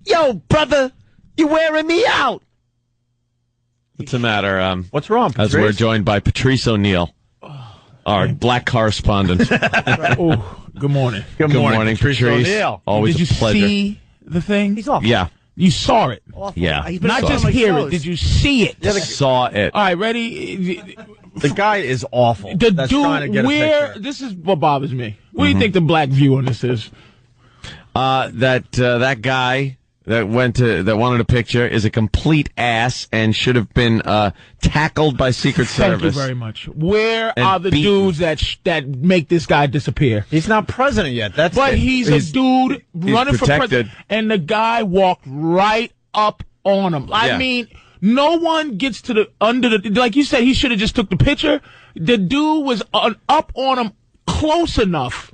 Yo, brother, you wearing me out. What's the matter? What's wrong, Patrice? As we're joined by Patrice O'Neal, our black correspondent. Oh, good morning. Good morning, Patrice. O'Neal. Always Did a pleasure. you see the thing? He's awful. Yeah. You saw it. Awful. Yeah. He's been Not on just so many hear shows. it. Did you see it? Saw it. All right, ready? The guy is awful. The That's trying to dude, get a where, picture. this is what bothers me. What do you think the black view on this is? That guy that wanted a picture is a complete ass and should have been tackled by Secret Service. Thank you very much. Where And are the beaten. dudes that make this guy disappear? He's not president yet. That's But it. he's a dude running for protected. president, and the guy walked right up on him. Yeah. I mean, no one gets to the like you said, he should have just took the picture. The dude was up on him close enough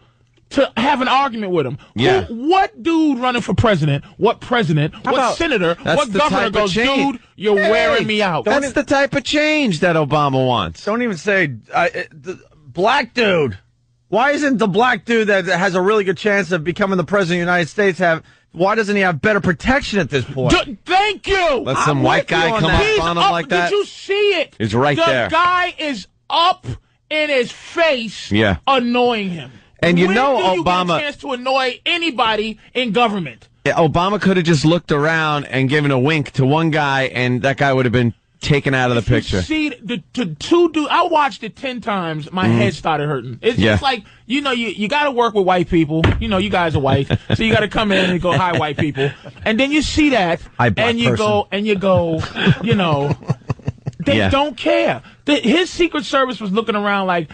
to have an argument with him. Yeah. What dude running for president? What president? What about- senator? That's What the governor type of goes, change. dude, you're wearing me out? That's the type of change that Obama wants. Don't even say the black dude. Why isn't the black dude that has a really good chance of becoming the president of the United States why doesn't he have better protection at this point? Thank you. Let some I'm white with you guy on come that. up He's on him up. like that. Did you see it? He's right there. The guy is up in his face, Yeah. annoying him. And you when know do you Obama- get a chance to annoy anybody in government? Obama could have just looked around and given a wink to one guy, and that guy would have been taken out of the picture. You see, the two dudes, I watched it 10 times. My head started hurting. It's just like, you got to work with white people. You know, you guys are white. So you got to come in and go, hi, white people. And then you see that, Hi, black and you go, you know, they don't care. His Secret Service was looking around like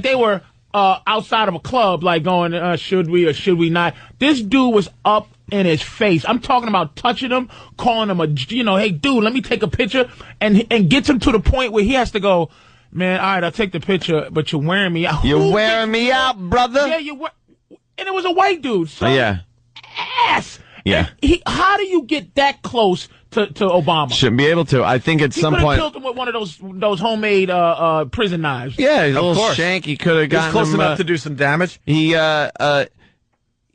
they were outside of a club, like going, should we or should we not? This dude was up in his face. I'm talking about touching him, calling him hey, dude, let me take a picture, and gets him to the point where he has to go, man, all right, I'll take the picture, but you're wearing me out. You're wearing me out, brother. Yeah, and it was a white dude. So Yeah. ass. Yeah. And how do you get that close to Obama? Shouldn't be able to. I think at He some could have point. killed him with one of those homemade prison knives. Yeah, a little course. shank. He could have He's gotten close him, enough to do some damage.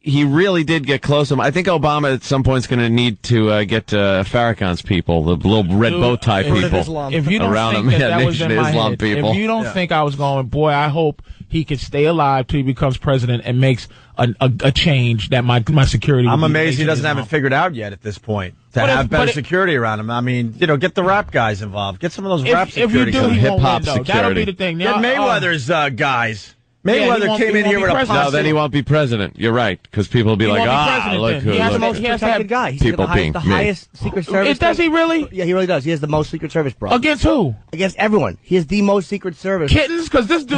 He really did get close to him. I think Obama at some point is going to need to get Farrakhan's people, the little red bow tie Nation of people. Islam. If you don't Around think him. that, Yeah, that was Nation in of my Islam head, people. if you don't think I was going, boy, I hope he could stay alive till he becomes president and makes a change that my security. I'm would be amazed he Nation of doesn't have Islam. it figured out yet at this point to But have if- better but it- security around him. I mean, get the rap guys involved. Get some of those rap If you security. do, some he won't hip-hop win, though. That'll security. be the thing. Get Now, Mayweather's guys. he Mayweather won't- came he in won't here be with a president. No, then he won't be president. You're right, because people will be He like, won't be president look then. who, He has the look. most- he has to protected have guy. He's people got being the me. highest Secret Service. Does he really? Yeah, he really does. He has the most Secret Service, bro. Against who? Against everyone. He has the most Secret Service. Kittens? Because this dude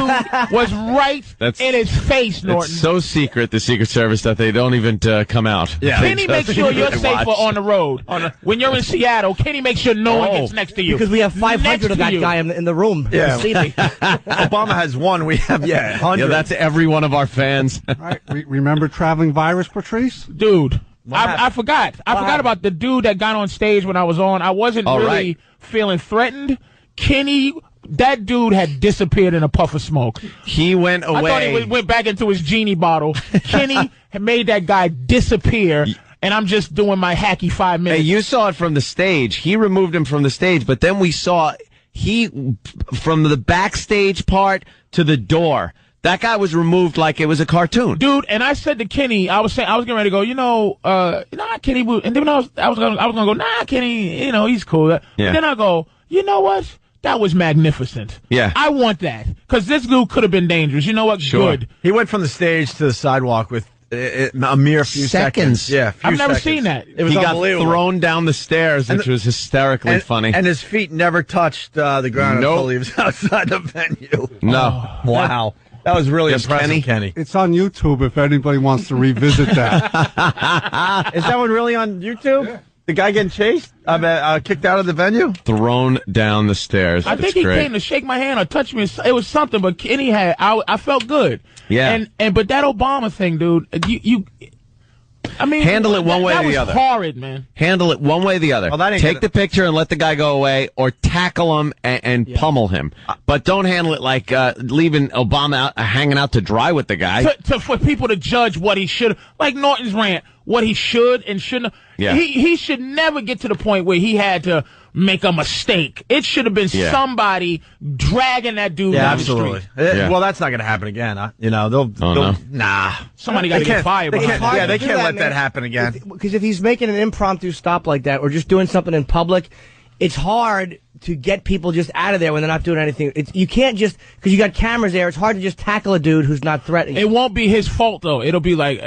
was right That's- in his face, Norton. It's so secret, the Secret Service, that they don't even come out. Yeah. They Kenny just makes sure you're watch. safer on the road. When you're in Seattle, Kenny makes sure no one gets next to you. Because we have 500 Next of to that you. guy in the room. Yeah. Sleeping. Obama has one. We have 100. Yeah, that's every one of our fans. All right. Remember Traveling Virus, Patrice? Dude, I happened? forgot. I forgot about the dude that got on stage when I was on. I wasn't Oh, really right. feeling threatened. Kenny, that dude had disappeared in a puff of smoke. He went away. I thought he went back into his genie bottle. Kenny had made that guy disappear, and I'm just doing my hacky 5 Hey, minutes. you saw it from the stage. He removed him from the stage, but then we saw from the backstage part to the door. That guy was removed like it was a cartoon. Dude, and I said to Kenny, I was getting ready to go, nah, Kenny, and then I was gonna go, nah, Kenny, he's cool. Yeah. And then I go, you know what? That was magnificent. Yeah. I want that. Because this dude could have been dangerous. You know what? Sure. Good. He went from the stage to the sidewalk with a mere few seconds. Yeah, few I've never seconds. seen that. It was He got unbelievable. thrown down the stairs, which was hysterically funny. And his feet never touched the ground Nope. until he was outside the venue. No. Wow. That was really Just impressive, Kenny. It's on YouTube if anybody wants to revisit that. Is that one really on YouTube? The guy getting chased? Kicked out of the venue? Thrown down the stairs. I think It's he great. came to shake my hand or touch me. It was something, but Kenny I felt good. Yeah. But that Obama thing, dude, I mean, Handle it one way or the other. That was horrid, man. Handle it one way or the other. Well, that ain't Take gonna- the picture and let the guy go away, or tackle him and pummel him. But don't handle it like leaving Obama hanging out to dry with the guy. For people to judge what he should, like Norton's rant. what he should and shouldn't. Yeah. He should never get to the point where he had to make a mistake. It should have been somebody dragging that dude down absolutely. the street. Well, that's not going to happen again. Huh? You know, they'll nah. Somebody got to get fired. They can't let man. that happen again. Because if he's making an impromptu stop like that or just doing something in public, it's hard to get people just out of there when they're not doing anything. You can't just, because you got cameras there, it's hard to just tackle a dude who's not threatening. It won't be his fault, though. It'll be like,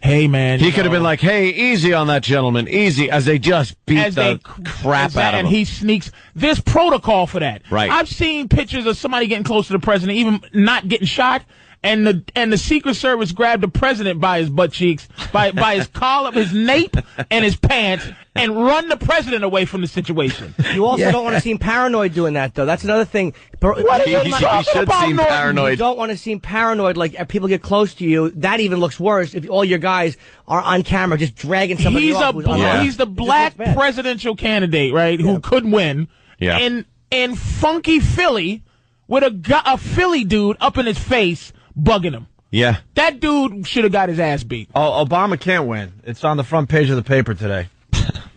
hey, man. He could have been like, hey, easy on that gentleman, easy, as they just beat the crap out of him. And he sneaks. There's protocol for that. Right. I've seen pictures of somebody getting close to the president, even not getting shot, and the Secret Service grabbed the president by his butt cheeks, by his collar, his nape, and his pants, and run the president away from the situation. You also don't want to seem paranoid doing that, though. That's another thing. He should seem paranoid. You don't want to seem paranoid, like if people get close to you. That even looks worse if all your guys are on camera just dragging somebody off. He's the black presidential candidate, right, who could win. Yeah. In funky Philly with a Philly dude up in his face bugging him. Yeah. That dude should have got his ass beat. Oh, Obama can't win. It's on the front page of the paper today.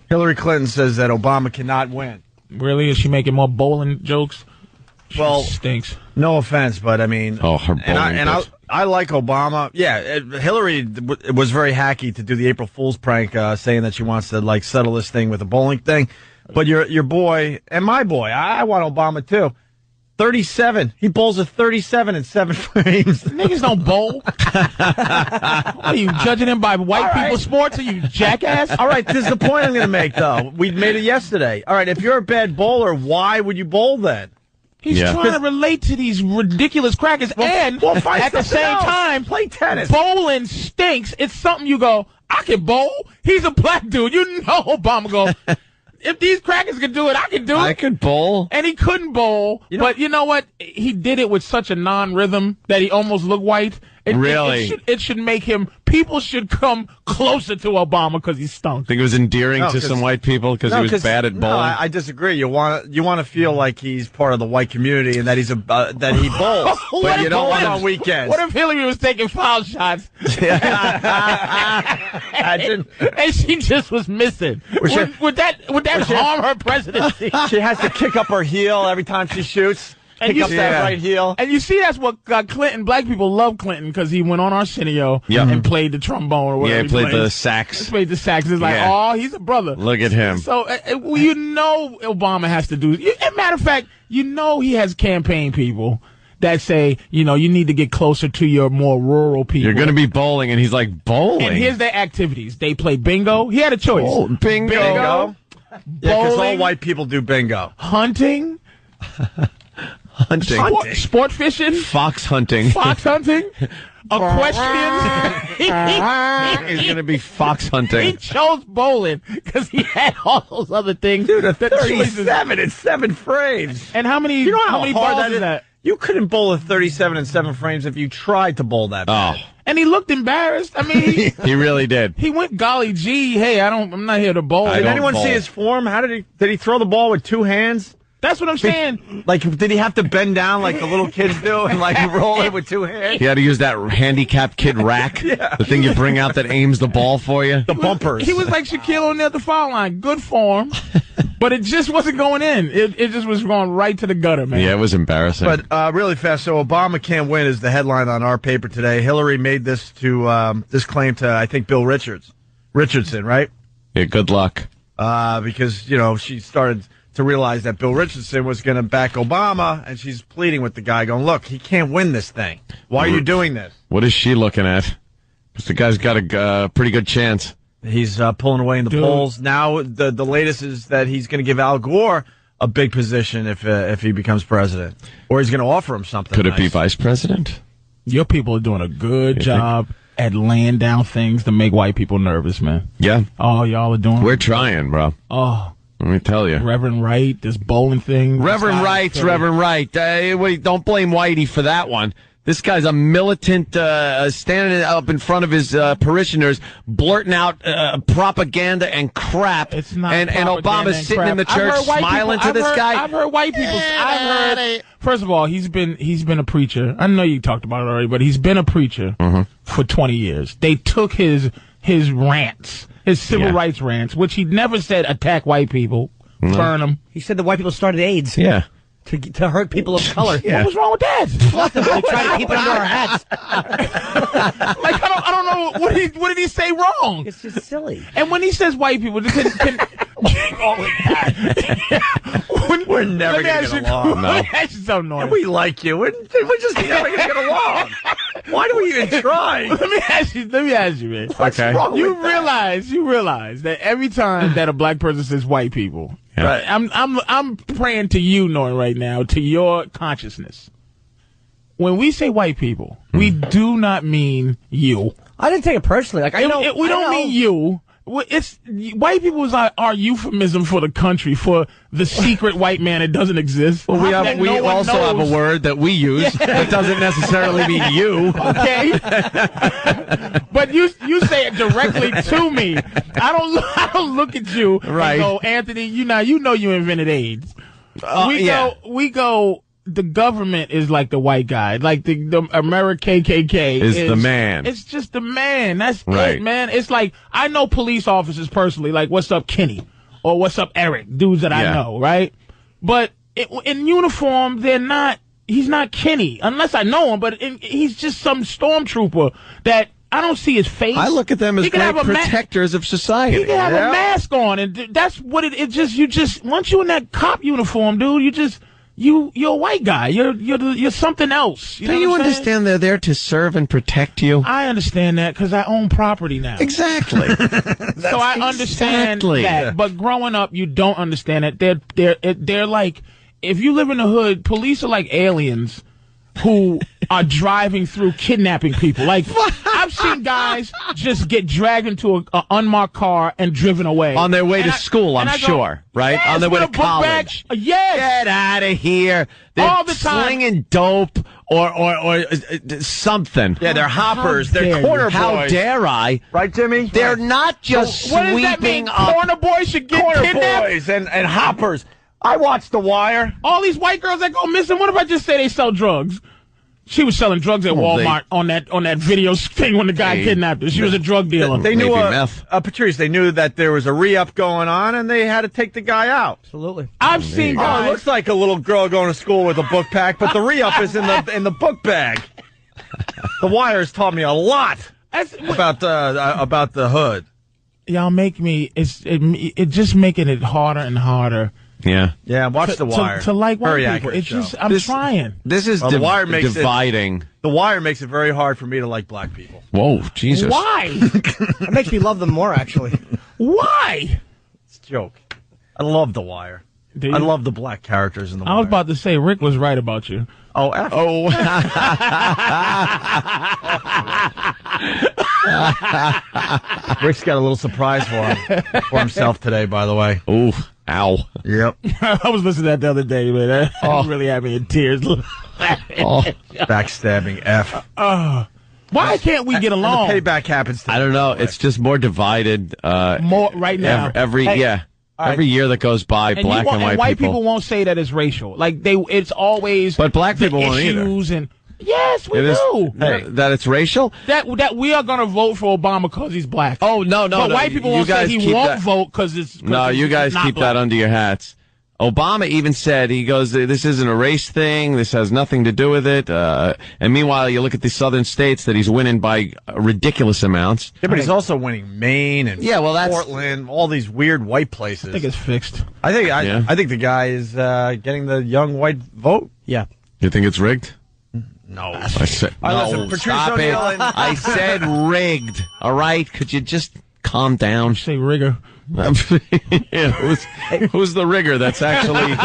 Hillary Clinton says that Obama cannot win. Really? Is she making more bowling jokes? Well, stinks. No offense, but I mean, her bowling I like Obama. Yeah, Hillary was very hacky to do the April Fool's prank, saying that she wants to like settle this thing with a bowling thing. But your boy and my boy, I want Obama too. 37. He bowls a 37 in 7 frames. Niggas don't bowl. Are you judging him by white people's sports? Are you jackass? All right, this is the point I'm going to make, though. We made it yesterday. All right, if you're a bad bowler, why would you bowl then? He's trying to relate to these ridiculous crackers. At the same time, play tennis. Bowling stinks. It's something you go, I can bowl. He's a black dude. You know Obama go, if these crackers could do it, I can do it. I could bowl. And he couldn't bowl. But you know what? He did it with such a non-rhythm that he almost looked white. It should make him, people should come closer to Obama because he stunk. Think it was endearing to some white people because he was bad at bowling? No, I disagree. You want to feel like he's part of the white community and that he's that he bowls. But you don't want on weekends. What if Hillary was taking foul shots? and she just was missing. Would that harm her presidency? She has to kick up her heel every time she shoots. Pick up that right heel. And you see that's what got Clinton. Black people love Clinton because he went on Arsenio and played the trombone or whatever. Yeah, he played the sax. He played the sax. It's like, oh, he's a brother. Look at him. So, you know Obama has to do. As a matter of fact, you know he has campaign people that say, you need to get closer to your more rural people. You're going to be bowling, and he's like, bowling? And here's their activities. They play bingo. He had a choice. Oh, bingo. Yeah, because all white people do bingo. Hunting. Sport fishing. Fox hunting. Equestrian. He's going to be fox hunting. He chose bowling because he had all those other things. Dude, a 37 in 7 frames. And how many balls is that? You couldn't bowl a 37 in 7 frames if you tried to bowl that bad. And he looked embarrassed. I mean, he really did. He went, golly gee, hey, I'm not here to bowl. Did anyone see his form? Did he throw the ball with 2 hands? That's what I'm saying. Like, did he have to bend down like the little kids do and like roll it with 2 hands? He had to use that handicapped kid rack, the thing you bring out that aims the ball for you. The bumpers. He was like Shaquille O'Neal at the foul line. Good form, but it just wasn't going in. It just was going right to the gutter, man. Yeah, it was embarrassing. But really fast, so Obama can't win is the headline on our paper today. Hillary made this claim to, I think, Bill Richardson, right? Yeah, good luck. Because, she started to realize that Bill Richardson was going to back Obama, and she's pleading with the guy, going, look, he can't win this thing. Why are you doing this? What is she looking at? Because the guy's got a pretty good chance. He's pulling away in the polls. Now the latest is that he's going to give Al Gore a big position if he becomes president. Or he's going to offer him something Could it be vice president? Your people are doing a good job at laying down things to make white people nervous, man. Yeah. Oh, y'all are doing We're trying, bro. Oh. Let me tell you. Reverend Wright, this bowling thing. Reverend Wright. Don't blame Whitey for that one. This guy's a militant, standing up in front of his parishioners, blurting out propaganda and crap. It's not and Obama's sitting crap. in the church smiling to this guy. I've heard white people. First of all, he's been a preacher. I know you talked about it already, but he's been a preacher for 20 years. They took his his rants, his civil rights rants, which he never said attack white people, burn them. He said the white people started AIDS. Yeah. To hurt people of color. What was wrong with that? They try to keep it under our hats. Like, I don't know, what did he say wrong? It's just silly. And when he says white people, We're never going to get along. No. That's so annoying. We like you. We're just never going to get along. Why do we even try? Let me ask you, man. Okay. You realize that every time that a black person says white people, Right. I'm praying to you, Norton, right now, to your consciousness. When we say white people, we do not mean you. I didn't take it personally. Like we don't mean you. It's white people is our euphemism for the country, for the secret white man that doesn't exist. Well, we also have a word that we use that doesn't necessarily mean you. Okay, but you say it directly to me. I don't look at you and go, Anthony, you know you invented AIDS. We go. The government is like the white guy, like the American KKK is the man. It's just the man. That's it, man. It's like I know police officers personally, like what's up, Kenny, or what's up, Eric, dudes that I know, right? But in uniform, they're not. He's not Kenny unless I know him, but he's just some stormtrooper that I don't see his face. I look at them as great protectors of society. He can have a mask on, and that's what it just once you're in that cop uniform, dude, you're a white guy. You're something else. Do you understand they're there to serve and protect you? I understand that because I own property now. Exactly. So I understand that. But growing up, you don't understand it. They're like, if you live in the hood, police are like aliens who are driving through kidnapping people. Like, I've seen guys just get dragged into an unmarked car and driven away. On their way to school, I'm sure, right? Yes, on their way to college. Yes. Get out of here. They're all the time. Slinging dope or something. Yeah, they're hoppers. They're corner boys. How dare I? Right, Jimmy? They're not just what does that mean? sweeping up. Corner boys should get Corner kidnapped? boys and hoppers. I watched The Wire. All these white girls that go missing, what if I just say they sell drugs? She was selling drugs at Walmart on that video thing when the guy kidnapped her. She was a drug dealer. They knew meth. Patrice, they knew that there was a re-up going on, and they had to take the guy out. Absolutely. I've seen guys. It looks like a little girl going to school with a book pack, but the re-up is in the book bag. The Wire's taught me a lot about the hood. Y'all make me. It just making it harder and harder. Yeah. Watch The Wire to like white very people. It's show. just I'm trying. This is The Wire makes dividing. The Wire makes it very hard for me to like black people. Whoa, Jesus! Why? It makes me love them more, actually. Why? It's a joke. I love The Wire. I love the black characters in The Wire. I was about to say Rick was right about you. Oh. Rick's got a little surprise for himself today, by the way. Ooh, ow. Yep. I was listening to that the other day, man. That really had me in tears. Backstabbing F. Why can't we get along? And the payback happens today. I don't know. It's just more divided. More right now. Every year that goes by, black and white people won't say that it's racial. Like it's always. But black people won't either. And yes, we do. That it's racial. That we are going to vote for Obama because he's black. Oh no! But white people won't say he won't vote because it's. No, you guys keep that under your hats. Obama even said, he goes, this isn't a race thing. This has nothing to do with it. And meanwhile, you look at the southern states that he's winning by ridiculous amounts. Yeah, but he's also winning Maine and Portland, all these weird white places. I think it's fixed. I think the guy is getting the young white vote. Yeah. You think it's rigged? No. I said, listen, Patrice O'Neal I said rigged. All right? Could you just calm down? Say rigger. Who's the rigger that's actually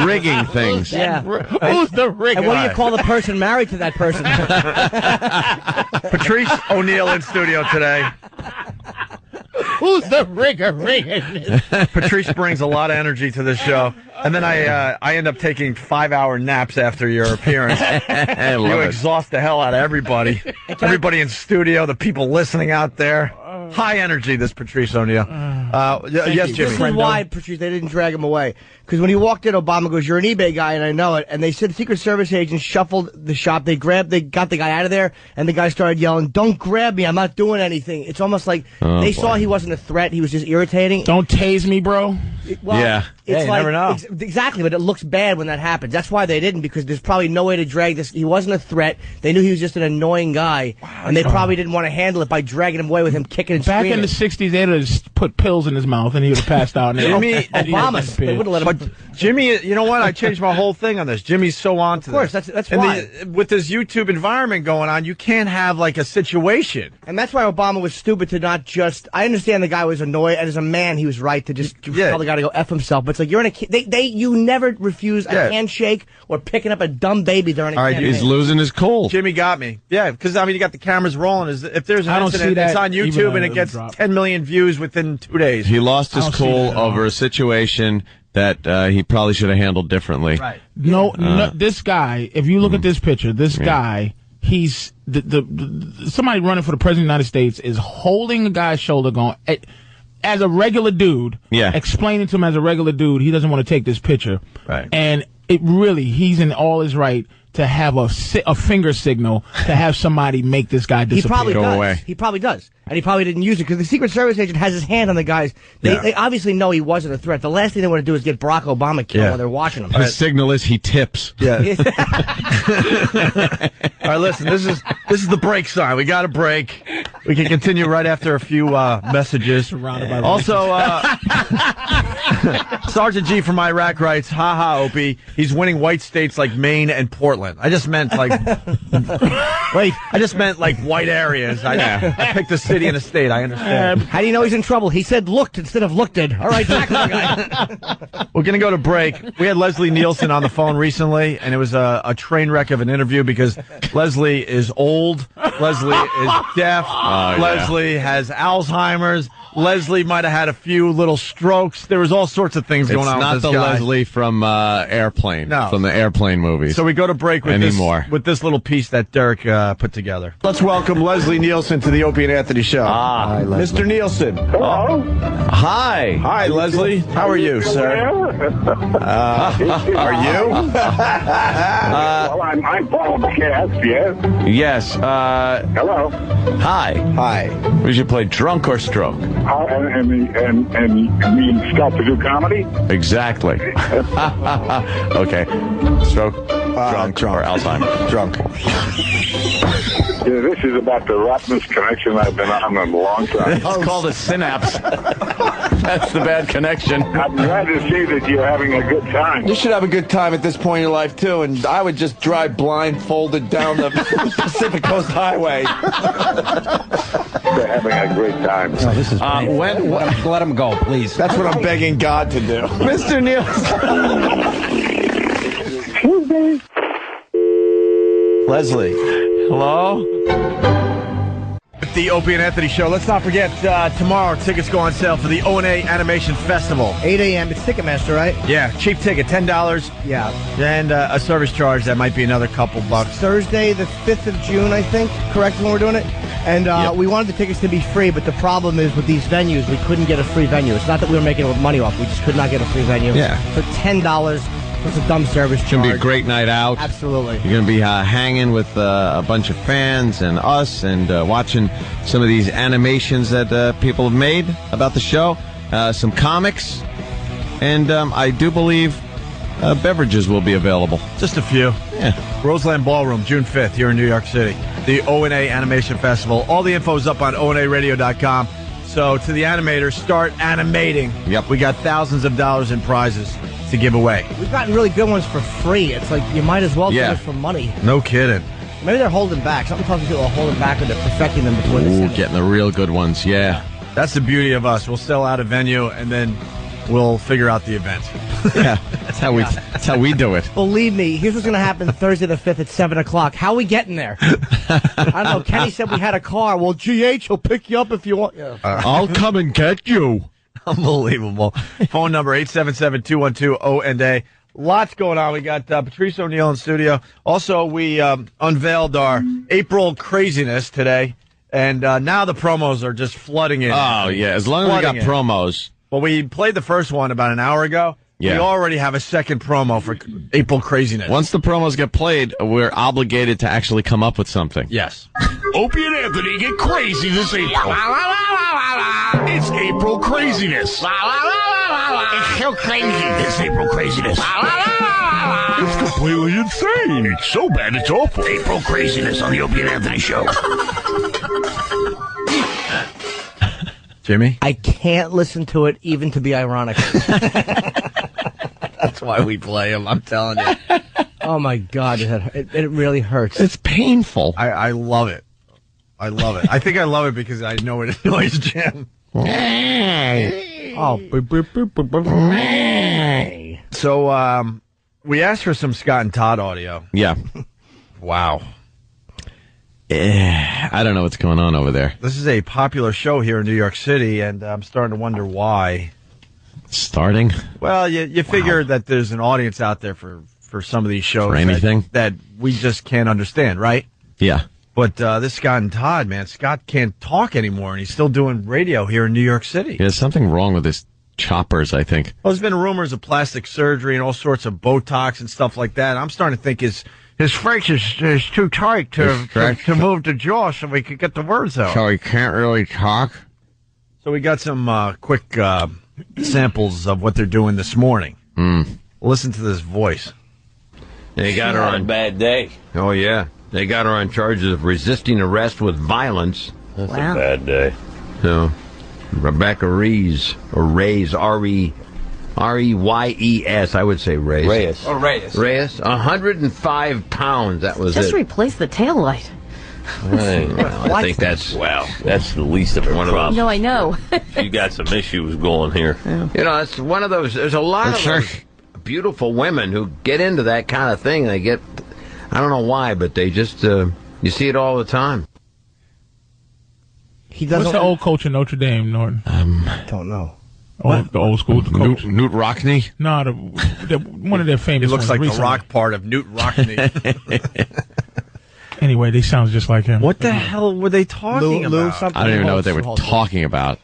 rigging things? Yeah. Who's the rigger? And what do you call the person married to that person? Patrice O'Neal in studio today. Who's the rigger? Patrice brings a lot of energy to this show, and then I end up taking 5-hour naps after your appearance. You exhaust the hell out of everybody in studio, the people listening out there. High energy, this Patrice O'Neal. Yes, Jimmy. This is why, Patrice, they didn't drag him away. Because when he walked in, Obama goes, "You're an eBay guy," and I know it. And they said the Secret Service agents shuffled the shop. They got the guy out of there, and the guy started yelling, "Don't grab me! I'm not doing anything." It's almost like they saw he wasn't a threat. He was just irritating. Don't tase me, bro. Yeah. It's you never know. Exactly, but it looks bad when that happens. That's why they didn't, because there's probably no way to drag this. He wasn't a threat. They knew he was just an annoying guy, and they probably didn't want to handle it by dragging him away with him kicking and Back screaming. in the 60s, they'd have just put pills in his mouth, and he would have passed out. And Obama, they would have let him. But Jimmy, you know what? I changed my whole thing on this. Jimmy's so on to this. Of course, that's and why. with this YouTube environment going on, you can't have like a situation. And that's why Obama was stupid to not just. I understand the guy was annoyed, and as a man, he was right to just probably got to go F himself. But it's like you're in a. You never refuse a handshake or picking up a dumb baby during a campaign. He's losing his cool. Jimmy got me. Yeah, because I mean, you got the cameras rolling. If there's an incident, it's on YouTube and it gets 10 million views within 2 days. He lost his cool over a situation that he probably should have handled differently. Right. No, this guy, if you look at this picture, this guy, he's somebody running for the president of the United States is holding a guy's shoulder going, as a regular dude, explaining to him as a regular dude, he doesn't want to take this picture. Right. And it really, he's in all his right to have a finger signal to have somebody make this guy disappear. He probably Go does. away. He probably does. And he probably didn't use it because the Secret Service agent has his hand on the guys. They obviously know he wasn't a threat. The last thing they want to do is get Barack Obama killed while they're watching him. His signal is he tips. Yeah. All right, listen. This is the break sign. We got a break. We can continue right after a few messages. Also, Sergeant G from Iraq writes, "Ha ha, Opie. He's winning white states like Maine and Portland. I just meant like white areas. I picked a city and a state. I understand." How do you know he's in trouble? He said looked instead of looked at. All right, tackle the guy. We're going to go to break. We had Leslie Nielsen on the phone recently, and it was a train wreck of an interview because Leslie is old, Leslie is deaf, Leslie has Alzheimer's, Leslie might have had a few little strokes. There was all sorts of things going on with It's this not the guy. Leslie from Airplane, from the Airplane movies. So we go to break with this little piece that Derek put together. Let's welcome Leslie Nielsen to the Opie and Anthony Show. Hi, Mr. Nielsen. Hello. Hi. Hi, Leslie. How are you, sir? Are you? Well, I'm broadcast, yes. Yes. Hello. Hi. Hi. We should play Drunk or Stroke. And you mean start to do comedy? Exactly. Okay. Stroke, drunk, or Alzheimer's. Drunk. Yeah, this is about the rottenest connection I've been on in a long time. It's called a synapse. That's the bad connection. I'm glad to see that you're having a good time. You should have a good time at this point in your life, too, and I would just drive blindfolded down the Pacific Coast Highway. They're having a great time. Oh, this is let him go, please. That's what I'm begging God to do. Mr. Nielsen. Leslie. Hello? The Opie and Anthony Show. Let's not forget, tomorrow tickets go on sale for the O&A Animation Festival. 8 a.m. It's Ticketmaster, right? Yeah, cheap ticket, $10. Yeah. And a service charge that might be another couple bucks. Thursday, the 5th of June, I think, correct, when we're doing it? And we wanted the tickets to be free, but the problem is with these venues, we couldn't get a free venue. It's not that we were making money off. We just could not get a free venue. Yeah. For $10, it's a dumb service charge. It's going to be a great night out. Absolutely. You're going to be hanging with a bunch of fans and us and watching some of these animations that people have made about the show, some comics, and I do believe beverages will be available. Just a few. Yeah. Roseland Ballroom, June 5th, here in New York City. The O&A Animation Festival. All the info is up on onaradio.com. So to the animators, start animating. Yep. We got thousands of dollars in prizes to give away. We've gotten really good ones for free. It's like you might as well do it for money. No kidding. Maybe they're holding back. Something tells me people are holding back and they're perfecting them between the scenes. Getting the real good ones, yeah. That's the beauty of us. We'll sell out a venue and then we'll figure out the event. Yeah, that's how we do it. Believe me, here's what's going to happen Thursday the 5th at 7 o'clock. How are we getting there? I don't know. Kenny said we had a car. Well, GH will pick you up if you want. Yeah. I'll come and get you. Unbelievable. Phone number 877-212-ONA. Lots going on. We got Patrice O'Neal in studio. Also, we unveiled our April craziness today. And now the promos are just flooding in. Oh, yeah. As long as we got promos. Well, we played the first one about an hour ago. Yeah. We already have a second promo for April Craziness. Once the promos get played, we're obligated to actually come up with something. Yes. Opie and Anthony get crazy this April. It's April Craziness. It's so crazy. It's April Craziness. It's completely insane. It's so bad it's awful. April Craziness on the Opie and Anthony Show. Jimmy? I can't listen to it even to be ironic. That's why we play him, I'm telling you. Oh, my God. It really hurts. It's painful. I love it. I love it. I think I love it because I know it annoys Jim. Oh. So, we asked for some Scott and Todd audio. Yeah. Wow. I don't know what's going on over there. This is a popular show here in New York City, and I'm starting to wonder why. Starting? Well, you figure that there's an audience out there for some of these shows For anything? that we just can't understand, right? Yeah. But this Scott and Todd, man, Scott can't talk anymore, and he's still doing radio here in New York City. There's something wrong with his choppers, I think. Well, there's been rumors of plastic surgery and all sorts of Botox and stuff like that. I'm starting to think his face is too tight to move the jaw so we could get the words out. So he can't really talk? So we got some quick samples of what they're doing this morning. Listen to this voice. They got her on a bad day. Oh, yeah. They got her on charges of resisting arrest with violence. That's a bad day. So, Rebecca Rees, or Reyes, R-E-Y-E-S, I would say Reyes. Reyes. Oh, Reyes. Reyes, 105 pounds, that was Just it. replace the taillight. I think that's the least of her problems. No, I know. You got some issues going here. Yeah. You know, it's one of those, there's a lot of those beautiful women who get into that kind of thing. They get, I don't know why, but they just, you see it all the time. What's the old coach in Notre Dame, Norton? Don't know. The old school coach. Newt Rockney? No, one of their famous It looks ones like recently. the rock part of Newt Rockney. Anyway, they sound just like him. What the hell were they talking about? I don't even know what they were talking about.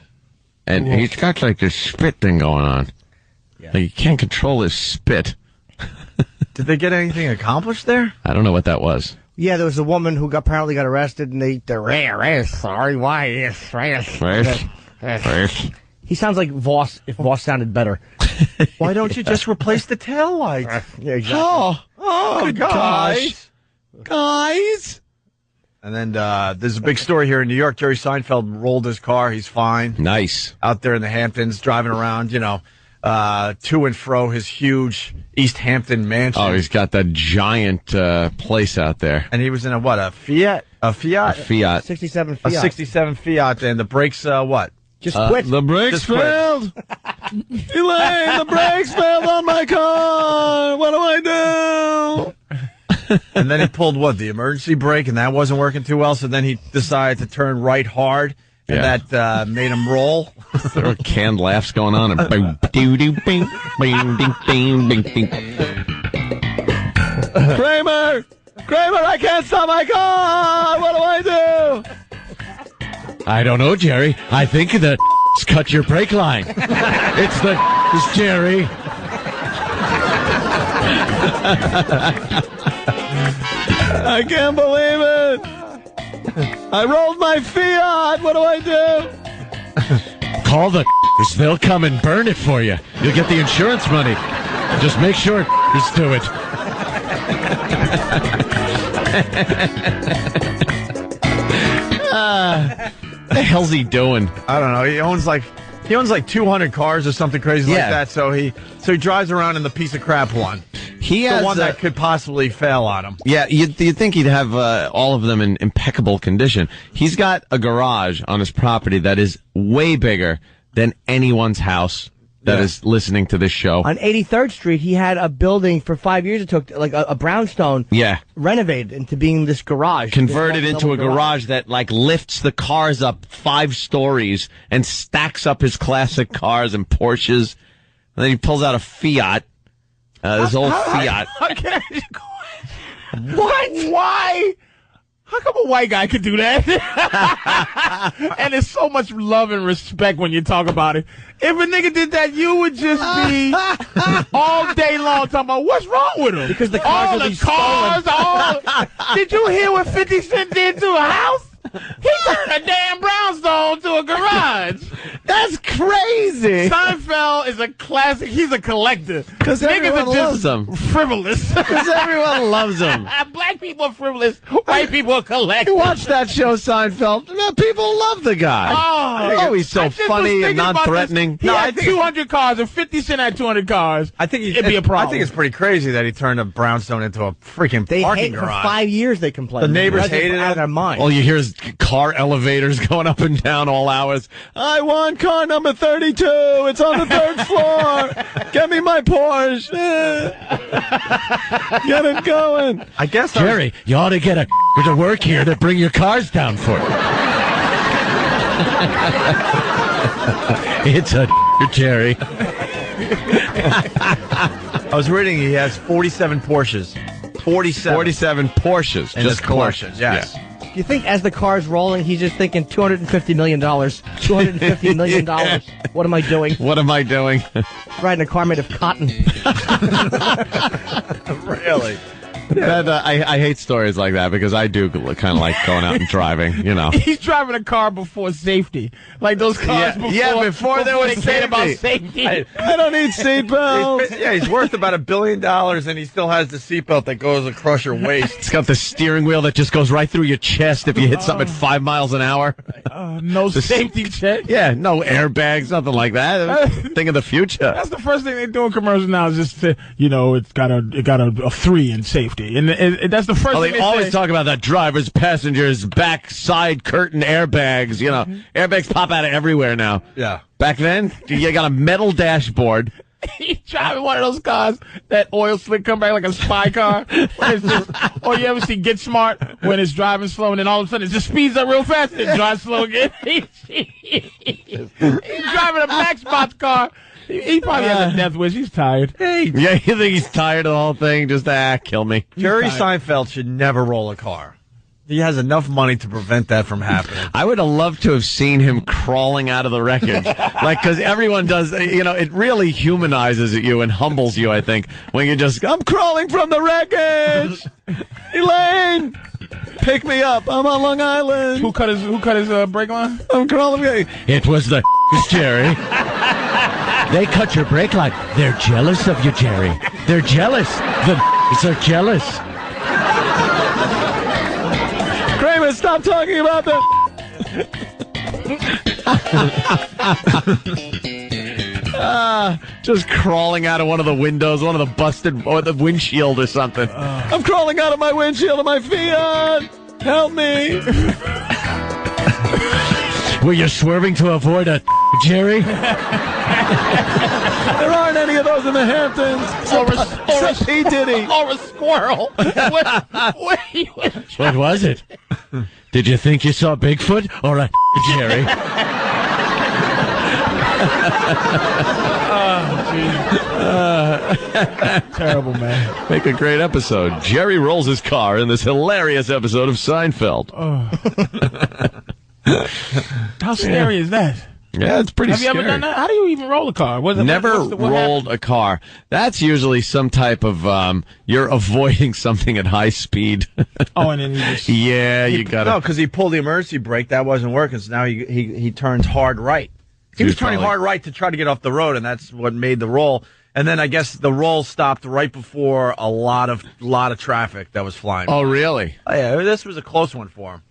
And he's got like this spit thing going on. Yeah. Like, he can't control his spit. Did they get anything accomplished there? I don't know what that was. Yeah, there was a woman who apparently got arrested, and he sounds like Voss, if Voss sounded better. Why don't you just replace the tail lights? Yeah, exactly. Oh, guys. Guys! And then there's a big story here in New York. Jerry Seinfeld rolled his car. He's fine. Nice. Out there in the Hamptons, driving around, to and fro his huge East Hampton mansion. Oh, he's got that giant place out there. And he was in a Fiat? A Fiat. 67 Fiat. A 67 Fiat, and the brakes, what? Just quit. The brakes failed. Elaine, the brakes failed on my car. What do I do? And then he pulled the emergency brake, and that wasn't working too well. So then he decided to turn right hard, and that made him roll. There were canned laughs going on. And boom, doo, doo, bing, bing, ding, ding, ding, ding. Kramer, I can't stop my car. What do I do? I don't know, Jerry. I think the cut your brake line. It's Jerry. I can't believe it. I rolled my Fiat. What do I do? Call the they'll come and burn it for you. You'll get the insurance money. Just make sure do it. The hell's he doing? I don't know. He owns like 200 cars or something crazy like that. So he drives around in the piece of crap one. He has the one that could possibly fail on him. Yeah, you'd think he'd have all of them in impeccable condition. He's got a garage on his property that is way bigger than anyone's house that is listening to this show. On 83rd Street, he had a building for 5 years. It took like a brownstone. Yeah. Renovated into being this garage. Converted into a garage that like lifts the cars up 5 stories and stacks up his classic cars and Porsches. And then he pulls out a Fiat. This old Fiat. What? Why? How come a white guy could do that? And there's so much love and respect when you talk about it. If a nigga did that, you would just be all day long talking about what's wrong with him. Because the cars will be stolen. Did you hear what 50 Cent did to a house? He turned a damn brownstone to a garage. That's crazy. Seinfeld is a classic. He's a collector. Because everyone loves him. Frivolous. Because everyone loves him. Black people are frivolous. White people are collectors. You watch that show, Seinfeld. People love the guy. Oh, he's so funny and non-threatening. He had 200 cars. If 50 Cent had 200 cars, it'd be a problem. I think it's pretty crazy that he turned a brownstone into a freaking parking garage. For 5 years they complained. The neighbors hated it. Out of their mind. All you hear is car elevators going up and down all hours. I want car number 32. It's on the 3rd floor. Get me my Porsche. Get it going. I guess Jerry, you ought to get a to work here to bring your cars down for you. It's a Jerry. I was reading he has 47 Porsches. 47 Porsches. In Just his collection, Porsches. yes. Yeah. Do you think as the car's rolling, he's just thinking $250 million? $250 million. What am I doing? What am I doing? Riding a car made of cotton. Really? That, I hate stories like that because I do kind of like going out and driving, you know. He's driving a car before safety. Like those cars before there was they cared about safety. I don't need seatbelts. He's worth about $1 billion, and he still has the seatbelt that goes across your waist. It's got the steering wheel that just goes right through your chest if you hit something at 5 miles an hour. No safety check. Yeah, no airbags, nothing like that. Think of the future. That's the first thing they do in commercials now is just say, it's got a 3 in safety. And that's the first thing they always talk about that drivers, passengers, back side curtain airbags. You know, airbags pop out of everywhere now. Yeah. Back then, you got a metal dashboard. He's driving one of those cars that oil slick come back like a spy car. Or you ever see Get Smart when it's driving slow and then all of a sudden it just speeds up real fast and it drives slow again. He's driving a black spots car. He probably has a death wish. He's tired. Yeah, you think he's tired of the whole thing? Just, kill me. Jerry Seinfeld should never roll a car. He has enough money to prevent that from happening. I would have loved to have seen him crawling out of the wreckage. Because everyone does, it really humanizes you and humbles you, I think, when you just, I'm crawling from the wreckage! Elaine! Pick me up. I'm on Long Island. Who cut his brake line? I'm crawling. It was the Jerry. They cut your brake line. They're jealous of you, Jerry. They're jealous. The are jealous. Kramer, stop talking about that. Just crawling out of one of the windows, one of the busted, or the windshield or something. I'm crawling out of my windshield of my Fiat. Help me. Were you swerving to avoid a Jerry? There aren't any of those in the Hamptons. Or a P. Diddy. Or a squirrel. What was it? Did you think you saw Bigfoot or a Jerry? Terrible, man. Make a great episode. Jerry rolls his car in this hilarious episode of Seinfeld. How scary is that? Yeah, it's pretty scary. Have you ever done that? How do you even roll a car? Never rolled a car. That's usually some type of, you're avoiding something at high speed. And then you just... Yeah, you got to... No, because he pulled the emergency brake. That wasn't working, so now he turns hard right. He was turning hard right to try to get off the road, and that's what made the roll. And then I guess the roll stopped right before a lot of traffic that was flying. Oh, really? Oh, yeah, this was a close one for him.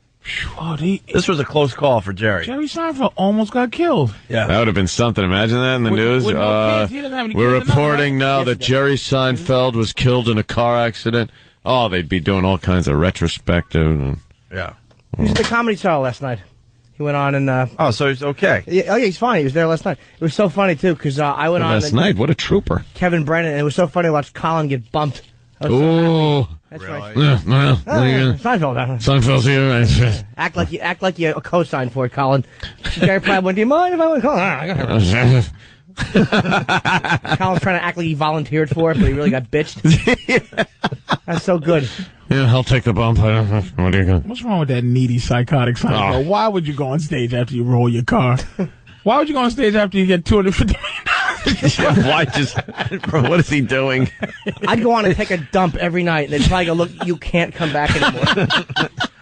This was a close call for Jerry. Jerry Seinfeld almost got killed. Yeah, that would have been something. Imagine that in the news. With no kids. He doesn't have any We're kids reporting now that Jerry Seinfeld was killed in a car accident. Oh, they'd be doing all kinds of retrospective. Yeah. He was at the Comedy Cellar last night. He went on and... so he's okay. Yeah, he's fine. He was there last night. It was so funny, too, because I went on... Last night? What a trooper. Kevin Brennan, and it was so funny to watch Colin get bumped. Oh, that's really? right. Yeah, Seinfeld's here. Act like you co-signed for it, Colin. Jerry Platt went, do you mind if I went, Colin? Colin's trying to act like he volunteered for it, but he really got bitched. That's so good. Yeah, I'll take the bump. What are you going? What's wrong with that needy psychotic Seinfeld? Why would you go on stage after you roll your car? Why would you go on stage after you get $250 million? Why just? What is he doing? I'd go on and take a dump every night, and they'd probably go, look, you can't come back anymore.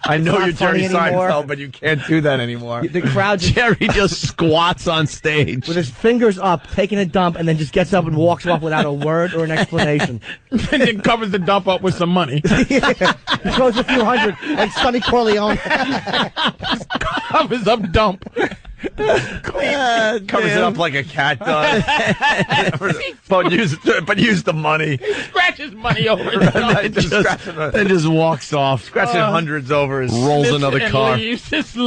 I know you're Jerry anymore. Seinfeld, but you can't do that anymore. The crowd just, Jerry just squats on stage with his fingers up, taking a dump, and then just gets up and walks off without a word or an explanation. And then covers the dump up with some money. Yeah. He throws a few hundred, like Sonny Corleone. Covers up dump. Covers it up like a cat does. but use the money. He scratches money over his dump. and just walks off. Scratching hundreds over his... Rolls another car. Just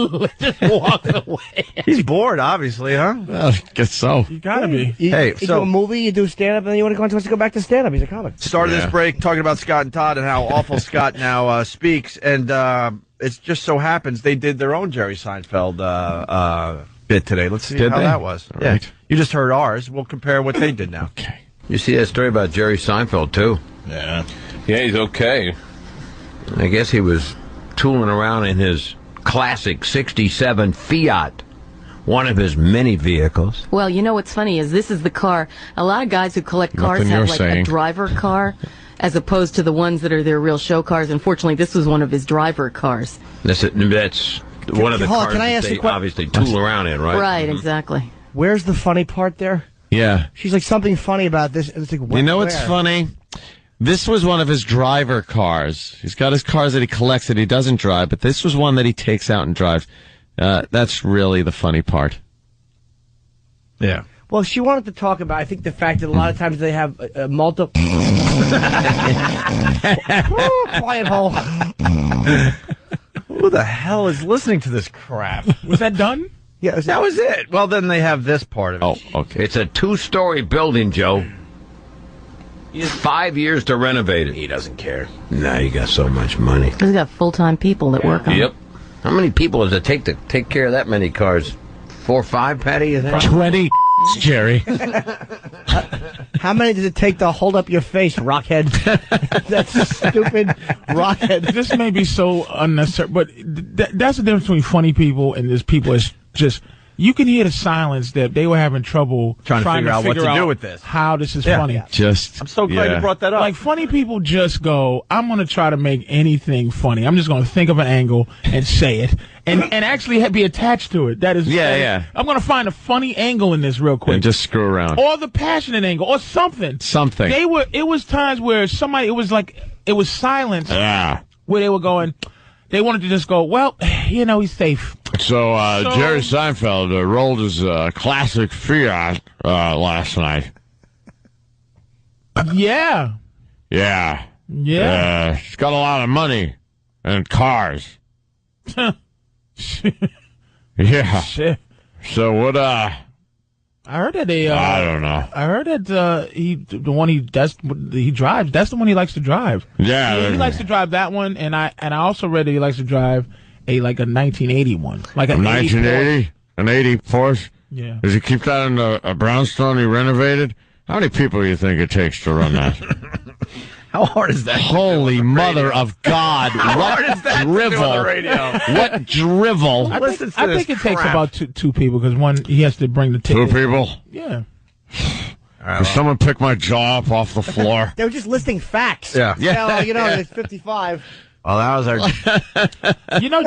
walks away. He's bored, obviously, huh? Well, I guess so. You gotta be. You do a movie, you do stand-up, and then you want to go back to stand-up. He's a comic. Started this break talking about Scott and Todd and how awful Scott now speaks, and it just so happens they did their own Jerry Seinfeld bit today. Let's see how that was. All right. You just heard ours. We'll compare what they did now. Okay. You see that story about Jerry Seinfeld, too? Yeah, he's okay. I guess he was tooling around in his classic 67 Fiat, one of his many vehicles. Well, you know what's funny is this is the car. A lot of guys who collect cars Nothing have you're like saying. a driver car as opposed to the ones that are their real show cars. Unfortunately, this was one of his driver cars. That's one of the Hold on, cars can I that ask they a que- obviously tool around in, right? Right, exactly. Where's the funny part there? Yeah. She's like, something funny about this. And it's like, You know what's where? funny? This was one of his driver cars. He's got his cars that he collects that he doesn't drive, but this was one that he takes out and drives. That's really the funny part. Yeah. Well, she wanted to talk about, I think, the fact that a lot of times they have multiple... Quiet hole. Who the hell is listening to this crap? Was that done? Yeah, That was it. Well, then they have this part of it. Oh, okay. It's a 2-story building, Joe. He has 5 years to renovate it. He doesn't care. Nah, you got so much money. He's got full-time people that work on it. Yep. How many people does it take to take care of that many cars? 4 or 5, Patty? Is that? 20, Jerry. How many does it take to hold up your face, rockhead? That's stupid rockhead. This may be so unnecessary, but that's the difference between funny people and there's people that's just... You can hear the silence that they were having trouble trying to figure out what to do with this. How this is funny. Just, I'm so glad you brought that up. Like, funny people just go, I'm going to try to make anything funny. I'm just going to think of an angle and say it. And actually be attached to it. That is, I'm going to find a funny angle in this real quick. And just screw around. Or the passionate angle. Or something. Something. It was times where it was silence. Yeah. Where they were going, they wanted to just go, well, he's safe. So, Jerry Seinfeld rolled his classic Fiat last night. Yeah. Yeah. Yeah. He's got a lot of money and cars. Yeah. Shit. So what, I heard that I don't know. I heard that he drives. That's the one he likes to drive. Yeah. He likes to drive that one, and I also read that he likes to drive a 1980 one, like a 1980, an 80 Porsche. Yeah. Does he keep that in a brownstone he renovated? How many people do you think it takes to run that? How hard is that? Holy mother of God! What drivel! What drivel! I think it takes about two people because one he has to bring the ticket. 2 people. Yeah. Did someone pick my jaw up off the floor? They were just listing facts. Yeah. It's 55. Well, that was our...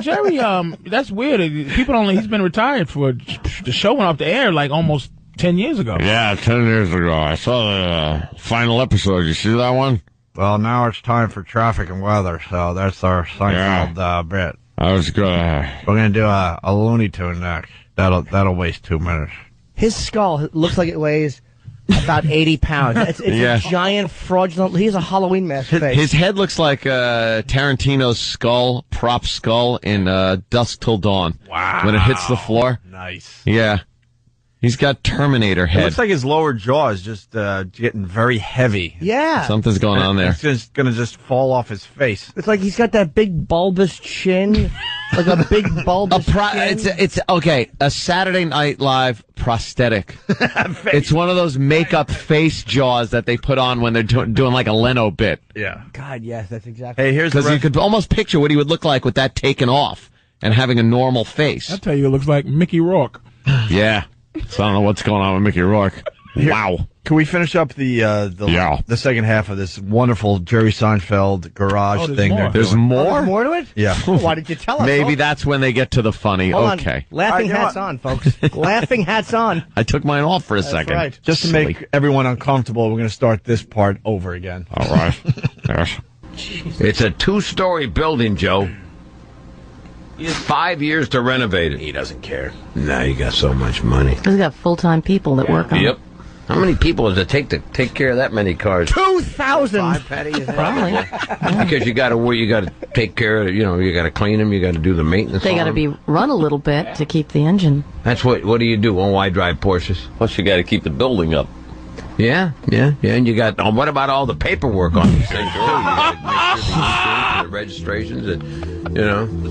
Jerry, that's weird. He's been retired for, the show went off the air like almost 10 years ago. Yeah, 10 years ago. I saw the final episode. You see that one? Well, now it's time for traffic and weather, so that's our Seinfeld bit. I was gonna... We're going to do a Looney Tune next. That'll waste 2 minutes. His skull looks like it weighs about 80 pounds. It's a giant fraudulent. He has a Halloween mask face. His head looks like Tarantino's prop skull in Dusk Till Dawn. Wow. When it hits the floor. Nice. Yeah. He's got Terminator head. It looks like his lower jaw is just getting very heavy. Yeah. Something's going on there. It's just going to just fall off his face. It's like he's got that big bulbous chin. Like a big bulbous skin? It's okay. A Saturday Night Live prosthetic. It's one of those makeup face jaws that they put on when they're doing like a Leno bit. Yeah. God, yes, that's exactly. Hey, here's because you could almost picture what he would look like with that taken off and having a normal face. I'll tell you, it looks like Mickey Rourke. Yeah. So I don't know what's going on with Mickey Rourke. Wow. Can we finish up the second half of this wonderful Jerry Seinfeld garage thing? There's more? There's more to it? Yeah. Why did you tell us? Maybe that's when they get to the funny. Hold Okay. on. Laughing hats on, folks. Laughing hats on. I took mine off for a second. Right. Just to make everyone uncomfortable, we're going to start this part over again. All right. Yes. It's a 2-story building, Joe. 5 years to renovate it. He doesn't care. Now you got so much money. He's got full-time people that work on it. Yep. How many people does it take to take care of that many cars? 2,000. Probably. Because you got to take care of, you got to clean them, you got to do the maintenance. They got to be run a little bit to keep the engine. That's what do you do? Oh, I drive Porsches. Plus, you got to keep the building up. Yeah. And you got, what about all the paperwork on these things? You got to make sure the insurance and the registrations and,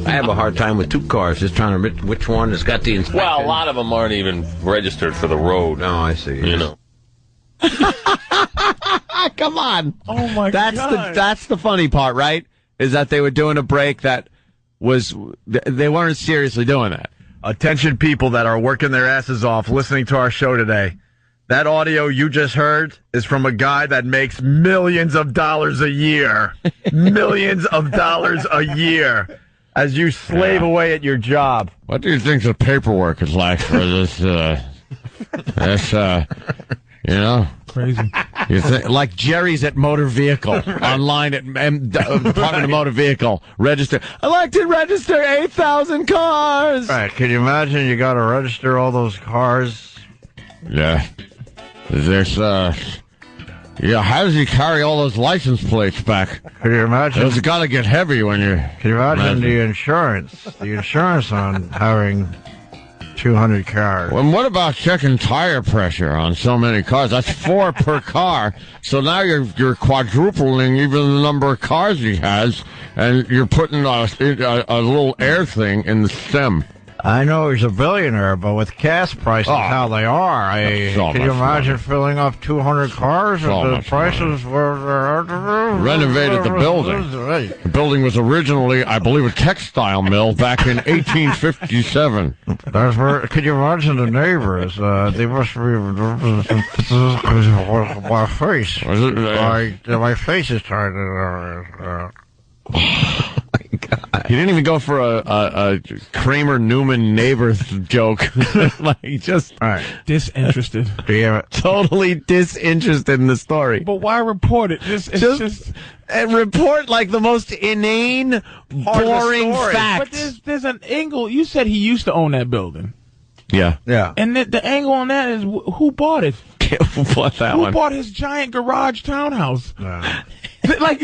I have a hard time with 2 cars, just trying to which one has got the inspection. Well, a lot of them aren't even registered for the road. Oh, I see. Come on. Oh, my God. That's the funny part, right? Is that they were doing a break that they weren't seriously doing that. Attention people that are working their asses off listening to our show today. That audio you just heard is from a guy that makes millions of dollars a year. Millions of dollars a year as you slave away at your job. What do you think the paperwork is like for this, Crazy. You think, like Jerry's at Motor Vehicle, online at Department of Motor Vehicle, register. I like to register 8,000 cars. Right, can you imagine you got to register all those cars? Yeah. There's, how does he carry all those license plates back? Can you imagine? It's got to get heavy when you're... Can you imagine the insurance? The insurance on having 200 cars. Well, what about checking tire pressure on so many cars? That's 4 per car. So now you're quadrupling even the number of cars he has, and you're putting a little air thing in the stem. I know he's a billionaire, but with gas prices how they are, can you imagine filling up 200 cars if the prices were... Renovated the building. The building was originally, I believe, a textile mill back in 1857. That's where, could you imagine the neighbors? They must be... my face. My face is trying to... He didn't even go for a Kramer Newman neighbor joke. Like just disinterested. Totally disinterested in the story. But why report it? Just report like the most inane, boring fact. But there's an angle. You said he used to own that building. Yeah. And the angle on that is who bought it? Who bought that Who one? bought his giant garage townhouse? like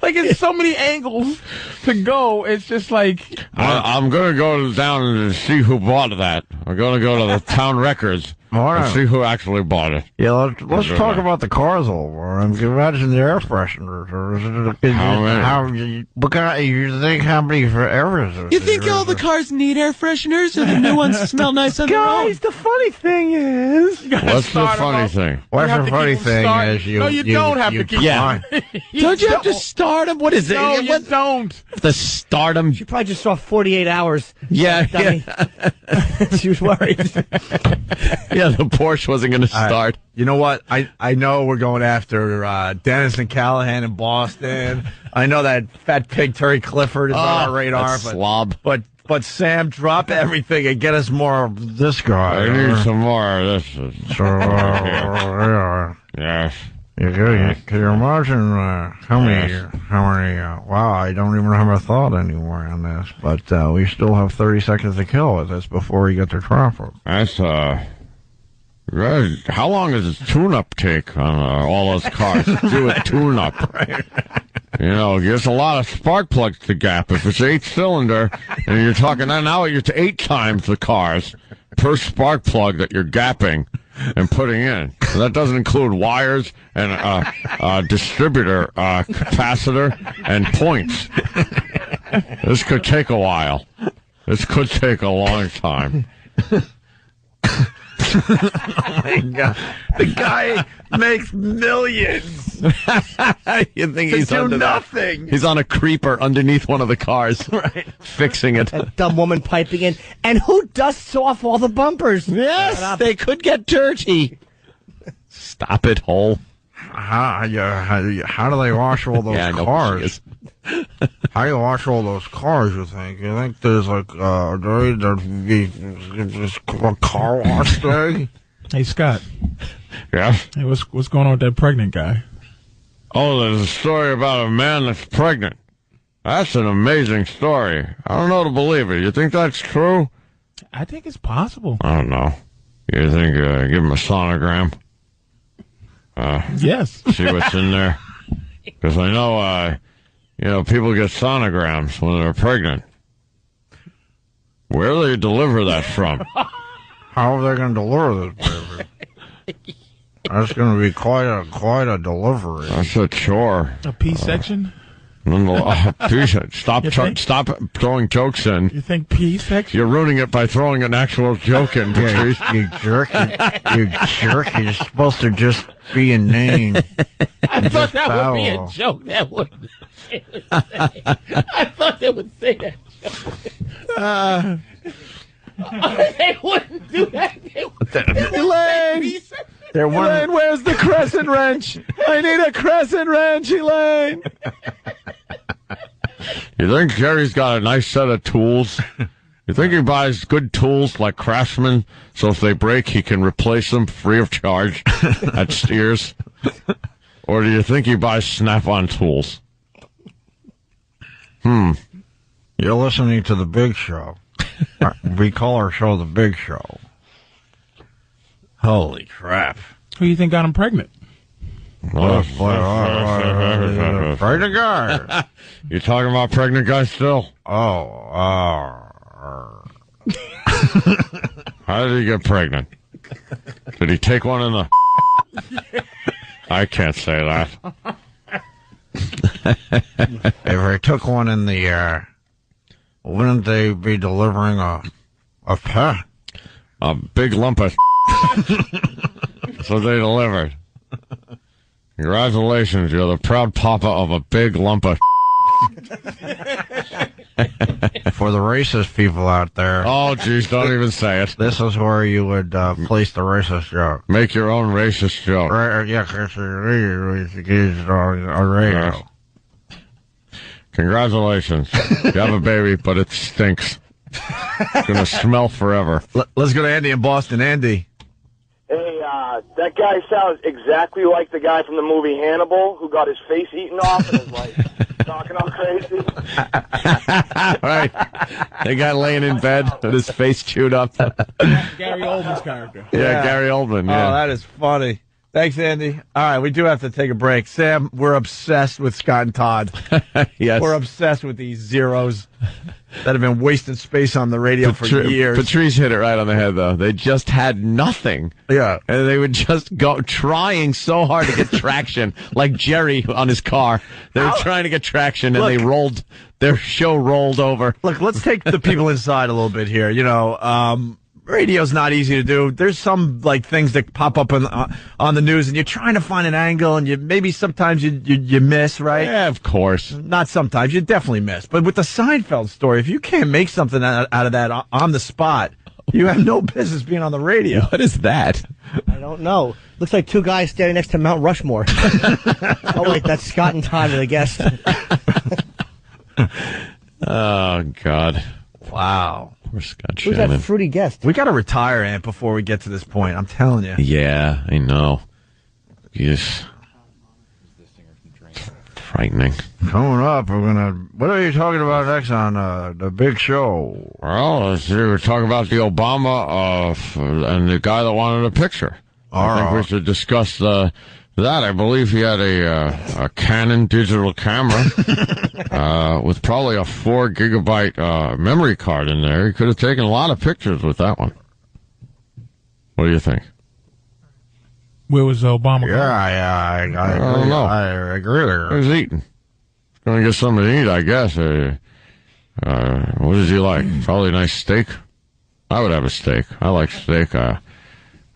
it's so many angles to go. It's just like I'm going to go down and see who bought that. I'm going to go to the town records and see who actually bought it. Yeah, let's talk about the cars a little more. Can you imagine the air fresheners? How many for air? You think all the cars need air fresheners or the new ones smell nice on their own? Guys, the funny thing is... What's the funny thing? What's the funny thing is you don't have to keep them. Don't you have to start them? What is it? No, you don't. The stardom. She probably just saw 48 hours. Yeah. She was worried. Yeah, the Porsche wasn't going to start. You know what? I know we're going after Dennis and Callahan in Boston. I know that fat pig Terry Clifford is on our radar. Slob. But Sam, drop everything and get us more of this guy. I need some more of this. Yes. Can you imagine how many? Wow, I don't even have a thought anymore on this. But we still have 30 seconds to kill with this before we get to traffic. That's how long does a tune-up take on all those cars? Do a tune-up. Right. There's a lot of spark plugs to gap. If it's 8-cylinder, and you're talking now you're to 8 times the cars per spark plug that you're gapping and putting in. So that doesn't include wires and distributor, capacitor, and points. This could take a while. This could take a long time. Oh my God. The guy makes millions. You think he's do under nothing. That? He's on a creeper underneath one of the cars, right? Fixing it. That dumb woman piping in. And who dusts off all the bumpers? Yes, they could get dirty. Stop it, hole. How do they wash all those cars? How do you wash all those cars, you think? You think there's like a car wash day? Hey, Scott. Yeah? Hey, what's going on with that pregnant guy? Oh, there's a story about a man that's pregnant. That's an amazing story. I don't know to believe it. You think that's true? I think it's possible. I don't know. You think give him a sonogram? Yes. See what's in there? Because I know, people get sonograms when they're pregnant. Where do they deliver that from? How are they going to deliver this baby? That's going to be quite a delivery. That's a chore. A P-section? Stop throwing jokes in. You think P-section? You're ruining it by throwing an actual joke in, Patrice. You jerk. You jerk. You're supposed to just be inane. I thought that would be a joke. That would. I thought they would say that joke. They wouldn't do that. Elaine! Elaine, where's the crescent wrench? I need a crescent wrench, Elaine! You think Jerry's got a nice set of tools? You think he buys good tools like Craftsman, so if they break, he can replace them free of charge at Steers? Or do you think he buys Snap-on tools? You're listening to The Big Show. We call our show The Big Show. Holy crap. Who do you think got him pregnant? Pregnant guy. You talking about pregnant guys still? How did he get pregnant? Did he take one in the... I can't say that. If I took one in the air, wouldn't they be delivering a pet? A big lump of... So they delivered. Congratulations, you're the proud papa of a big lump of... For the racist people out there. Oh, geez, don't even say it. This is where you would place the racist joke. Make your own racist joke. On radio. Congratulations. You have a baby, but it stinks. It's going to smell forever. Let's go to Andy in Boston. Andy. Hey, that guy sounds exactly like the guy from the movie Hannibal who got his face eaten off and is like talking all crazy. Right. The guy laying in bed with his face chewed up. Gary Oldman's character. Yeah, Gary Oldman. Yeah. Oh, that is funny. Thanks, Andy. All right, we do have to take a break. Sam, we're obsessed with Scott and Todd. Yes. We're obsessed with these zeros that have been wasting space on the radio for years. Patrice hit it right on the head, though. They just had nothing. Yeah. And they would just go trying so hard to get traction, like Jerry on his car. They were trying to get traction, and their show rolled over. Look, let's take the people inside a little bit here. Radio's not easy to do. There's some things that pop up on the news, and you're trying to find an angle, and sometimes you miss, right? Yeah, of course. Not sometimes, you definitely miss. But with the Seinfeld story, if you can't make something out of that on the spot, you have no business being on the radio. What is that? I don't know. Looks like two guys standing next to Mount Rushmore. Oh wait, that's Scott and Todd are the guests. Oh God! Wow. Poor Scott Who's Shannon. that fruity guest? We got to retire, Ant, before we get to this point. I'm telling you. Yeah, I know. Yes. Frightening. Coming up, what are you talking about next on The Big Show? Well, we're talking about the Obama and the guy that wanted a picture. I think we should discuss that. I believe he had a Canon digital camera with probably a 4 gigabyte memory card in there. He could have taken a lot of pictures with that one. What do you think? Where was Obama? I don't know. I agree there. He was eating. Going to get something to eat, I guess. What does he like? Probably a nice steak. I would have a steak. I like steak.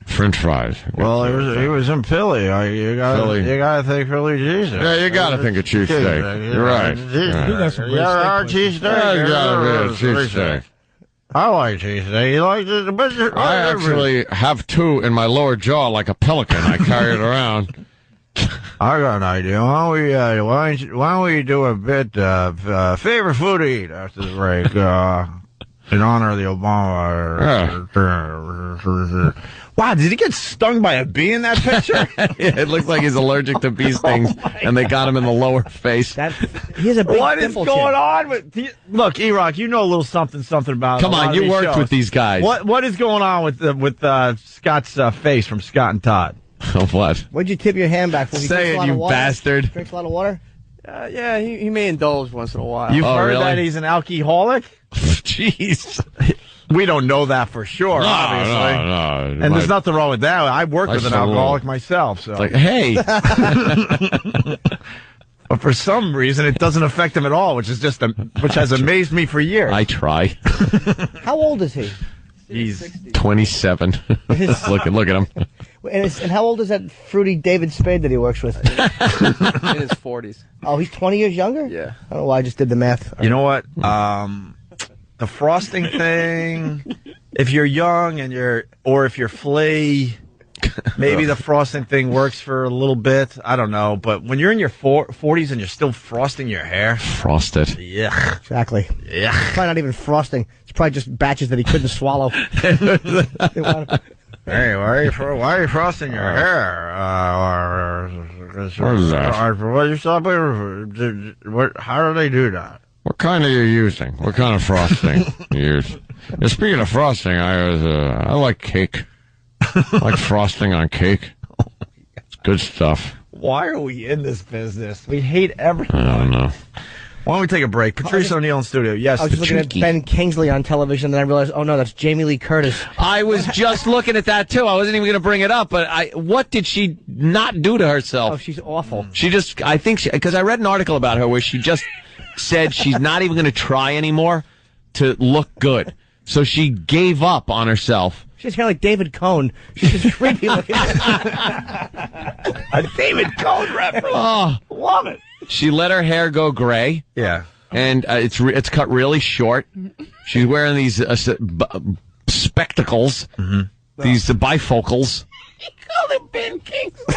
French fries. Well, he was in Philly. You gotta think Philly cheesesteak. Yeah, you gotta think of cheesesteak. You're right. Cheesesteak. Yeah, you gotta be a cheesesteak. I like cheesesteak. You like it? I actually have two in my lower jaw like a pelican. I carry it around. I got an idea. Why don't we do a bit favorite food to eat after the break in honor of the Obama? Wow, did he get stung by a bee in that picture? It looks like he's allergic to bee stings, and they got him in the lower face. He has a big What is going on with? Look, E-Rock, you know a little something about. Come on, you worked with these guys. What is going on with Scott's face from Scott and Todd? What? What'd you tip your hand back for? Say it, you bastard. Drinks a lot of water? Yeah, he may indulge once in a while. You've heard that he's an alcoholic? Jeez. We don't know that for sure, obviously. No. And there's nothing wrong with that. I worked with an alcoholic myself. So. It's like, hey. But for some reason, it doesn't affect him at all, which has amazed me for years. I try. How old is he? He's 27. Look at him. And how old is that fruity David Spade that he works with? In his 40s. Oh, he's 20 years younger? Yeah. I don't know why I just did the math. You know what? The frosting thing, if you're young or if you're flea, maybe the frosting thing works for a little bit. I don't know. But when you're in your 40s and you're still frosting your hair. Frosted. Yeah. Exactly. Yeah. It's probably not even frosting. It's probably just batches that he couldn't swallow. Hey, why are you frosting your hair? What is that? How do they do that? What kind are you using? What kind of frosting you use? Speaking of frosting, I like cake. I like frosting on cake. It's good stuff. Why are we in this business? We hate everything. I don't know. Why don't we take a break? Patrice O'Neal in studio. Yes, I was just looking at Ben Kingsley on television, and then I realized, oh no, that's Jamie Lee Curtis. I was just looking at that too. I wasn't even going to bring it up, but what did she not do to herself? Oh, she's awful. I think because I read an article about her where she just said she's not even going to try anymore to look good. So she gave up on herself. She's kind of like David Cohn. She's just creepy looking. A David Cohn reference. Oh, love it. She let her hair go gray. Yeah. And it's cut really short. She's wearing these spectacles, these bifocals. He called him Ben Kingsley.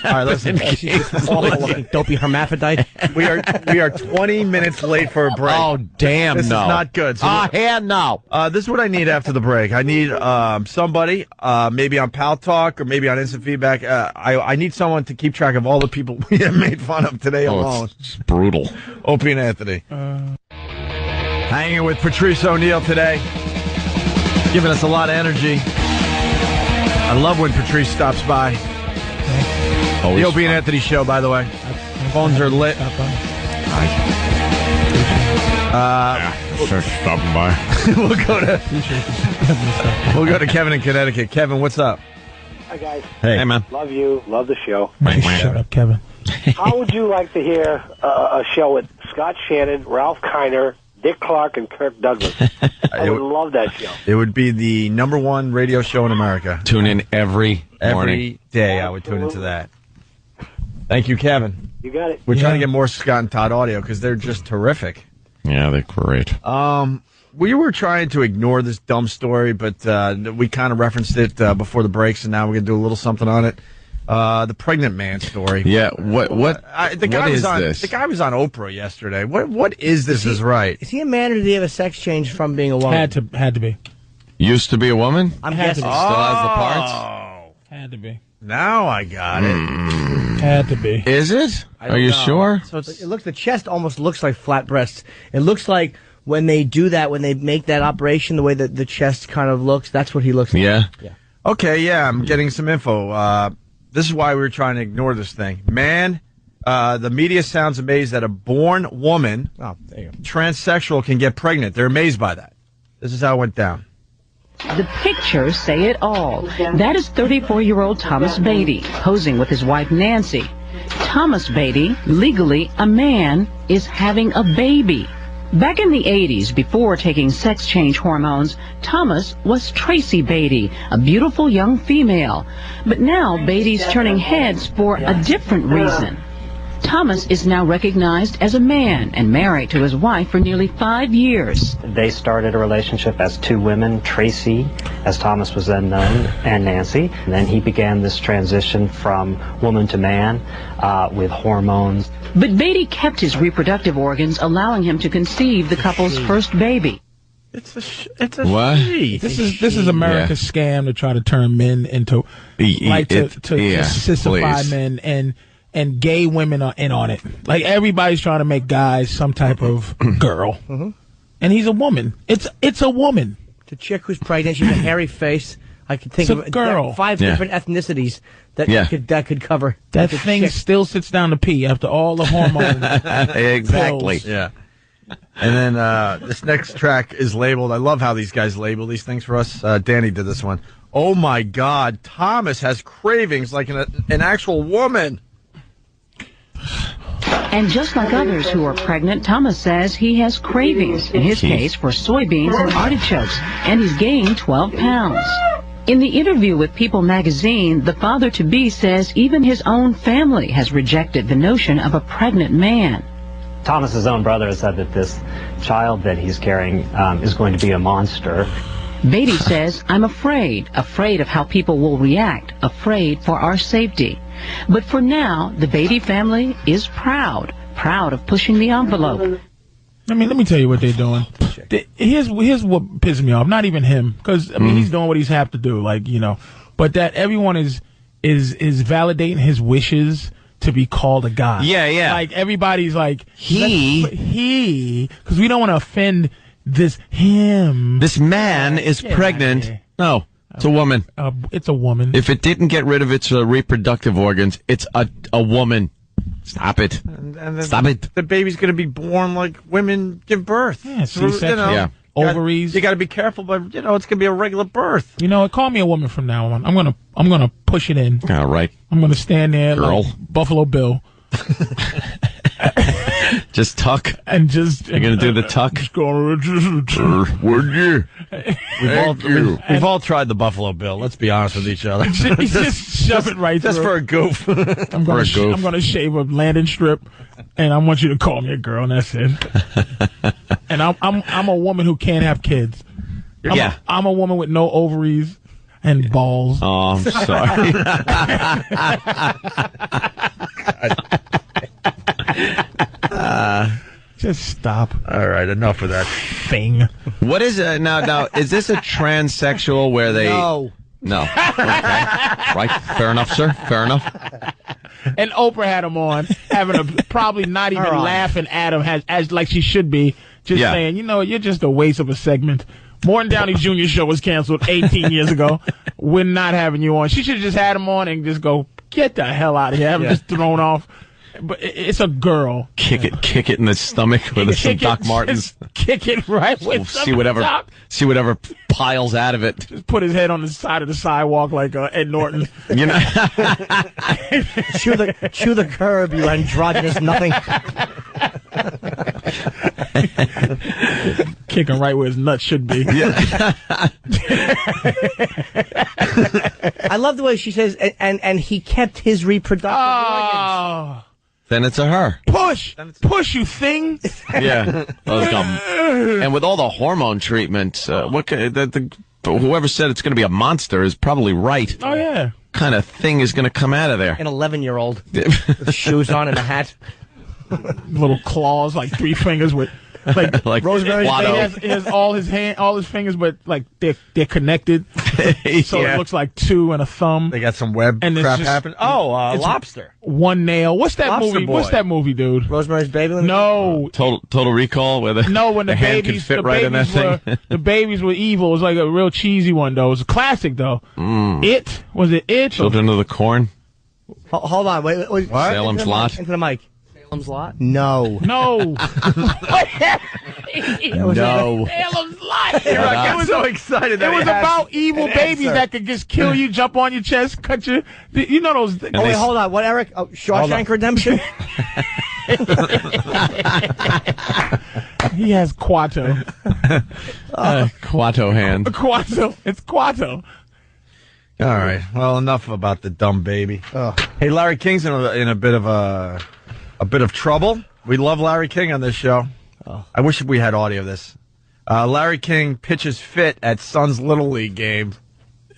All right, listen. She's just awful looking dopey hermaphrodite. We are 20 minutes late for a break. Oh, damn, this no. is not good. So no. This is what I need after the break. I need somebody, maybe on Pal Talk or maybe on Instant Feedback. I need someone to keep track of all the people we have made fun of today alone. It's brutal. Opie and Anthony. Hanging with Patrice O'Neal today. Giving us a lot of energy. I love when Patrice stops by. The Opie and Anthony Show, by the way. Phones are lit. Stopping by. We'll go to Kevin in Connecticut. Kevin, what's up? Hi, guys. Hey, man. Love you. Love the show. Shut up, Kevin. How would you like to hear a show with Scott Shannon, Ralph Kiner, Dick Clark, and Kirk Douglas? I would love that show. It would be the #1 radio show in America. Tune in every morning. Day. I would tune into that. Thank you, Kevin. You got it. We're trying to get more Scott and Todd audio because they're just terrific. Yeah, they're great. We were trying to ignore this dumb story, but we kind of referenced it before the breaks, and now we're going to do a little something on it. The pregnant man story. Yeah, what is this? The guy was on Oprah yesterday. What is this is right? Is he a man or did he have a sex change from being a woman? Had to be. Used to be a woman? I'm guessing. Still has the parts? Had to be. Now I got it. Had to be. Is it? Are you sure? So the chest almost looks like flat breasts. It looks like when they do that, when they make that operation, the way that the chest kind of looks, that's what he looks like. Yeah. Okay, yeah, I'm getting some info. This is why we were trying to ignore this thing. Man, the media sounds amazed that a born woman, transsexual, can get pregnant. They're amazed by that. This is how it went down. The pictures say it all. That is 34-year-old Thomas Beatty posing with his wife Nancy. Thomas Beatty, legally a man, is having a baby. Back in the 80s, before taking sex change hormones, Thomas was Tracy Beatty, a beautiful young female. But now Beatty's turning heads for a different reason. Thomas is now recognized as a man and married to his wife for nearly 5 years. They started a relationship as two women, Tracy, as Thomas was then known, and Nancy. And then he began this transition from woman to man with hormones. But Beatty kept his reproductive organs, allowing him to conceive the couple's first baby. It's a What? she. This is America's scam to try to turn men into to sissified men, and gay women are in on it. Like, everybody's trying to make guys some type of girl. Mm-hmm. And he's a woman. It's a woman. The chick who's pregnant, she's a hairy face. I could think It's of a girl. 5 different ethnicities that could cover. That the thing chick. still sits down to pee after all the hormones. Exactly. pills. Yeah. And then this next track is labeled. I love how these guys label these things for us. Danny did this one. Oh my God, Thomas has cravings like an actual woman. And just like others who are pregnant, Thomas says he has cravings, in his case for soybeans and artichokes, and he's gained 12 pounds. In the interview with People magazine, the father-to-be says even his own family has rejected the notion of a pregnant man. Thomas's own brother has said that this child that he's carrying is going to be a monster. Beatty says, I'm afraid of how people will react, afraid for our safety. But for now, the Beatty family is proud of pushing the envelope. Let me tell you what they're doing. Here's what pisses me off. Not even him, because he's doing what he's have to do, but that everyone is validating his wishes to be called a guy. Yeah. Like, everybody's like he, because we don't want to offend him. This man is pregnant. No, it's a woman. It's a woman. If it didn't get rid of its reproductive organs, it's a woman. Stop it. Stop it. The baby's going to be born like women give birth. Yeah, C-section. Ovaries. You got to be careful, but it's going to be a regular birth. Call me a woman from now on. I'm gonna push it in. All right. I'm gonna stand there, girl, like Buffalo Bill. Just tuck. And just you're gonna do the tuck. We've all tried the Buffalo Bill. Let's be honest with each other. just shove it right just through. for a goof. I'm gonna shave a landing strip, and I want you to call me a girl, and that's it. And I'm a woman who can't have kids. I'm a woman with no ovaries and balls. Oh, I'm sorry. Just stop. All right, enough of that thing. What is it now? Is this a transsexual where they? No. Okay. Right. Fair enough, sir. Fair enough. And Oprah had him on, probably not even laughing at him as like she should be, just saying, you're just a waste of a segment. Morton Downey Jr. show was canceled 18 years ago. We're not having you on. She should have just had him on and just go, get the hell out of here. Have him just thrown off. But it's a girl. Kick it in the stomach with some Doc Martens. Kick it right with see whatever piles out of it. Just put his head on the side of the sidewalk like Ed Norton. chew the curb, you androgynous nothing. Kicking right where his nuts should be. Yeah. I love the way she says, and he kept his reproductive organs. Then it's a her. Push, you thing. Yeah. And with all the hormone treatments, whoever said it's going to be a monster is probably right. Oh, yeah. What kind of thing is going to come out of there? An 11-year-old with shoes on and a hat. Little claws, like 3 fingers with... Like Rosemary's Baby has all his fingers, but like they're connected, so it looks like 2 and a thumb. They got some web crap happening. Oh, lobster. One nail. What's that Lobster movie? Boy. What's that movie, dude? Rosemary's Baby. No. Total Recall, where when the hand babies could fit right in that thing. The babies were evil. It was like a real cheesy one, though. It was a classic, though. It was it? Children of the Corn. Hold on, wait. What? Salem's Lot. Into the mic. Salem's Lot? No. No. No. Salem's Lot. I was so excited. It was about evil babies that could just kill you, jump on your chest, cut you. You know those. Wait, hold on. What, Eric? Shawshank Redemption? He has Quato. Quato hand. Quato. It's Quato. All right. Well, enough about the dumb baby. Hey, Larry King's in a bit of trouble. We love Larry King on this show. I wish we had audio of this. Larry King pitches fit at Suns Little League game.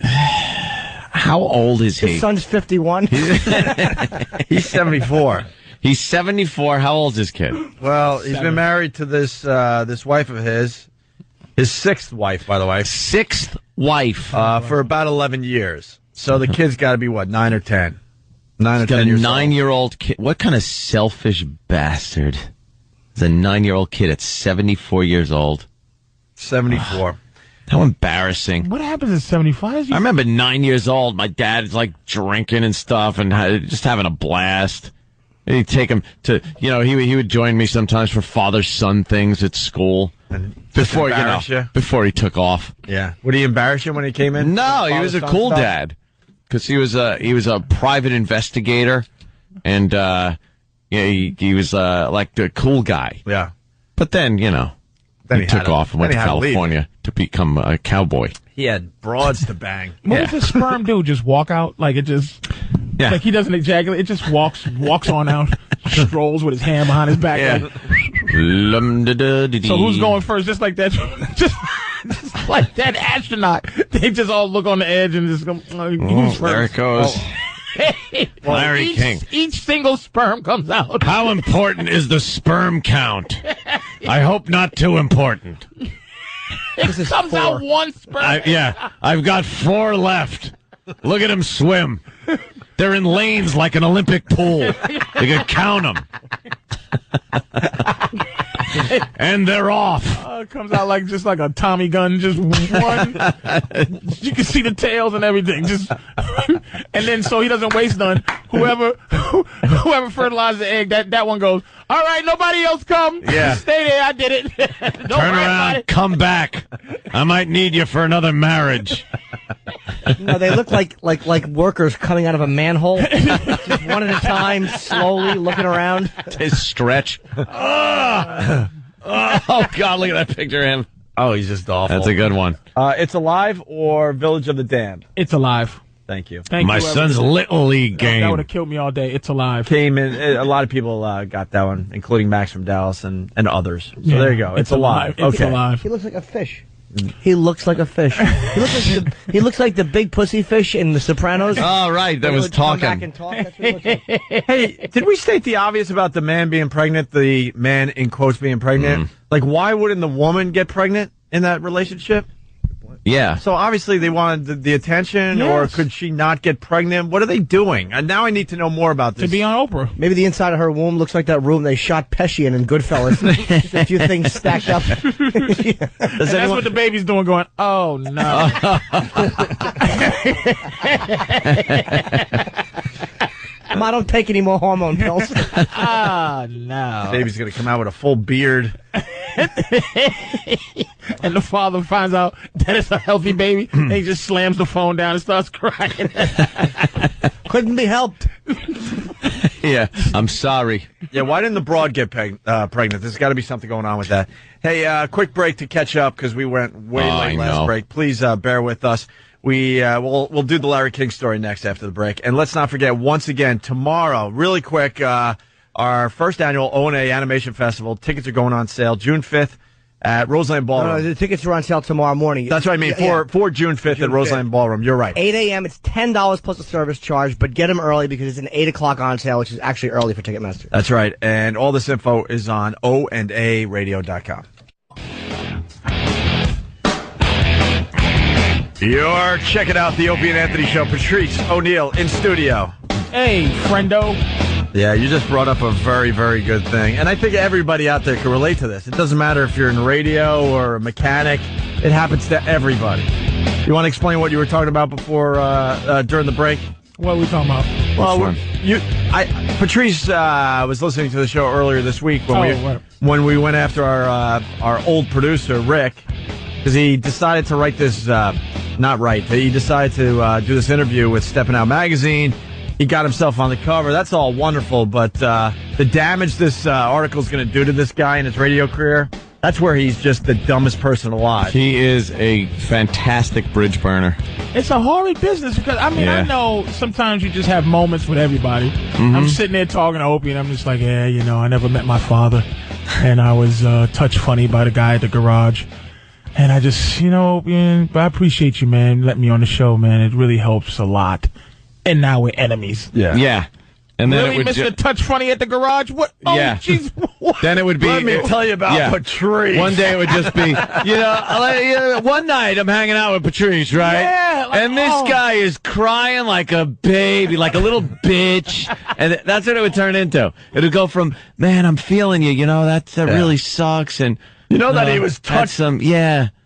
How old is he? His son's 51. He's 74. He's 74. How old is his kid? Well, he's been married to this wife of his sixth wife, by the way. Sixth wife. For about 11 years. So the kid's got to be, what, 9 or 10? 9 or 10 years old. 9-year-old kid. What kind of selfish bastard is a 9-year-old kid at 74 years old? 74. How embarrassing. What happens at 75? I remember 9 years old, my dad's like drinking and stuff and just having a blast. And he'd take him to, he would join me sometimes for father-son things at school. Before he took off. Yeah. Would he embarrass you when he came in? No, he was a cool dad. Because he was a private investigator, and he was like a cool guy. Yeah. But then he took off and went to California to become a cowboy. He had broads to bang. What does the sperm do? Just walk out? Like it just... Yeah. Like he doesn't ejaculate. It just walks on out, strolls with his hand behind his back. Yeah. So who's going first? Just like that. Just like that astronaut. They just all look on the edge and just go, who's first? There it goes. Larry King. Each single sperm comes out. How important is the sperm count? I hope not too important. It comes out one sperm. I've got 4 left. Look at him swim. They're in lanes like an Olympic pool. You can count them. And they're off. It comes out just like a Tommy gun, just one. You can see the tails and everything. And then so he doesn't waste none. Whoever fertilizes the egg, that one goes, all right, nobody else come. Yeah. Stay there, I did it. Turn around, come back. I might need you for another marriage. No, they look like workers coming out of a manhole. Just one at a time, slowly looking around. They stretch. Oh, God, look at that picture of him. Oh, he's just awful. That's a good one. It's Alive or Village of the Damned? It's Alive. Thank you. My son's Little League game. That would have killed me all day. It's Alive. Came in. A lot of people got that one, including Max from Dallas and others. So there you go. It's Alive. It's Okay. Alive. He looks like a fish. He looks like a fish. He looks like the big pussy fish in The Sopranos. Oh, right. That was Come talking. back and talk. That's what he looks like. Hey, did we state the obvious about the man being pregnant, the man in quotes being pregnant? Like, why wouldn't the woman get pregnant in that relationship? Yeah. So obviously they wanted the attention, or could she not get pregnant? What are they doing? And now I need to know more about this. To be on Oprah. Maybe the inside of her womb looks like that room they shot Pesci in Goodfellas. Just a few things stacked up. That's what the baby's doing, going, oh, no. I don't take any more hormone pills. Oh, no. Baby's going to come out with a full beard. And the father finds out that it's a healthy baby, and he just slams the phone down and starts crying. Couldn't be helped. Yeah, I'm sorry. Yeah, why didn't the broad get pregnant? There's got to be something going on with that. Hey, quick break to catch up because we went way late last break. Please bear with us. We'll do the Larry King story next after the break. And let's not forget, once again, tomorrow, really quick, our first annual O&A Animation Festival. Tickets are going on sale June 5th at Roseland Ballroom. No, the tickets are on sale tomorrow morning. That's what I mean, for June 5th at Roseland Ballroom. You're right. 8 a.m. It's $10 plus a service charge, but get them early because it's an 8 o'clock on sale, which is actually early for Ticketmaster. That's right. And all this info is on oandaradio.com. You're checking out the Opie and Anthony Show. Patrice O'Neal in studio. Hey, friendo. Yeah, you just brought up a very, very good thing. And I think everybody out there can relate to this. It doesn't matter if you're in radio or a mechanic. It happens to everybody. You want to explain what you were talking about before, during the break? What are we talking about? Well, Patrice was listening to the show earlier this week when we went after our old producer, Rick, because he decided to write this, he decided to do this interview with Steppin' Out Magazine. he got himself on the cover. That's all wonderful, but the damage this article is going to do to this guy in his radio career, that's where he's just the dumbest person alive. He is a fantastic bridge burner. It's a horrid business because, I mean, I know sometimes you just have moments with everybody. Mm-hmm. I'm sitting there talking to Opie, and I'm just like, yeah, you know, I never met my father, and I was touched funny by the guy at the garage. And I just, you know, Opie, I appreciate you, man, letting me on the show, man. It really helps a lot. And now we're enemies. Yeah. And then really, it would Mr. Touch Funny at the garage? What? Oh, yeah. Jeez. What? Then it would be. Let me tell you about Patrice. One day it would just be, one night I'm hanging out with Patrice, right? Yeah. Like, and this guy is crying like a baby, like a little bitch. And that's what it would turn into. It would go from, man, I'm feeling you, that really sucks. And you know that he was touched.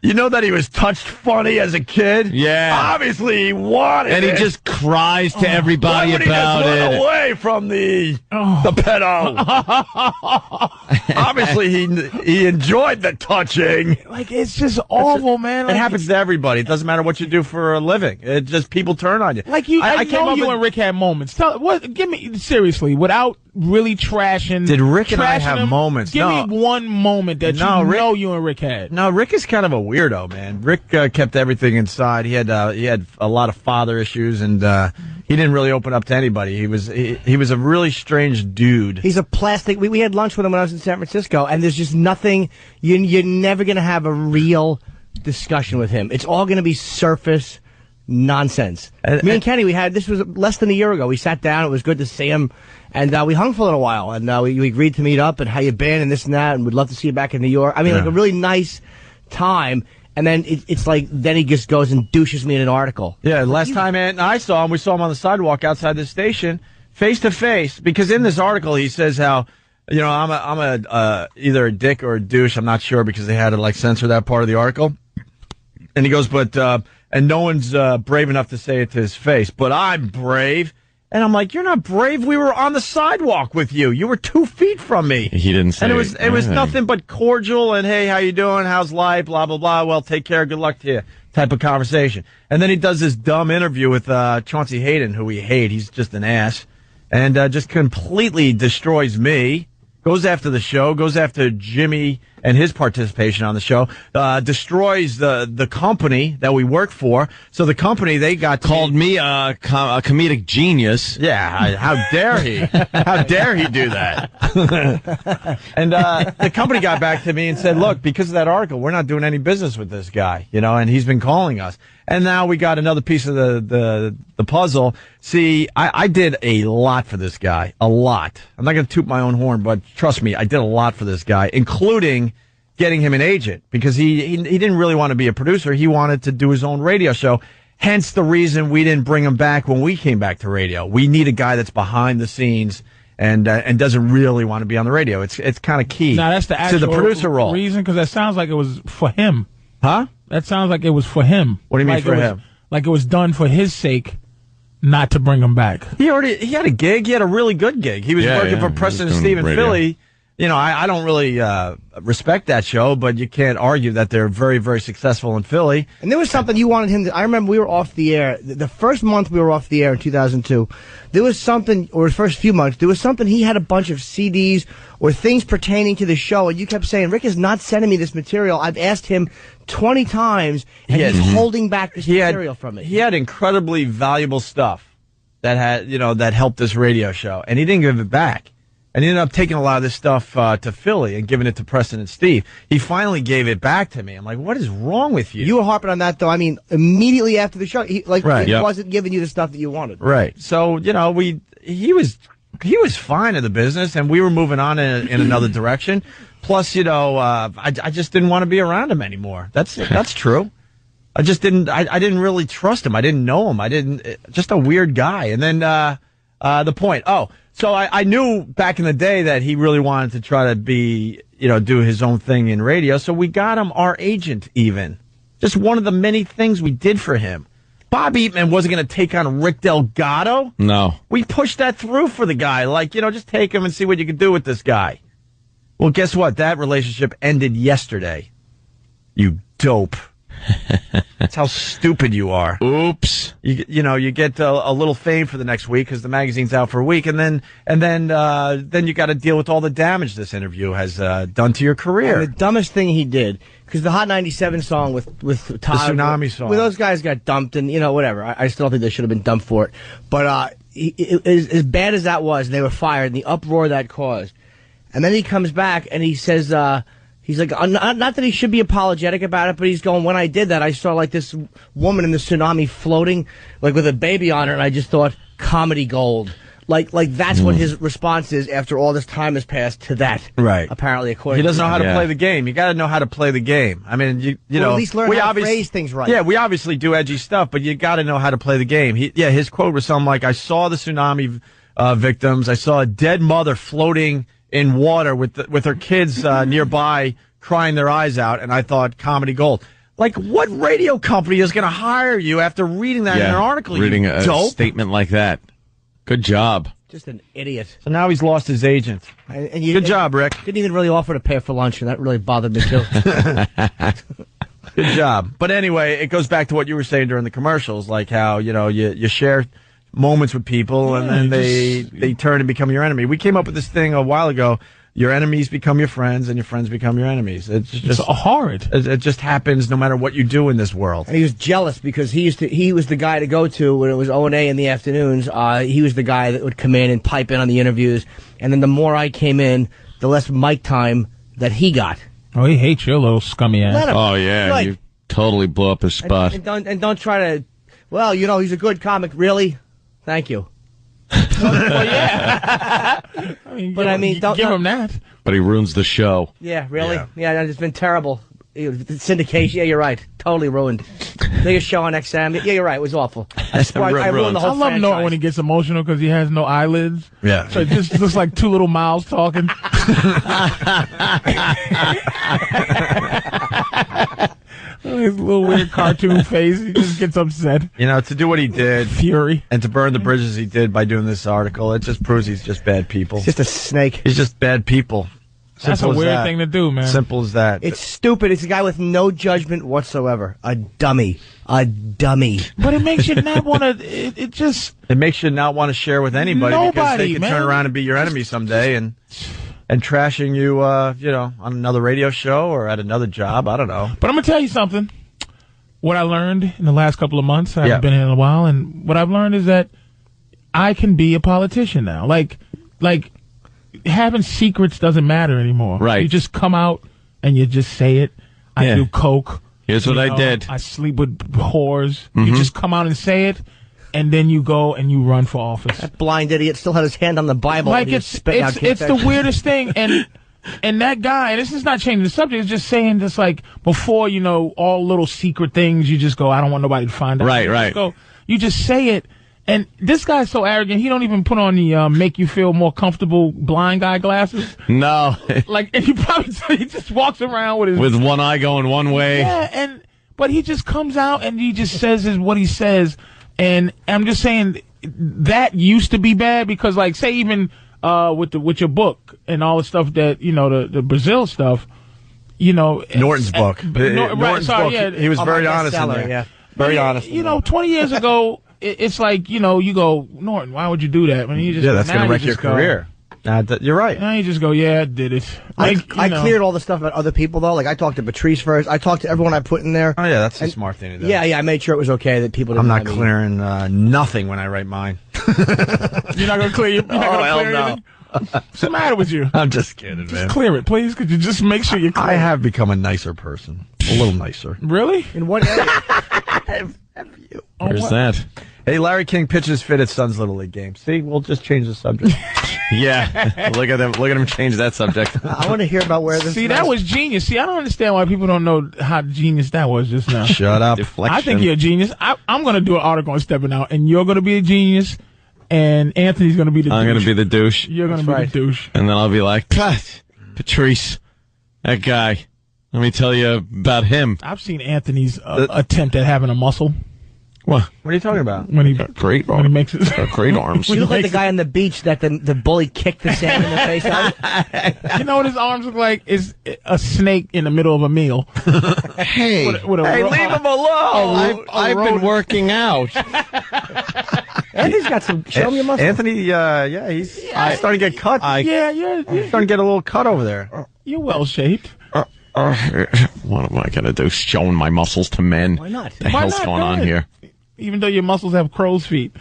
You know that he was touched funny as a kid? Yeah. Obviously he wanted and it. he just cries to everybody Why would about he just it. run away from the pedo? Obviously he enjoyed the touching. Like, it's just awful, man. Like, it happens to everybody. It doesn't matter what you do for a living. It just, people turn on you. Like, I know you and Rick had moments. Give me, seriously, without really trashing. Did Rick and I have him, moments? Give me one moment that you and Rick had. No, Rick is kind of a weirdo, man. Rick kept everything inside. He had a lot of father issues, and he didn't really open up to anybody. He was a really strange dude. He's a plastic. We had lunch with him when I was in San Francisco, and there's just nothing. You're never going to have a real discussion with him. It's all going to be surface nonsense. Me and Kenny, this was less than a year ago. We sat down. It was good to see him. And we hung for a little while, and we agreed to meet up and how you been and this and that, and we'd love to see you back in New York. I mean, like a really nice time. And then it's like, then he just goes and douches me in an article. Yeah, last time Ant and I saw him, we saw him on the sidewalk outside the station, face to face. Because in this article, he says how, I'm either a dick or a douche. I'm not sure because they had to censor that part of the article. And he goes, and no one's brave enough to say it to his face, but I'm brave. And I'm like, you're not brave. We were on the sidewalk with you. You were 2 feet from me. He didn't say. And it was nothing but cordial and, hey, how you doing? How's life? Blah, blah, blah. Well, take care. Good luck to you type of conversation. And then he does this dumb interview with Chauncey Hayden, who we hate. He's just an ass. And just completely destroys me. Goes after the show, goes after Jimmy and his participation on the show, destroys the company that we work for. So the company, they called me a comedic genius. Yeah, how dare he? How dare he do that? And the company got back to me and said, look, because of that article, we're not doing any business with this guy, and he's been calling us. And now we got another piece of the puzzle. See, I did a lot for this guy. A lot. I'm not going to toot my own horn, but trust me, I did a lot for this guy, including getting him an agent, because he didn't really want to be a producer. He wanted to do his own radio show. Hence the reason we didn't bring him back when we came back to radio. We need a guy that's behind the scenes and doesn't really want to be on the radio. It's kind of key that's the actual to the producer role. Reason, because that sounds like it was for him. Huh? That sounds like it was for him. What do you mean for him? Like it was done for his sake, not to bring him back. He had a gig. He had a really good gig. He was working for Preston and Steve in Philly. I don't really respect that show, but you can't argue that they're very, very successful in Philly. And there was something you wanted him to. I remember we were off the air. The first month we were off the air in 2002, there was something, or the first few months, there was something. He had a bunch of CDs or things pertaining to the show, and you kept saying, Rick is not sending me this material. I've asked him 20 times, and he's holding back this material from me. He had incredibly valuable stuff that that helped this radio show, and he didn't give it back. And he ended up taking a lot of this stuff to Philly and giving it to Preston and Steve. He finally gave it back to me. I'm like, what is wrong with you? You were harping on that, though. I mean, immediately after the show, he wasn't giving you the stuff that you wanted. Right. So, he was fine in the business, and we were moving on in another direction. Plus, I just didn't want to be around him anymore. That's true. I didn't really trust him. I didn't know him. Just a weird guy. And then the point. So I knew back in the day that he really wanted to try to be, do his own thing in radio. So we got him our agent even. Just one of the many things we did for him. Bob Eatman wasn't going to take on Rick Delgado. No. We pushed that through for the guy. Just take him and see what you can do with this guy. Well, guess what? That relationship ended yesterday. You dope. That's how stupid you are. Oops. You get a little fame for the next week because the magazine's out for a week, and then you got to deal with all the damage this interview has done to your career. And the dumbest thing he did, because the Hot 97 song with Todd, the Tsunami song, well, those guys got dumped, and whatever. I still think they should have been dumped for it. But as bad as that was, they were fired, and the uproar that caused. And then he comes back and he says, he's like, not that he should be apologetic about it, but he's going, when I did that, I saw like this woman in the tsunami floating, like with a baby on her, and I just thought, comedy gold. Like that's what his response is after all this time has passed to that. Right. Apparently, according he doesn't know how to him. play the game. You got to know how to play the game. I mean, you know, at least learn how to phrase things right. Yeah, we obviously do edgy stuff, but you got to know how to play the game. His quote was something like, "I saw the tsunami victims. I saw a dead mother floating in water with her kids nearby, crying their eyes out, and I thought, comedy gold." Like, what radio company is going to hire you after reading that in an article? Reading you a dope? statement like that. Good job. Just an idiot. So now he's lost his agent. Good job, Rick. Didn't even really offer to pay for lunch, and that really bothered me too. Good job. But anyway, it goes back to what you were saying during the commercials, like how, you share moments with people and then they turn and become your enemy. We came up with this thing a while ago. Your enemies become your friends, and your friends become your enemies. It's just horrid. It just happens no matter what you do in this world. And he was jealous because he was the guy to go to when it was O&A in the afternoons. He was the guy that would come in and pipe in on the interviews. And then the more I came in, the less mic time that he got. Oh, he hates your little scummy ass. Oh, yeah. Right. You totally blew up his spot. And don't try to, well, he's a good comic. Really? Thank you. Well, yeah. Don't give him that. But he ruins the show. Yeah, really? Yeah, it's been terrible. Syndication, yeah, you're right. Totally ruined. Biggest show on XM. Yeah, you're right. It was awful. I ruined the whole I love franchise. Norton when he gets emotional because he has no eyelids. Yeah. So it just looks like two little mouths talking. His little weird cartoon face. He just gets upset. To do what he did. Fury. And to burn the bridges he did by doing this article, it just proves he's just bad people. He's just a snake. He's just bad people. That's a weird thing to do, man. Simple as that. It's stupid. It's a guy with no judgment whatsoever. A dummy. But it makes you not want to. It makes you not want to share with anybody because they can turn around and be your enemy someday and trashing you, on another radio show or at another job. I don't know. But I'm gonna tell you something. What I learned in the last couple of months, I haven't been here in a while, and what I've learned is that I can be a politician now. Like having secrets doesn't matter anymore. Right. You just come out and you just say it. I do coke. Here's what I did. I sleep with whores. Mm-hmm. You just come out and say it, and then you go and you run for office. That blind idiot still had his hand on the Bible. Like it's the weirdest thing, and that guy. And this is not changing the subject. It's just saying just like before, all little secret things. You just go, I don't want nobody to find out. Right. You just say it. And this guy's so arrogant, he don't even put on the make you feel more comfortable blind guy glasses. No. And he just walks around with one eye going one way. Yeah, but he just comes out and he just says what he says. And I'm just saying that used to be bad because, like, say even with your book and all the stuff that the Brazil stuff, Norton's book. Norton's book. Yeah, he was very honest in there. Yeah. Very honest. 20 years ago. It's like, you go, Norton, why would you do that? When that's going to wreck your career. You're right. Now you just go, yeah, I did it. I cleared all the stuff about other people, though. Like, I talked to Patrice first. I talked to everyone I put in there. Oh, yeah, that's a smart thing to do. Yeah, I made sure it was okay that people didn't I'm not clearing nothing when I write mine. You're not going to clear your... no. What's the matter with you? I'm just kidding, man. Just clear it, please. Could you just make sure you clear I have become a nicer person. A little nicer. Really? In what area? Have you? Where's that? Hey, Larry King pitches fit at Suns Little League game. See, we'll just change the subject. Yeah, look at him change that subject. I want to hear about where this. See, that was genius. See, I don't understand why people don't know how genius that was just now. Shut up. Deflection. I think you're a genius. I'm going to do an article on Stepping Out, and you're going to be a genius, and Anthony's going to be the douche. I'm going to be the douche. You're going to be the douche. And then I'll be like, Patrice, that guy. Let me tell you about him. I've seen Anthony's attempt at having a muscle. What are you talking about? When he great when he makes his great arms. You look like the guy on the beach that the bully kicked the salmon in the face out. You know what his arms look like? Is a snake in the middle of a meal. Hey, leave him alone. I've been working out. Anthony's got some. Show me your muscles. Anthony, he's starting to get cut. You're starting to get a little cut over there. You're well shaped. What am I going to do? Showing my muscles to men? Why not? The hell's going on here? Even though your muscles have crow's feet.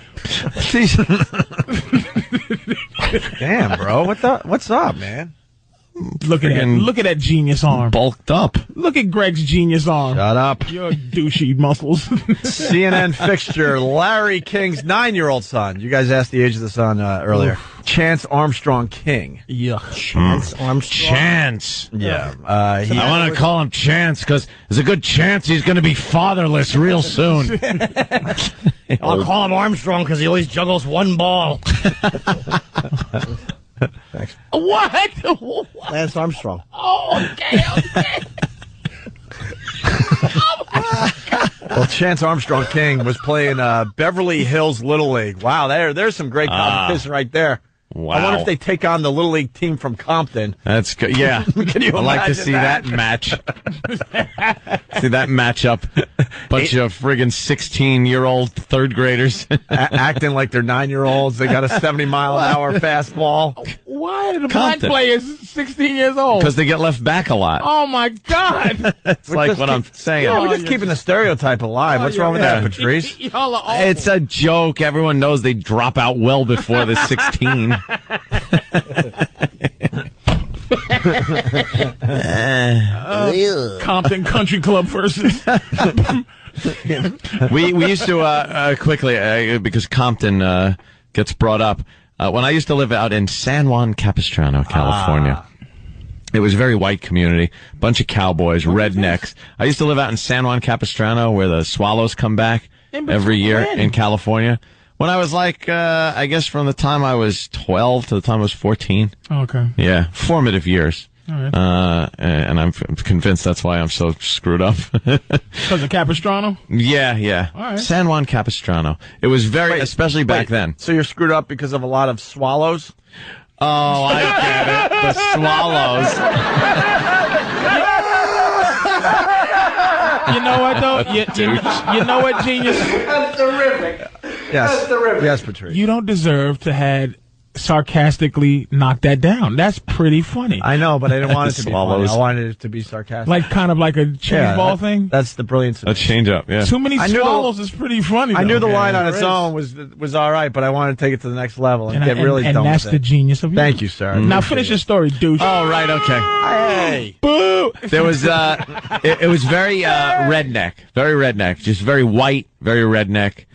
Damn, bro. What's up, man? Look at that genius arm. Bulked up. Look at Greg's genius arm. Shut up. Your douchey muscles. CNN fixture, Larry King's 9-year-old son. You guys asked the age of the son earlier. Oof. Chance Armstrong King. Yeah. Chance Armstrong. Chance. Yeah. I want to call him Chance because there's a good chance he's going to be fatherless real soon. I'll call him Armstrong because he always juggles one ball. Thanks. What? Lance Armstrong. Oh, okay. Well, Chance Armstrong King was playing Beverly Hills Little League. Wow, there's some great competition right there. Wow. I wonder if they take on the Little League team from Compton. That's good. Yeah. Can you I'd like to see that match. See that matchup. Bunch of friggin' 16-year-old third graders. Acting like they're 9-year-olds. They got a 70-mile-an-hour fastball. Why are the black players 16 years old? Because they get left back a lot. Oh, my God. That's like what I'm saying. Yeah, we're just keeping the stereotype alive. What's wrong with that, Patrice? Y'all are awful. It's a joke. Everyone knows they drop out well before the 16. Compton Country Club versus. we used to quickly because Compton gets brought up. When I used to live out in San Juan Capistrano, California. It was a very white community, bunch of cowboys, rednecks. I used to live out in San Juan Capistrano where the swallows come back every year in California. When I was like, I guess from the time I was 12 to the time I was 14. Okay. Yeah, formative years. All right. And I'm convinced that's why I'm so screwed up. Because of Capistrano? Yeah. All right. San Juan Capistrano. It was especially back then. So you're screwed up because of a lot of swallows? Oh, I get it. The swallows. You know what, though? You know what, genius? That's terrific. Yes. That's terrific. Yes, Patrice. You don't deserve to have sarcastically knock that down. That's pretty funny. I know, but I didn't want it to be funny. Swallows. I wanted it to be sarcastic. Like kind of like a change ball thing? That's the brilliance of A it. change up, yeah. Too many swallows is pretty funny, I though. knew the line on its own was all right, but I wanted to take it to the next level and get really and dumb that's with the it. genius of you. Thank you, sir. Now finish your story, douche. Oh, right, okay. Hey. Boo! There was, it was very redneck, just very white, very redneck.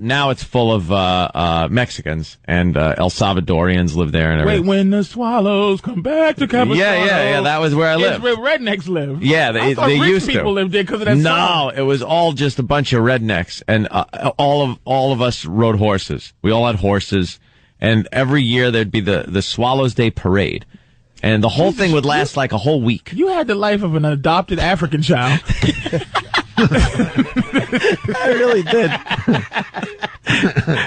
Now it's full of Mexicans and El Salvadorians live there and everything. Wait, when the swallows come back to Capistrano. Yeah, that was where I lived. It's where rednecks live. Yeah, I thought they rich used to. people lived there because of that No, song. it was all just a bunch of rednecks, and all of us rode horses. We all had horses, and every year there'd be the Swallows Day Parade, and the whole thing would last like a whole week. You had the life of an adopted African child. I really did.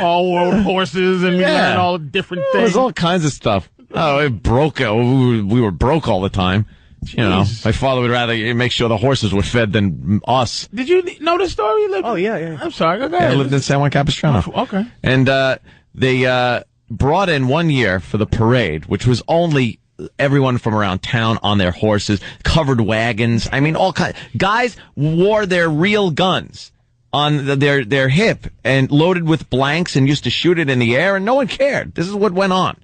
All world horses, and we learned all different There things. was all kinds of stuff. Oh, it broke. We were broke all the time. You know, my father would rather make sure the horses were fed than us. Did you know the story? Oh, yeah. I'm sorry. Go Yeah, I ahead. lived in San Juan Capistrano. Okay. And they brought in one year for the parade, which was only everyone from around town on their horses, covered wagons. I mean, all kinds. Guys wore their real guns on their hip and loaded with blanks and used to shoot it in the air, and no one cared. This is what went on.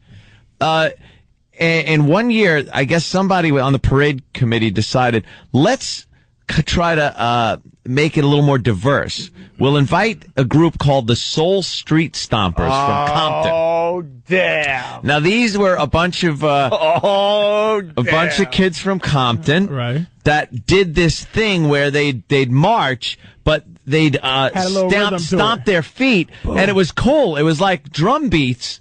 And one year, I guess somebody on the parade committee decided, let's try to make it a little more diverse. We'll invite a group called the Soul Street Stompers from Compton. Oh, damn. Now, these were a bunch of bunch of kids from Compton Right. that did this thing where they'd march, but they'd stomp their feet, and it was cool. It was like drum beats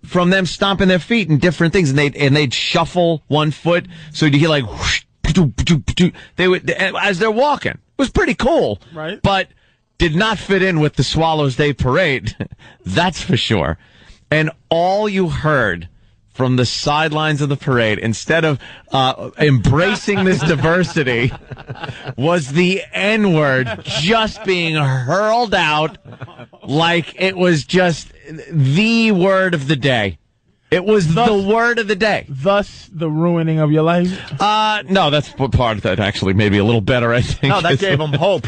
from them stomping their feet and different things, and they'd shuffle one foot, so you'd hear like whoosh, they would as they're walking. It was pretty cool, Right. But did not fit in with the Swallows Day Parade. That's for sure. And all you heard from the sidelines of the parade, instead of embracing this diversity, was the N-word just being hurled out like it was just the word of the day. It was the word of the day. Thus, the ruining of your life? No, that's what part of that actually made me a little better, I think. No, that gave him hope.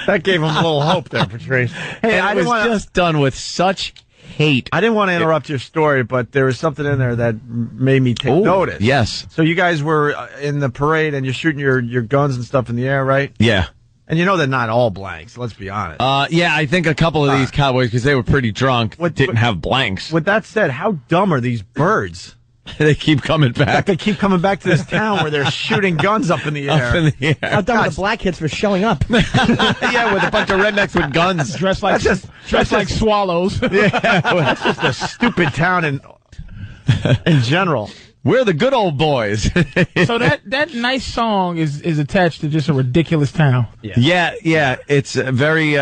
that gave him a little hope there, Patrice. Hey, I was just done with such hate. I didn't want to interrupt your story, but there was something in there that made me take notice. Yes. So you guys were in the parade and you're shooting your guns and stuff in the air, right? Yeah. And you know they're not all blanks, let's be honest. Yeah, I think a couple of these cowboys, because they were pretty drunk, didn't have blanks. With that said, how dumb are these birds? They keep coming back. They keep coming back to this town where they're shooting guns up in the air. Up in the air. How dumb are the black kids for showing up? Yeah, with a bunch of rednecks with guns. Dressed like swallows. Yeah, that's just a stupid town in general. We're the good old boys. So that nice song is attached to just a ridiculous town. Yeah. It's very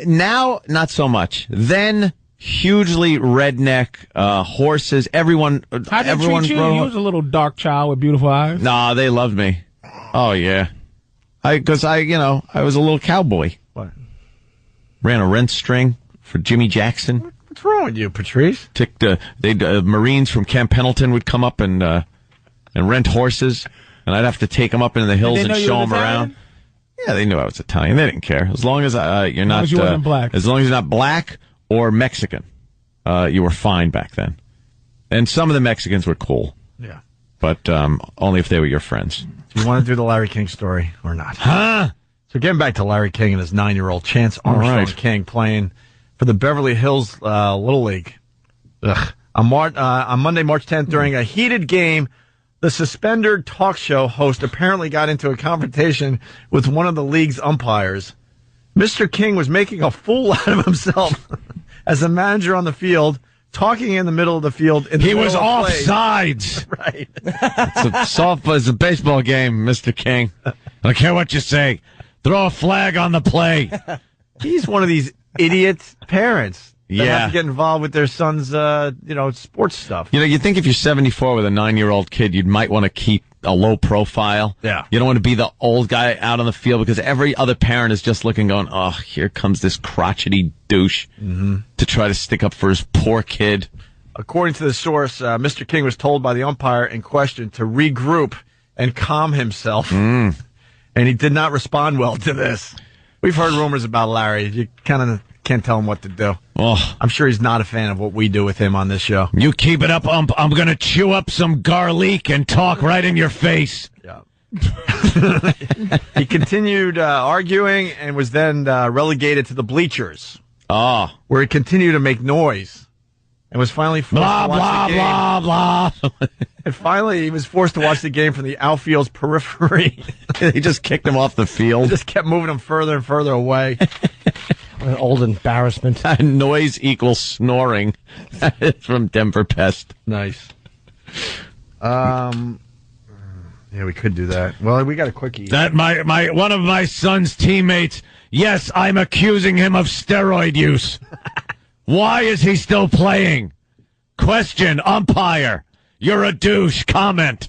now not so much. Then hugely redneck horses. Everyone. How did they treat you? You was a little dark child with beautiful eyes. Nah, they loved me. Oh yeah, because I was a little cowboy. What? Ran a rent string for Jimmy Jackson. What's wrong with you, Patrice? Marines from Camp Pendleton would come up and rent horses, and I'd have to take them up into the hills and show them around. Yeah, they knew I was Italian. They didn't care as long as you're not. As long as you wasn't black. As long as you're not black or Mexican, you were fine back then. And some of the Mexicans were cool. Yeah, but only if they were your friends. Do you want to do the Larry King story or not? Huh? So getting back to Larry King and his 9-year-old Chance Armstrong King playing for the Beverly Hills Little League. On Monday, March 10th, during a heated game, the suspended talk show host apparently got into a confrontation with one of the league's umpires. Mr. King was making a fool out of himself as a manager on the field, talking in the middle of the field. He was offsides. Right. It's a baseball game, Mr. King. I don't care what you say. Throw a flag on the play. He's one of these idiot parents that Yeah. have to get involved with their son's, sports stuff. You think if you're 74 with a 9-year-old kid, you might want to keep a low profile. Yeah. You don't want to be the old guy out on the field because every other parent is just looking going, oh, here comes this crotchety douche to try to stick up for his poor kid. According to the source, Mr. King was told by the umpire in question to regroup and calm himself. And he did not respond well to this. We've heard rumors about Larry. You kind of can't tell him what to do. Oh, I'm sure he's not a fan of what we do with him on this show. You keep it up, ump. I'm going to chew up some garlic and talk right in your face. Yeah. He continued arguing and was then relegated to the bleachers. Oh. Where he continued to make noise and was finally forced to watch the game. Blah. And finally, he was forced to watch the game from the outfield's periphery. He just kicked him off the field. He just kept moving him further and further away. What an old embarrassment. Noise equals snoring. From Denver Pest. Nice. Yeah, we could do that. Well, we got a quickie. That my one of my son's teammates. Yes, I'm accusing him of steroid use. Why is he still playing? Question, umpire. You're a douche. Comment.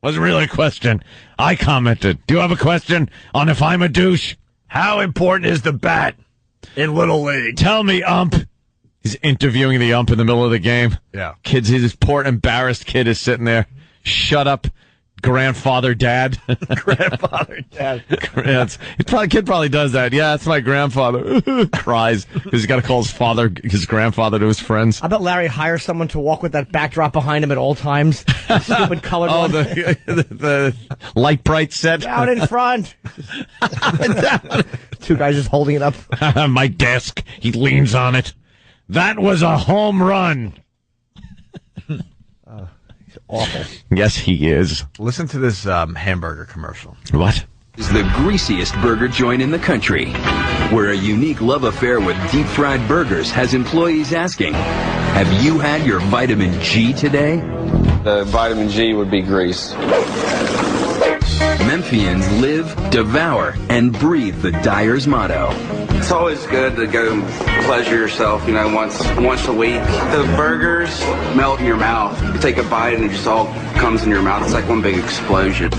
Wasn't really a question. I commented. Do you have a question on if I'm a douche? How important is the bat in Little League? Tell me, ump. He's interviewing the ump in the middle of the game. Yeah. This poor embarrassed kid is sitting there. Shut up, grandfather dad. Grandfather dad. Kid probably does that. Yeah, that's my grandfather. Cries because he's got to call his grandfather to his friends. I bet Larry hires someone to walk with that backdrop behind him at all times. The stupid colored one. The light bright set. Out in front. Two guys just holding it up. My desk. He leans on it. That was a home run. He's awful. Yes, he is. Listen to this hamburger commercial. What? Is the greasiest burger joint in the country, where a unique love affair with deep-fried burgers has employees asking, have you had your vitamin G today? The vitamin G would be grease. Memphians live, devour, and breathe the Dyer's motto. It's always good to go pleasure yourself, once a week. The burgers melt in your mouth. You take a bite and it just all comes in your mouth. It's like one big explosion.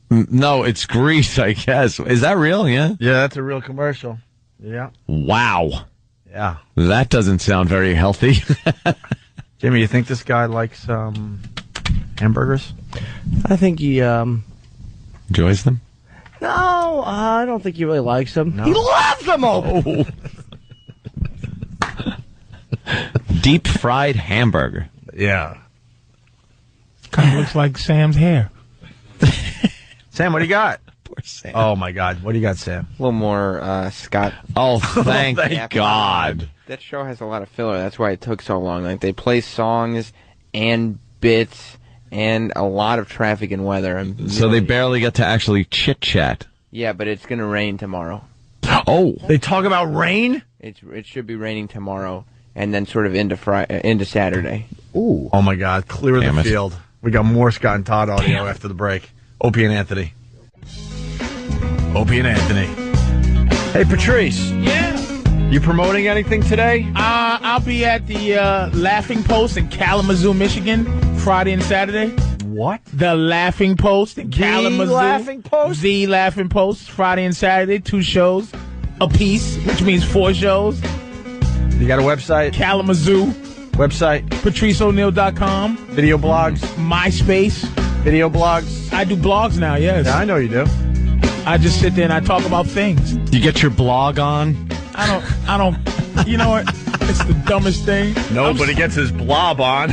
No, it's grease, I guess. Is that real? Yeah? Yeah, that's a real commercial. Yeah. Wow. Yeah. That doesn't sound very healthy. Jimmy, you think this guy likes hamburgers? I think he enjoys them? No, I don't think he really likes them. No. He loves them! Oh. Deep fried hamburger. Yeah. Kind of looks like Sam's hair. Sam, what do you got? Poor Sam. Oh, my God. What do you got, Sam? A little more Scott. Oh, thank God. That show has a lot of filler. That's why it took so long. Like, they play songs and bits and a lot of traffic and weather. So they barely get to actually chit-chat. Yeah, but it's going to rain tomorrow. Oh. They talk about rain? It should be raining tomorrow and then sort of into Saturday. Ooh. Oh, my God. Clear the field. We got more Scott and Todd audio after the break. Opie and Anthony. Opie and Anthony. Hey, Patrice. Yeah. You promoting anything today? I'll be at the Laughing Post in Kalamazoo, Michigan, Friday and Saturday. What? The Laughing Post in Kalamazoo. The Laughing Post? The Laughing Post, Friday and Saturday, 2 shows a piece, which means 4 shows. You got a website? Kalamazoo. Website? PatriceO'Neal.com. Video blogs? MySpace. Video blogs? I do blogs now, yes. Yeah, I know you do. I just sit there and I talk about things. You get your blog on? I don't, you know what? It's the dumbest thing. Nobody gets his blob on.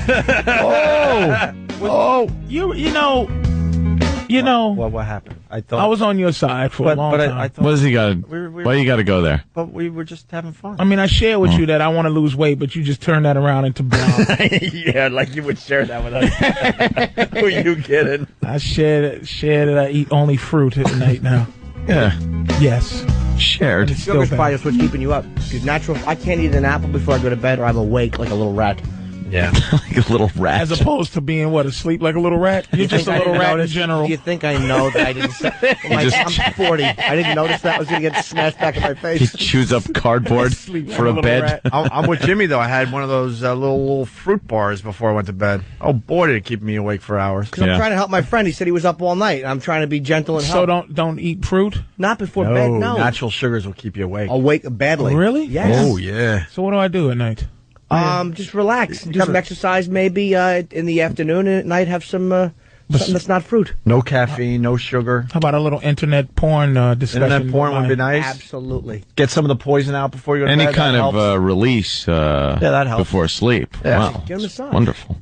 You know. What happened? I was on your side for a long time. I thought, what does he got? Why you got to go there? But we were just having fun. I mean, I share with you that I want to lose weight, but you just turn that around into blog. Yeah, like you would share that with us. Who are you kidding? I share that I eat only fruit at night now. Yeah. Yes. Shared. Sugar's probably just what's keeping you up. Because I can't eat an apple before I go to bed, or I'm awake like a little rat. Yeah. Like a little rat. As opposed to being, asleep like a little rat? You're just a little rat in general. Do you think I know that I didn't... I'm 40. I didn't notice that was going to get smashed back in my face. He chews up cardboard for a bed. I'm with Jimmy, though. I had one of those little fruit bars before I went to bed. Oh, boy, did it keep me awake for hours. Because I'm trying to help my friend. He said he was up all night. I'm trying to be gentle and help. So don't eat fruit? Not before bed, no. Natural sugars will keep you awake. Awake badly. Really? Yes. Oh, yeah. So what do I do at night? Just relax. Do some exercise maybe in the afternoon, and at night have some something that's not fruit. No caffeine, no sugar. How about a little internet porn discussion? Internet porn would be nice. Absolutely. Get some of the poison out before you go to bed. Any kind of release that helps. before sleep. Yeah. Wow. Give him a sign. Wonderful.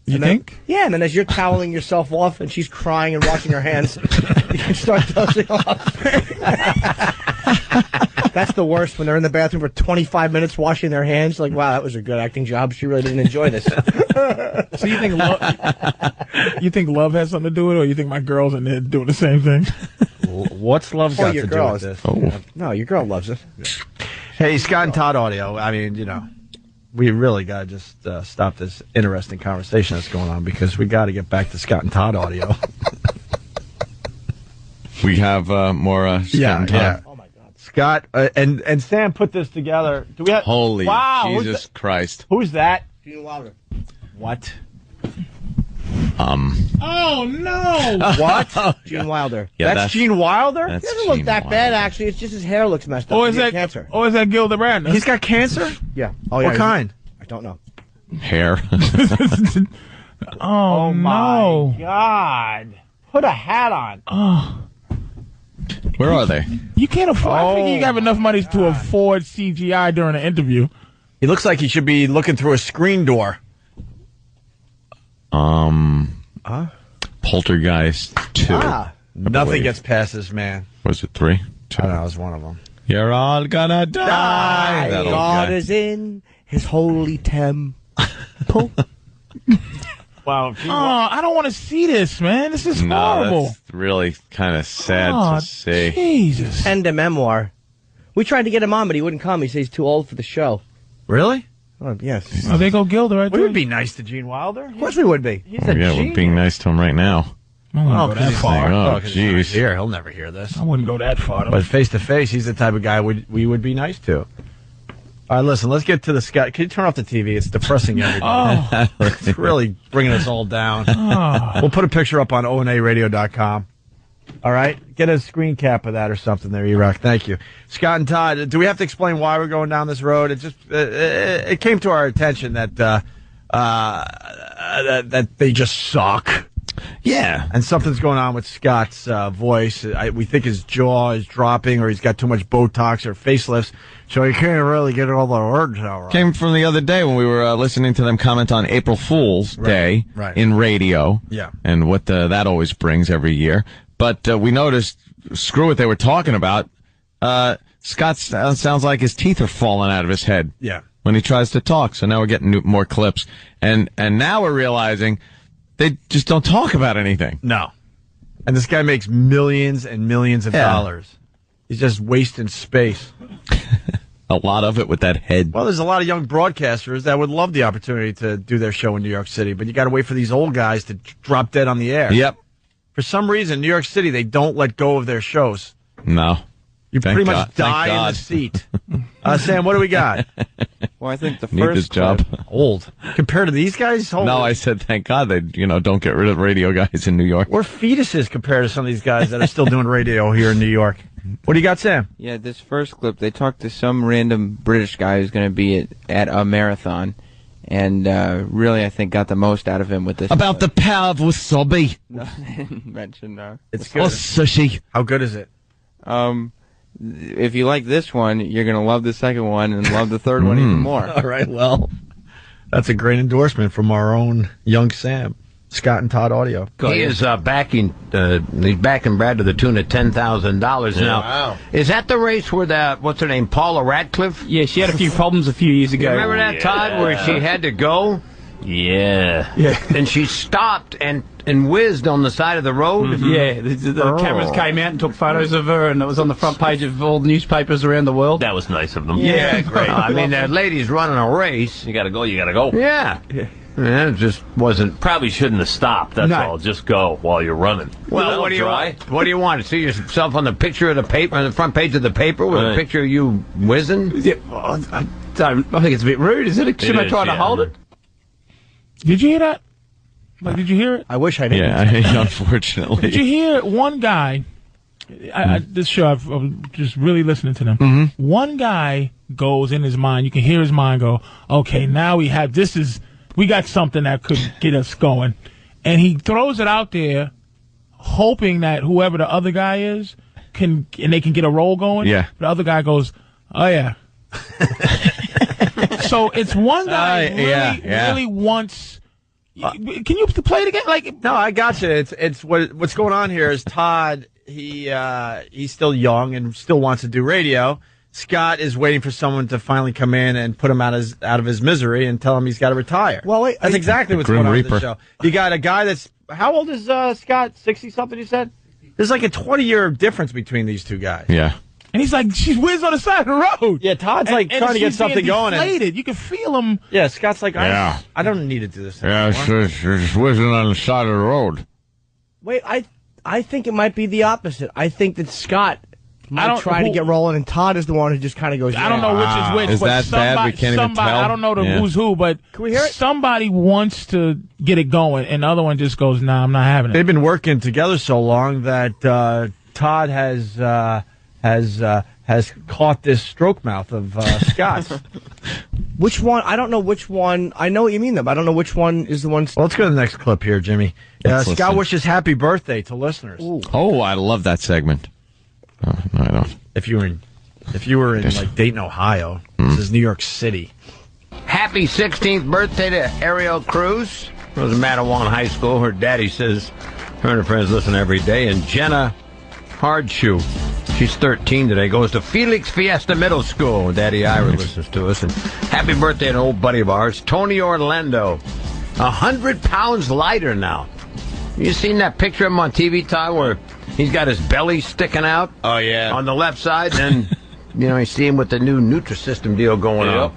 You think? Yeah, and then as you're toweling yourself off and she's crying and washing her hands, you can start dozing off. That's the worst, when they're in the bathroom for 25 minutes washing their hands. Like, wow, that was a good acting job. She really didn't enjoy this. So you think love has something to do with it, or you think my girls in there doing the same thing? What's love got to do with this? No, your girl loves it. Hey, Scott and Todd audio. I mean, we really got to just stop this interesting conversation that's going on, because we got to get back to Scott and Todd audio. We have more Scott and Todd. Yeah. Oh, my God. Scott and Sam put this together. Do we have... Holy wow, Jesus Christ. Who's that? Gene Wilder. What? Oh, no! What? Gene Wilder. Yeah, that's Gene Wilder? He doesn't look that bad, actually. It's just his hair looks messed up. Or is that cancer? Or is that Gilda Radner? He's got cancer? Yeah. Oh, yeah. What kind? I don't know. Hair. Oh, my God. Put a hat on. Oh. Where are they? You can't afford. I think you have enough money to afford CGI during an interview. He looks like he should be looking through a screen door. Poltergeist 2. Nothing gets past this man. Was it 3? 2. I don't know, it was one of them. You're all gonna die. That old God guy. is in his holy temple. Wow. I don't want to see this, man. This is horrible. That's really kind of sad to see. Jesus. Penned a memoir. We tried to get him on, but he wouldn't come. He says he's too old for the show. Really? Oh, yes. Oh, there go Gilda right We there. would be nice to Gene Wilder. Of course we would be. He's a Yeah, we're genius. being nice to him right now. I wouldn't go that far. Oh, 'cause he's not jeez. here. He'll never hear this. I wouldn't go that far. Though. But face to face, he's the type of guy we would be nice to. All right, listen, let's get to the Scott. Can you turn off the TV? It's depressing everybody. It's really bringing us all down. We'll put a picture up on onaradio.com. All right? Get a screen cap of that or something there, E-Rock. Thank you. Scott and Todd, do we have to explain why we're going down this road? It just it came to our attention that that they just suck. Yeah. And something's going on with Scott's voice. We think his jaw is dropping or he's got too much Botox or facelifts, so he can't really get all the words out right. Came from the other day when we were listening to them comment on April Fool's Day in radio. Yeah. And what that always brings every year. But we noticed, screw what they were talking about, Scott sounds like his teeth are falling out of his head. Yeah. When he tries to talk. So now we're getting more clips. And now we're realizing they just don't talk about anything. No. And this guy makes millions and millions of dollars. He's just wasting space. A lot of it with that head. Well, there's a lot of young broadcasters that would love the opportunity to do their show in New York City, but you got to wait for these old guys to drop dead on the air. Yep. For some reason, New York City, they don't let go of their shows. No. You Thank pretty God. much die Thank in the God. seat. Sam, what do we got? Well, I think the Need first this job. Old. Compared to these guys? Holy. No, I said thank God they don't get rid of radio guys in New York. We're fetuses compared to some of these guys that are still doing radio here in New York. What do you got, Sam? Yeah, this first clip, they talked to some random British guy who's going to be at a marathon, and really, I think, got the most out of him with this. About the power of wasabi. No, they didn't mention It's Or good. sushi. How good is it? If you like this one, you're going to love the second one and love the third one even more. All right, well, that's a great endorsement from our own young Sam. Scott and Todd Audio. He is backing. He's backing Brad to the tune of $10,000 now. Wow. Is that the race where what's her name, Paula Radcliffe? Yeah, she had a few problems a few years ago. You remember that, Todd, where she had to go? Yeah. And she stopped and whizzed on the side of the road. Yeah, the cameras came out and took photos of her, and it was on the front page of all the newspapers around the world. That was nice of them. Yeah, great. I mean, that lady's running a race. You gotta go, you gotta go. Yeah. It just wasn't. Probably shouldn't have stopped, that's all. Just go while you're running. Well, what do you want? What do you want? To see yourself on the picture of the paper, on the front page of the paper with a picture of you whizzing? Yeah, I think it's a bit rude, isn't it? Shouldn't I try to hold it? Did you hear that? Like, did you hear it? I wish I didn't. Yeah, unfortunately. Did you hear one guy? This show, I'm just really listening to them. Mm-hmm. One guy goes in his mind. You can hear his mind go, "Okay, now we got something that could get us going," and he throws it out there, hoping that whoever the other guy is and they can get a roll going. Yeah. The other guy goes, "Oh yeah." So it's one guy really wants. Can you play it again? Like, no, I got you. It's what's going on here is Todd. He's still young and still wants to do radio. Scott is waiting for someone to finally come in and put him out of his misery and tell him he's got to retire. Well, wait, that's exactly what's Grim going on with Reaper. the show. You got a guy that's how old is Scott? 60-something? You said there's like a 20-year difference between these two guys. Yeah. And he's like, she's whizzed on the side of the road. Yeah, Todd's like trying to get something going. Deflated. You can feel him. Yeah, Scott's like, Yeah. I don't need to do this Yeah, anymore. she's whizzing on the side of the road. Wait, I think it might be the opposite. I think that Scott might try to get rolling, and Todd is the one who just kind of goes. I don't know which is which. Is but that bad? We can't even tell? I don't know who's who, but can we hear it? Somebody wants to get it going, and the other one just goes, "Nah, I'm not having it." They've been working together so long that Todd has caught this stroke mouth of Scott's. Which one? I don't know which one. I know what you mean, though, but I don't know which one is the one. Well, let's go to the next clip here, Jimmy. Let's Scott listen. wishes happy birthday to listeners. Ooh. Oh, I love that segment. Oh, no, I don't. If you were in like Dayton, Ohio, this is New York City. Happy 16th birthday to Ariel Cruz. It was Mattawan High School. Her daddy says her and her friends listen every day. And Jenna Hardshoe, she's 13 today, goes to Felix Fiesta Middle School. Daddy Ira listens to us. And happy birthday to an old buddy of ours, Tony Orlando. 100 pounds lighter now. You seen that picture of him on TV, Ty, where he's got his belly sticking out? Oh, yeah. On the left side. And, you see him with the new Nutrisystem deal going on.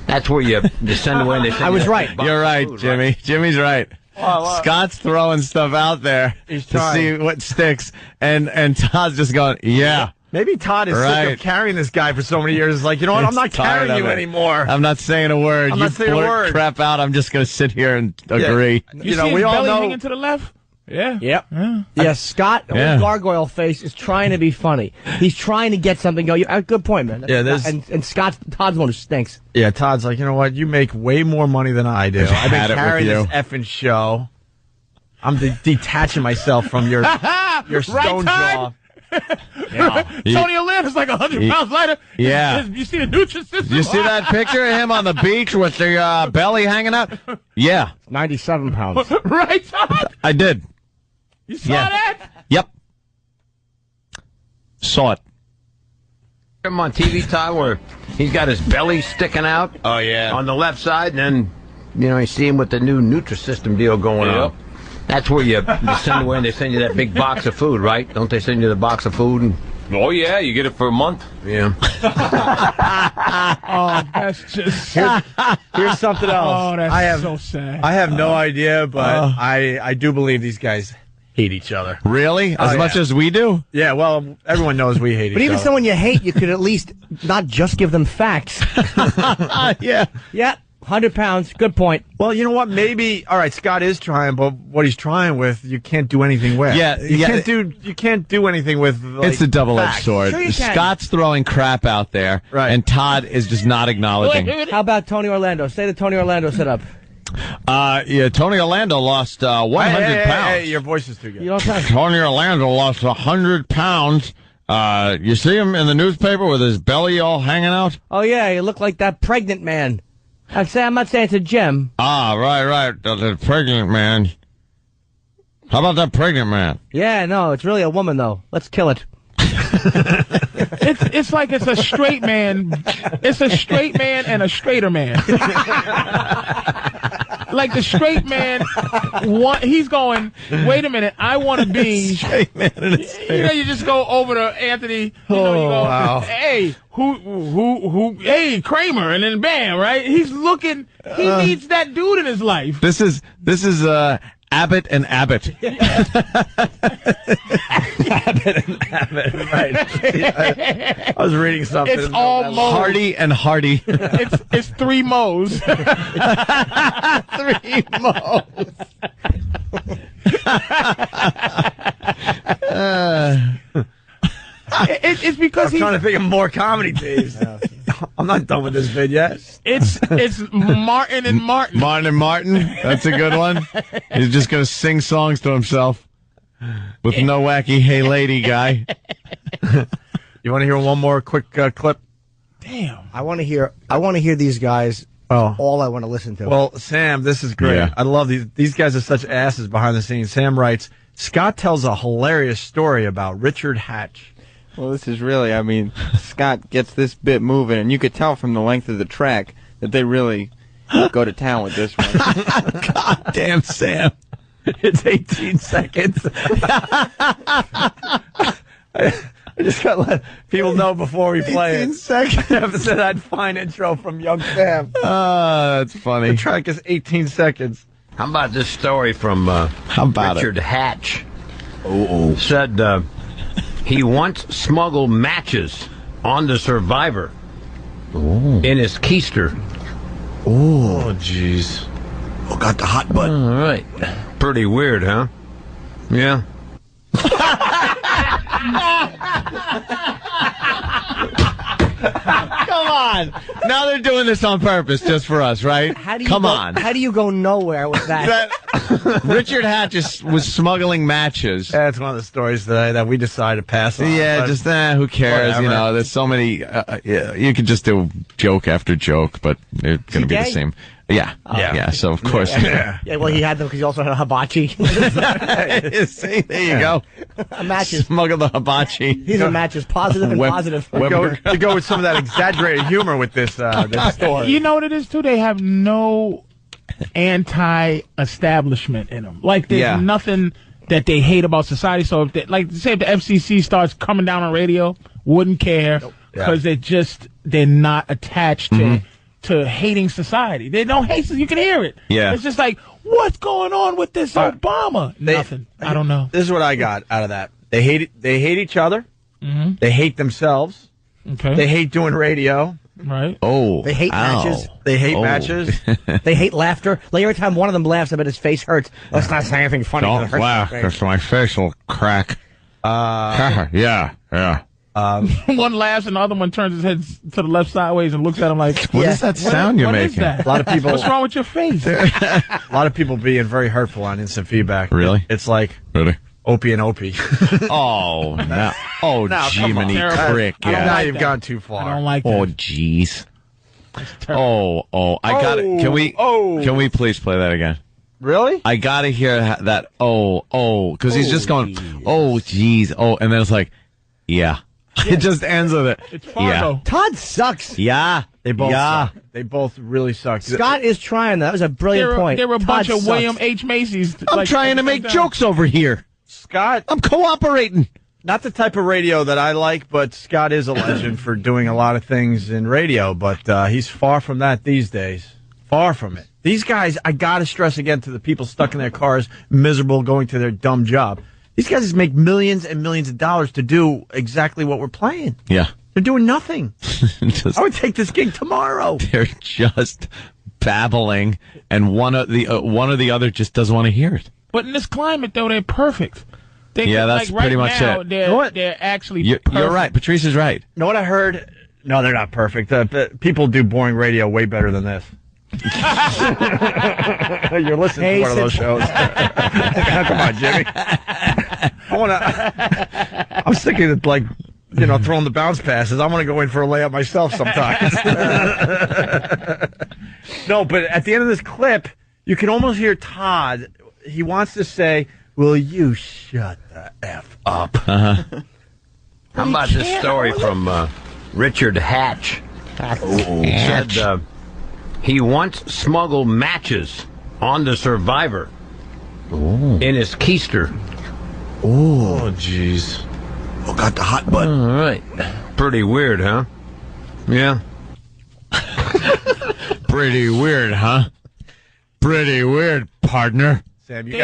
That's where you send away. They send I was right. You're right, Jimmy. Jimmy's right. Scott's throwing stuff out there to see what sticks, and Todd's just going, yeah. Maybe Todd is sick of carrying this guy for so many years. It's like, you know what? I'm not carrying you anymore. I'm not saying a word. I'm not saying a word. Crap out. I'm just going to sit here and agree. You know, we all know. Hanging to the left. Yeah. Yep. Yeah. Scott, with gargoyle face, is trying to be funny. He's trying to get something going. Good point, man. And Todd's one who stinks. Yeah, Todd's like, you know what? You make way more money than I do. I've been carrying this effing show. I'm detaching myself from your stone jaw. Tony Orlando's like 100 pounds lighter. Yeah. You see the Nutrisystem? You see that picture of him on the beach with the belly hanging out? Yeah. 97 pounds. Right, Todd? I did. You saw that? Yep. Saw it. Him on TV, Todd, where he's got his belly sticking out. Oh, yeah. On the left side, and then, you see him with the new Nutrisystem deal going on. That's where you send away and they send you that big box of food, right? Don't they send you the box of food? Oh, yeah, you get it for a month. Yeah. Oh, that's just... Here's something else. Oh, that's so sad. I have no idea, but I do believe these guys hate each other. Really? As much as we do? Yeah, well, everyone knows we hate each other. But even someone you hate, you could at least not just give them facts. Yeah. Yeah. 100 pounds. Good point. Well, you know what? Maybe, all right, Scott is trying, but what he's trying with, you can't do anything with. Yeah. You can't do anything with, like, it's a double-edged facts. sword. Sure you can. Scott's throwing crap out there, and Todd is just not acknowledging. How about Tony Orlando? Say that Tony Orlando set up. Tony Orlando lost 100 pounds. Hey, your voice is too good. You know Tony Orlando lost 100 pounds. You see him in the newspaper with his belly all hanging out? Oh, yeah, he looked like that pregnant man. I'm not saying it's a Jim. Ah, right. The pregnant man. How about that pregnant man? Yeah, no, it's really a woman, though. Let's kill it. It's like it's a straight man. It's a straight man and a straighter man. Like the straight man, he's going, wait a minute, I want to be straight man and a straight. You just go over to Anthony, you go, wow. Hey, hey, Kramer, and then bam, right? He's looking, he needs that dude in his life. This is Abbott and Abbott. Abbott and Abbott, right. I was reading something. It's all Mo's. Hardy and Hardy. It's three Mo's. Three Mo's. It's because I'm trying to think of more comedy days. I'm not done with this vid yet. It's Martin and Martin. Martin and Martin. That's a good one. He's just going to sing songs to himself with no wacky hey lady guy. You want to hear one more quick clip? Damn. I want to hear these guys. All I want to listen to. Well, Sam, this is great. Yeah. I love these. These guys are such asses behind the scenes. Sam writes, Scott tells a hilarious story about Richard Hatch. Well, this is really, Scott gets this bit moving, and you could tell from the length of the track that they really go to town with this one. God damn, Sam. It's 18 seconds. I just got to let people know before we play 18 it. seconds. After that fine intro from young Sam. That's funny. The track is 18 seconds. How about this story from Richard Hatch? Said he once smuggled matches on the Survivor in his keister. Oh, jeez. Oh, got the hot button. All right. Pretty weird, huh? Yeah. Come on. Now they're doing this on purpose just for us, right? Come on. How do you go nowhere with that? Richard Hatch was smoggling matches. That's one of the stories that we decided to pass on. Yeah, just who cares? Whatever. You know, there's so many. You could just do joke after joke, but they're going to be the same. Yeah. So of course. Yeah. Well, he had them because he also had a hibachi. See, there you go. Matches. Smuggle the hibachi. These are matches, positive and positive. You go with some of that exaggerated humor with this story. You know what it is too? They have no anti-establishment in them. Like there's nothing that they hate about society. So if say if the FCC starts coming down on radio, wouldn't care because they're not attached to to hating society. They don't hate. You can hear it. Yeah. It's just like, what's going on with this Obama? Nothing. I don't know. This is what I got out of that. They hate each other. Mm-hmm. They hate themselves. Okay. They hate doing radio. Right. Oh. They hate matches. They hate matches. They hate laughter. Like every time one of them laughs, I bet his face hurts. Let's not say anything funny. Don't laugh, because my face will crack. Yeah. One laughs and the other one turns his head to the left sideways and looks at him like, What is that sound you're what making? Is that? A lot of people. What's wrong with your face? A lot of people being very hurtful on instant feedback. Really? It's like Really? Opie and Opie. Oh, no. Oh, Jiminy Crick. Now Yeah. you've gone too far. I don't like that. Oh, jeez. I got it. Can we please play that again? Really? I got to hear that. Because he's just going, jeez. And then it's like, yeah. It just ends with it. It's Fargo. Yeah. Todd sucks. Yeah. They both Yeah. suck. They both really suck. Scott is trying. That was a brilliant point. There were a Todd bunch of sucks. William H. Macy's. I'm trying to make jokes over here. Scott, I'm cooperating. not the type of radio that I like, but Scott is a legend for doing a lot of things in radio, but he's far from that these days. Far from it. These guys, I got to stress again to the people stuck in their cars, miserable, going to their dumb job. These guys make millions and millions of dollars to do exactly what we're playing. Yeah. They're doing nothing. I would take this gig tomorrow. They're just babbling, and one or the other just doesn't want to hear it. But in this climate, though, they're perfect. Yeah, that's right pretty much now, it. They're actually perfect. You're right. Patrice is right. You know what I heard? No, they're not perfect. People do boring radio way better than this. You're listening to one of those shows. Come on, Jimmy. I'm sick of like, throwing the bounce passes. I want to go in for a layup myself sometimes. No, but at the end of this clip, you can almost hear Todd. He wants to say, "Will you shut the F up?" How about this story from Richard Hatch? He said he once smuggled matches on the Survivor in his keister. Oh, jeez. Oh, got the hot button. All right. Pretty weird, huh? Yeah. Pretty weird, huh? Pretty weird, partner. Sam, you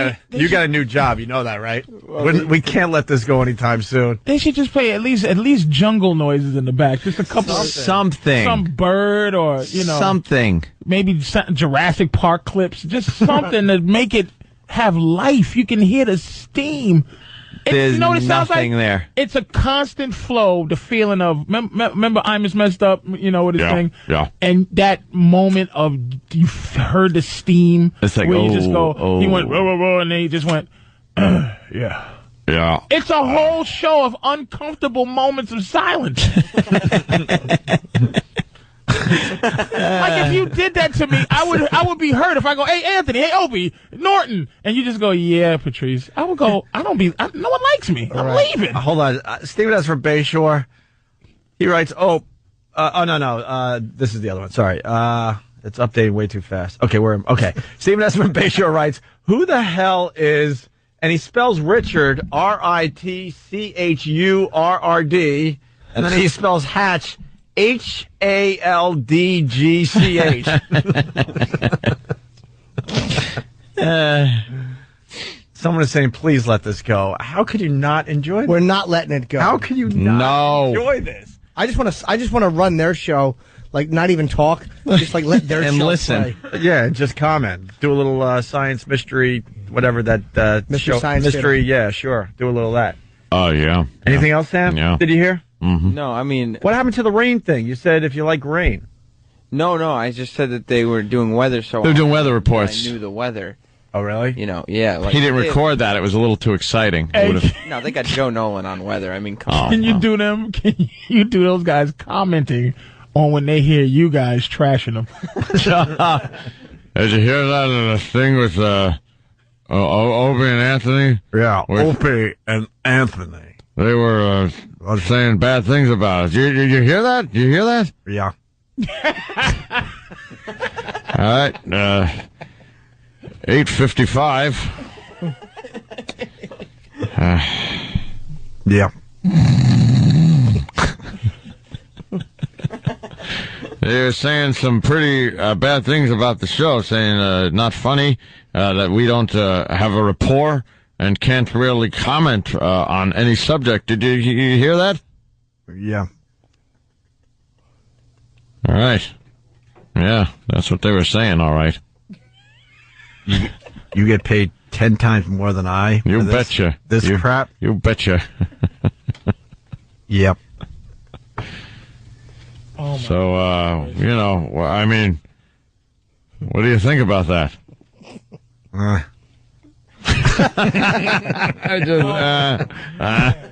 got a new job. You know that, right? We can't let this go anytime soon. They should just play at least jungle noises in the back. Just a couple something. Some bird or something. Maybe Jurassic Park clips. Just something to make it have life. You can hear the steam. There's nothing there. It's a constant flow. The feeling of remember I'm messed up. With his thing. Yeah. And that moment of you heard the steam. It's like where you just go. He went whoa, and then he just went. Yeah. Yeah. It's a whole show of uncomfortable moments of silence. Like if you did that to me, I would be hurt if I go, "Hey Anthony, hey Opie, Norton," and you just go, "Yeah, Patrice." I would go, no one likes me. I'm leaving. Hold on, Steven S. from Bayshore. He writes, no, this is the other one. Sorry, it's updating way too fast. Okay. Steven S. from Bayshore writes, "Who the hell is?" And he spells Richard RITCHURRD, and then he spells Hatch HALDGCH. Someone is saying, "Please let this go." How could you not enjoy this? We're not letting it go. How could you not enjoy this? I just want to run their show, like not even talk, just like let their and show listen. play. Yeah, just comment. Do a little science mystery, whatever that Mr. show. Science mystery. Theater. Yeah, sure. Do a little of that. Oh yeah. Anything else, Sam? Yeah. Did you hear? Mm-hmm. No, I mean, What happened to the rain thing? You said if you like rain. no. I just said that they were doing weather, so They're doing weather reports. I knew the weather. Oh, really? Yeah. Like He didn't record that. It was a little too exciting. No, they got Joe Nolan on weather. I mean, come on. Can you do them? Can you do those guys commenting on when they hear you guys trashing them? Did you hear that in the thing with Opie and Anthony? Yeah, Opie and Anthony. They were saying bad things about us. Did you hear that? Did you hear that? Yeah. All right. 8:55. Yeah. They're saying some pretty bad things about the show, saying not funny, that we don't have a rapport and can't really comment on any subject. Did you hear that? Yeah. All right. Yeah, that's what they were saying, all right. You get paid 10 times more than I. You betcha. This crap? You betcha. Yep. So, I mean, what do you think about that?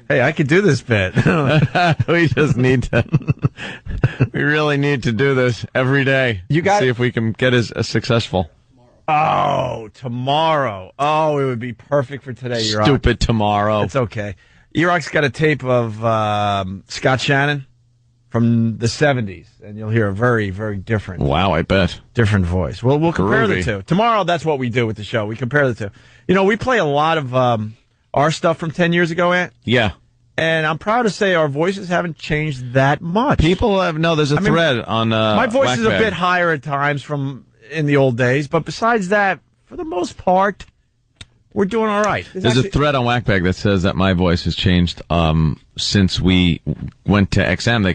Hey, I could do this bit. We just need to. We really need to do this every day. See if we can get as successful. Oh, tomorrow. Oh, it would be perfect for today. Stupid tomorrow. It's okay. Erock's got a tape of Scott Shannon from the 70s, and you'll hear a very, very different. Wow, I bet. Different voice. Well, we'll compare the two. Tomorrow, that's what we do with the show. We compare the two. You know, we play a lot of our stuff from 10 years ago, Ant. Yeah. And I'm proud to say our voices haven't changed that much. People have, there's a thread on my voice Whack is a Bag. bit higher at times from in the old days, but besides that, for the most part, we're doing all right. There's a thread on Whackbag that says that my voice has changed since we went to XM. They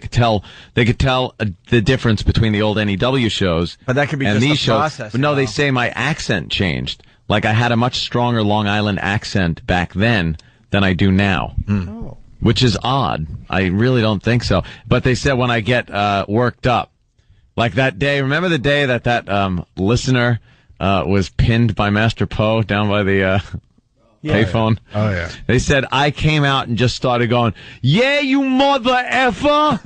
could tell the difference between the old NEW shows, but that could be and just these the shows. process. But no, they say my accent changed. Like I had a much stronger Long Island accent back then than I do now, which is odd. I really don't think so. But they said when I get worked up, like that day. Remember the day that listener was pinned by Master Poe down by the payphone? Oh, yeah. They said I came out and just started going, yeah, you mother effer.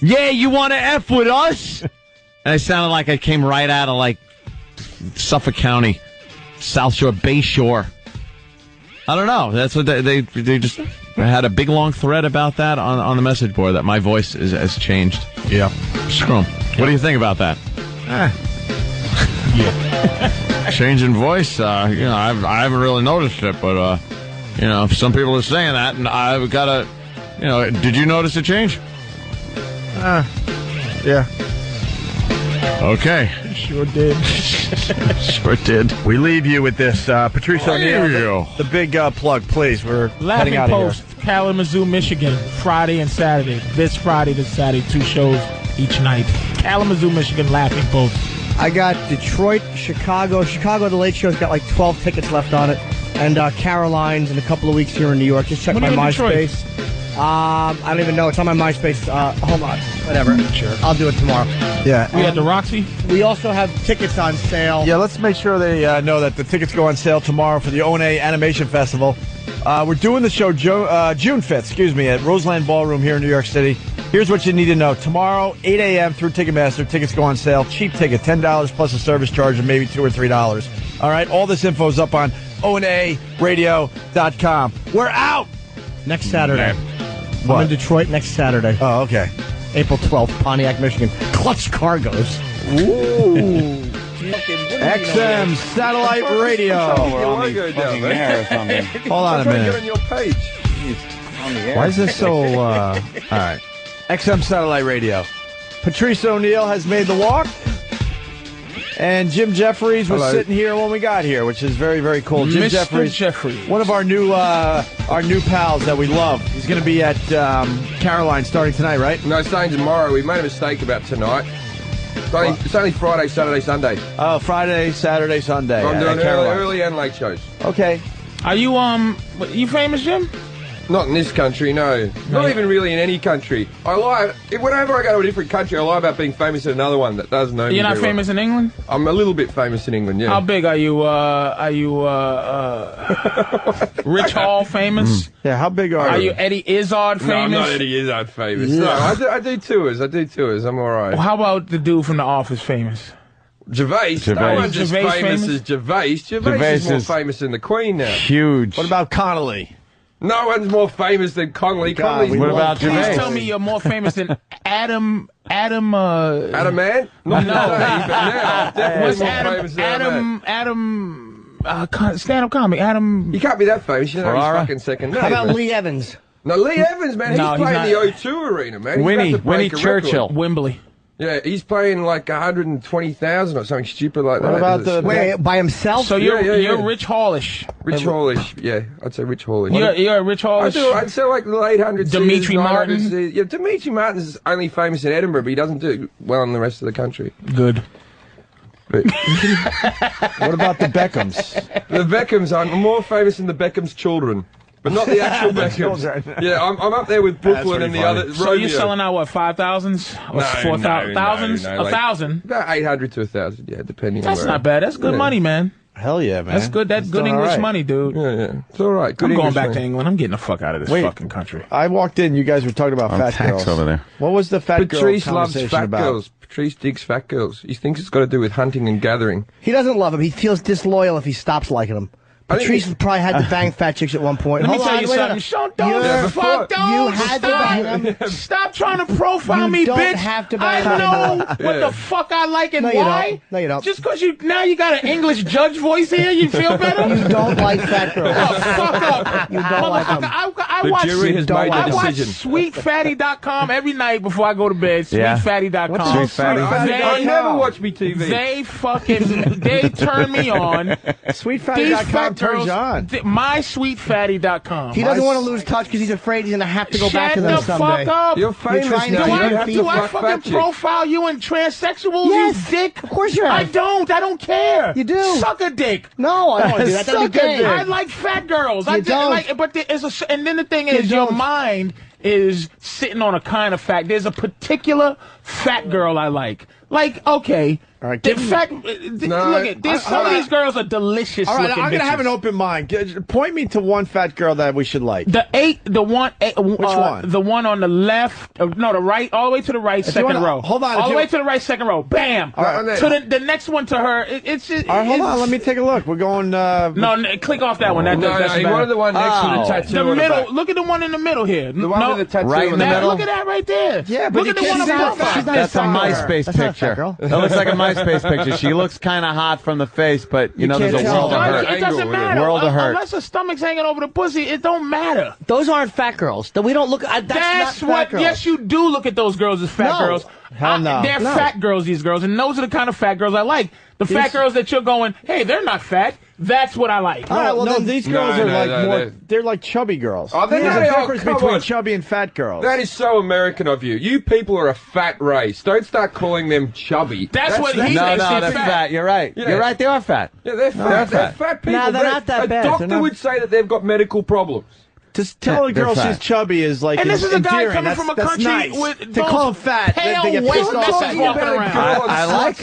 Yeah, you want to F with us? And I sounded like I came right out of like Suffolk County, South Shore, Bay Shore. I don't know. That's what they just had a big long thread about that on the message board that my voice has changed. Yeah. Screw 'em. What do you think about that? Yeah. Changing voice, I haven't really noticed it, but some people are saying that, and I've got to, did you notice a change? Yeah. Okay. Sure did. Sure did. We leave you with this, Patrice O'Neal. The big plug, please. We're heading Laughing out Post, of here. Kalamazoo, Michigan, Friday and Saturday. This Friday to Saturday, 2 shows each night. Kalamazoo, Michigan, Laughing Post. I got Detroit, Chicago. Chicago, the Late Show's got like 12 tickets left on it. And Caroline's in a couple of weeks here in New York. Just check my MySpace. I don't even know. It's on my MySpace. Hold on. Whatever. Sure. I'll do it tomorrow. Yeah. We at the Roxy? We also have tickets on sale. Yeah, let's make sure they know that the tickets go on sale tomorrow for the O&A Animation Festival. We're doing the show June 5th, at Roseland Ballroom here in New York City. Here's what you need to know. Tomorrow, 8 a.m. through Ticketmaster. Tickets go on sale. Cheap ticket, $10 plus a service charge of maybe $2 or $3. All right? All this info is up on onaradio.com. We're out! Next Saturday. What? I'm in Detroit next Saturday. Oh, okay. April 12th, Pontiac, Michigan. Clutch Cargos. Ooh. XM Satellite Radio. Hold on a minute. on your page. Why is this so... all right. XM Satellite Radio. Patrice O'Neal has made the walk. And Jim Jeffries was sitting here when we got here, which is very, very cool. Jim Jeffries, one of our new pals that we love. He's going to be at Caroline starting tonight, right? No, starting tomorrow. We made a mistake about tonight. It's only Friday, Saturday, Sunday. Oh, Friday, Saturday, Sunday. I'm doing early and late shows. Okay. Are you you famous, Jim? Not in this country, no. Not even really in any country. I lie. Whenever I go to a different country, I lie about being famous in another one that doesn't know me. You're not famous in England? I'm a little bit famous in England, yeah. How big are you? Rich Hall famous? Yeah, how big are you? Are you Eddie Izzard famous? No, I'm not Eddie Izzard famous. Yeah. No, I do tours. I'm all right. Well, how about the dude from The Office famous? Gervais. No one's as famous as Gervais. Gervais is more famous than the Queen now. Huge. What about Connolly? No one's more famous than Connolly. What about Gervais? Please tell me you're more famous than Adam Adam Man? Not today, but now. Definitely more famous than Adam stand-up comic. Adam. You can't be that famous. You don't know his fucking second name. How about Lee Evans? No, Lee Evans, man. He's playing the O2 Arena, man. Winnie Churchill. Wembley. Yeah, he's paying like 120,000 or something stupid like that. What about the wait by himself? So you're Rich Hallish. Rich Hallish, yeah, I'd say Rich Hallish. You're a Rich Hallish. I'd say like the late 800s. Dimitri Martin. Yeah, Dimitri Martin's only famous in Edinburgh, but he doesn't do well in the rest of the country. Good. But what about the Beckhams? The Beckhams are more famous than the Beckhams' children. But not the actual Beckhams. Yeah, I'm up there with Brooklyn and the other. So you're selling out what, 5,000s or 4,000? Thousands? No, 1,000? About 800 to 1,000. Yeah, depending. That's on not bad. That's good money, man. Hell yeah, man. That's good. That's good English money, dude. Yeah. It's all right. Good I'm going English back money. to England. I'm getting the fuck out of this fucking country. I walked in. You guys were talking about fat girls over there. What was the fat Patrice girl loves conversation fat about? girls. Patrice digs fat girls. He thinks it's got to do with hunting and gathering. He doesn't love him. He feels disloyal if he stops liking him. Patrice probably had to bang fat chicks at one point. Let me tell you something. Don't fuck those. You had to bang them. Stop trying to profile me, don't bitch. have to bang I know them. what the fuck I like and No, you why. don't. No, you don't. Just because you got an English judge voice here, you feel better? You don't like fat girls. Oh, fuck up. You don't like them. I The watch, jury has made the I watch decision. SweetFatty.com every night before I go to bed. Yeah. SweetFatty.com. What's SweetFatty? I never watch me TV. They turn me on. SweetFatty.com turns you on. MySweetFatty.com. He doesn't want to lose touch because he's afraid he's going to have to go back to them Shut the someday. fuck up. You're famous trying now. to You do don't have Do to I fuck fat fucking chicks. profile you in transsexuals, Yes. you dick? Of course you have. I don't. I don't care. You do. Suck a dick. No, I don't want to do that. That'd be Suck a gay. dick. I like fat girls. I You don't. like, but there is and then the thing is, your don't. mind is sitting on a kind of fact. There's a particular fat girl I like. Like, okay. All right, In fact, look at some of these girls are delicious. All right, looking I'm gonna have bitches. an open mind. Point me to one fat girl that we should like. The one. Which one? The one on the left. No, the right. All the way to the right, you second wanna- row. hold on, if All the you- way to the right, second row. Bam. All right. To the next one to her. It's just. All right, hold on. Let me take a look. We're going. No, click off that one. That's No, better. he wanted the one next to the tattoo. The on middle. back. Look at the one in the middle here. The one with the tattoo right in on the back. middle? Look at that right there. Yeah, but look at the one she's on not the fat. She's not That's a fat girl. MySpace That's not a fat picture. girl. That looks like a MySpace picture. She looks kind of hot from the face, but you know can't there's a tell. world of hurt. It doesn't matter. World of hurt. Unless her stomach's hanging over the pussy, it don't matter. Those aren't fat girls. We don't look. That's That's not what. fat girls. Yes, you do look at those girls as fat No. girls. Hell no. They're No. fat girls, these girls, and those are the kind of fat girls I like. The fat girls that you're going, hey, they're not fat. That's what I like. All right, well, then these girls No, are no, like no, more. no. They're like chubby girls. Oh, they're There's not. a Oh, difference come between on. chubby and fat girls. That is so American of you. You people are a fat race. Don't start calling them chubby. That's what he No, thinks. no, They're they're fat. You're right. Yeah. You're right. They are fat. Yeah, they're fat. They're They're fat. fat people. No, they're not that bad. A doctor They're not- would say that they've got medical problems. To tell a They're girl fat. she's chubby is like And this is a guy endearing. coming from a That's country nice. with to those call him fat, pale they get white pissed off. messes walking around. I like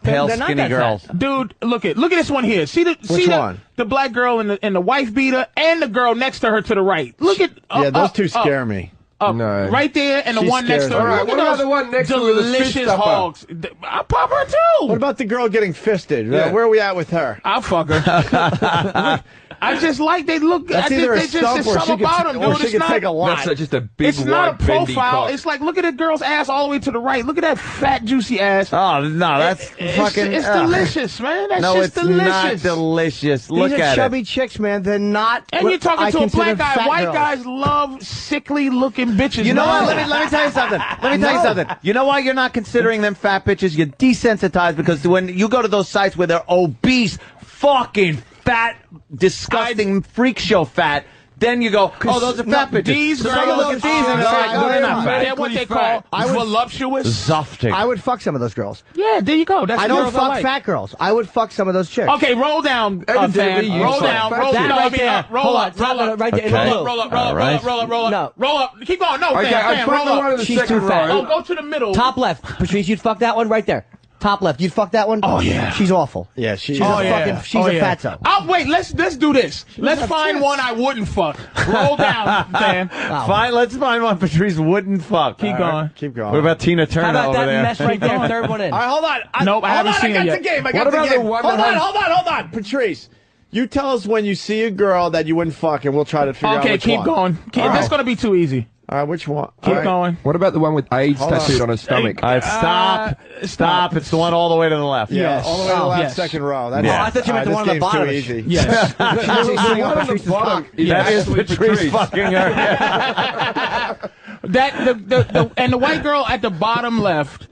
pale They're not skinny that girls. Dude, look at this one here. See Which one? The black girl and the wife beater and the girl next to her to the right. Look at Yeah, those two scare me. No. Right there, and the She one next scares to her. me. All right, Look what at about those the one next to her with the fist delicious up her? hogs? I'll pop her too. What about the girl getting fisted? Yeah. Where are we at with her? I'll fuck her. I just like they look. That's I think either a they just stump there's or something she about could, them, or dude. she It's could not. take a lot. That's just a big It's white not a bendy profile. cock. It's like look at the girl's ass all the way to the right. Look at that fat juicy ass. Oh no, that's fucking. It's delicious, man. That's no, just it's delicious. not delicious. Look These are at chubby it. chicks, man. They're not. And what you're talking I to a consider black guy. fat White girls. guys love sickly looking bitches. You know man. what? Let me tell you something. Let me tell you something. You know why you're not considering them fat bitches? You're desensitized because when you go to those sites where they're obese, fucking fat, disgusting freak show fat. Then you go, oh, those are fat bitches. These So girls you look at these and it's like, no, they're not fat. Medically They're what they fat. call voluptuous. Zoftig. I would fuck some of those girls. Yeah, there you go. That's I the don't girls fuck like. fat girls. I would fuck some of those chicks. Okay, roll down, Evidently, fan. you Roll fuck down. fat Roll chicks. down. That right there. Roll Hold up. on, Roll up. right there. Okay. Roll up. Roll up. Roll up. Roll up. Roll up. Roll up. No. Roll up. Keep going. No, Okay, fan. I put Roll the one in up. the She's second too fat. row. Oh, go to the middle. Top left. Patrice, you'd fuck that one right there. Top left. You'd fuck that one? Oh, yeah. She's awful. Yeah, she's She's a fucking, she's a fatso. Oh, wait, let's do this. Let's find one I wouldn't fuck. Roll down, man. Fine, let's find one Patrice wouldn't fuck. Keep going. Keep going. What about Tina Turner How about over that there? mess right there? Third one in. All right, hold on. Nope, I haven't seen it I got yet. the game. I got What the about game. the one Hold that on, has- hold on. Patrice, you tell us when you see a girl that you wouldn't fuck, and we'll try to figure out Okay, which keep one. going. That's going to be too easy. All right, which one? Keep All right. going. What about the one with AIDS Hold on. tattooed on his stomach? All right, stop. It's the one all the way to the left. Yeah, Yes. all the way to the Oh, left, yes. second row. That's Yeah. Oh, I thought you meant the one on the bottom. Too easy. Yes. The one on the bottom is That is actually Patrice fucking her. And the white girl at the bottom left,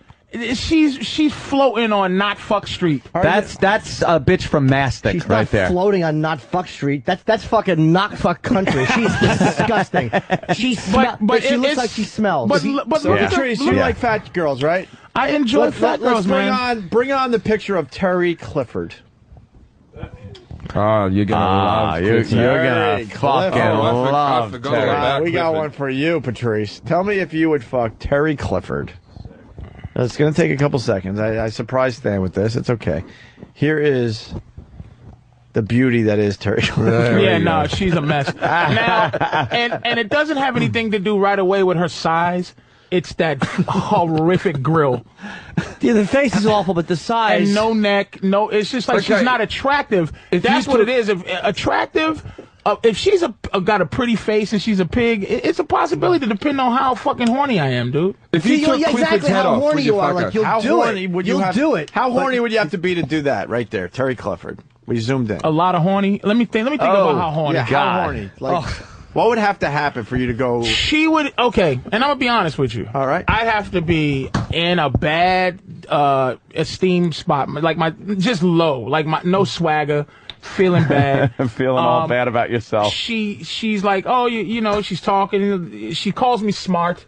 she's floating on Not Fuck Street. That's a bitch from Mastic She's right not there. floating on Not Fuck Street. That's fucking Not Fuck Country. She's disgusting. She looks like she smells. So Patrice, you like fat girls, right? I enjoy fat girls, man. Bring on the picture of Terry Clifford. Oh, you're gonna love you're gonna fucking love I forgot Terry. about We got Clifford. one for you, Patrice. Tell me if you would fuck Terry Clifford. It's going to take a couple seconds. I surprised Stan with this. It's okay. Here is the beauty that is Terry Clifford. Yeah, no, she's a mess. Now, and it doesn't have anything to do right away with her size. It's that horrific grill. Yeah, the face is awful, but the size. And no neck, no. It's just like she's not attractive. That's what it is. If attractive, if she's got a pretty face and she's a pig, it's a possibility depending on how fucking horny I am, dude. If you took Clifford's head off, would you fuck her? How horny would you have to be to do that right there, Terry Clifford? We zoomed in. A lot of horny. Let me think about how horny. Yeah, how horny? Like, what would have to happen for you to go? She would. Okay, and I'm gonna be honest with you. All right. I'd have to be in a bad esteem spot, like just low, like no swagger, feeling bad, feeling all bad about yourself. She's like, oh, you know, she's talking. She calls me smart,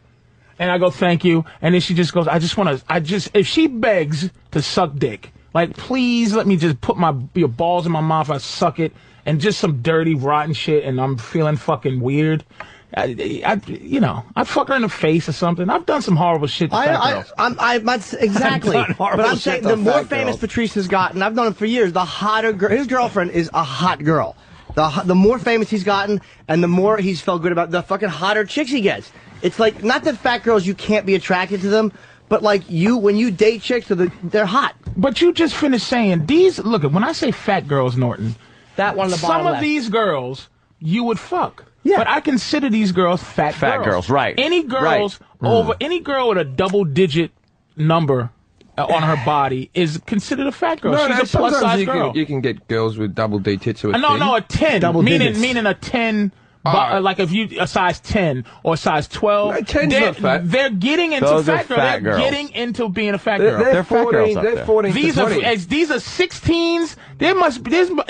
and I go, thank you, and then she just goes, if she begs to suck dick, like, please let me just put your balls in my mouth, I suck it. And just some dirty, rotten shit, and I'm feeling fucking weird. I'd fuck her in the face or something. I've done some horrible shit to fat girls. Exactly. But I'm saying the more famous Patrice has gotten, I've known him for years, the hotter girl. His girlfriend is a hot girl. The more famous he's gotten, and the more he's felt good about, the fucking hotter chicks he gets. It's like, not that fat girls, you can't be attracted to them, but like when you date chicks, they're hot. But you just finished saying, when I say fat girls, Norton, that one on the bottom some of left. These girls you would fuck. Yeah. But I consider these girls fat girls, right. Any girls any girl with a double-digit number on her body is considered a fat girl. She's a plus-size girl. You can get girls with double D tits who are No, a 10. Double digits. Meaning a 10. Like if you a size 10 or size 12, no, 10's not fat. They're getting into Those fat are girl. fat They're girls. getting into being a fat girl. They're fat 14, girls up they're there. 14 These to are 20. these are 16s.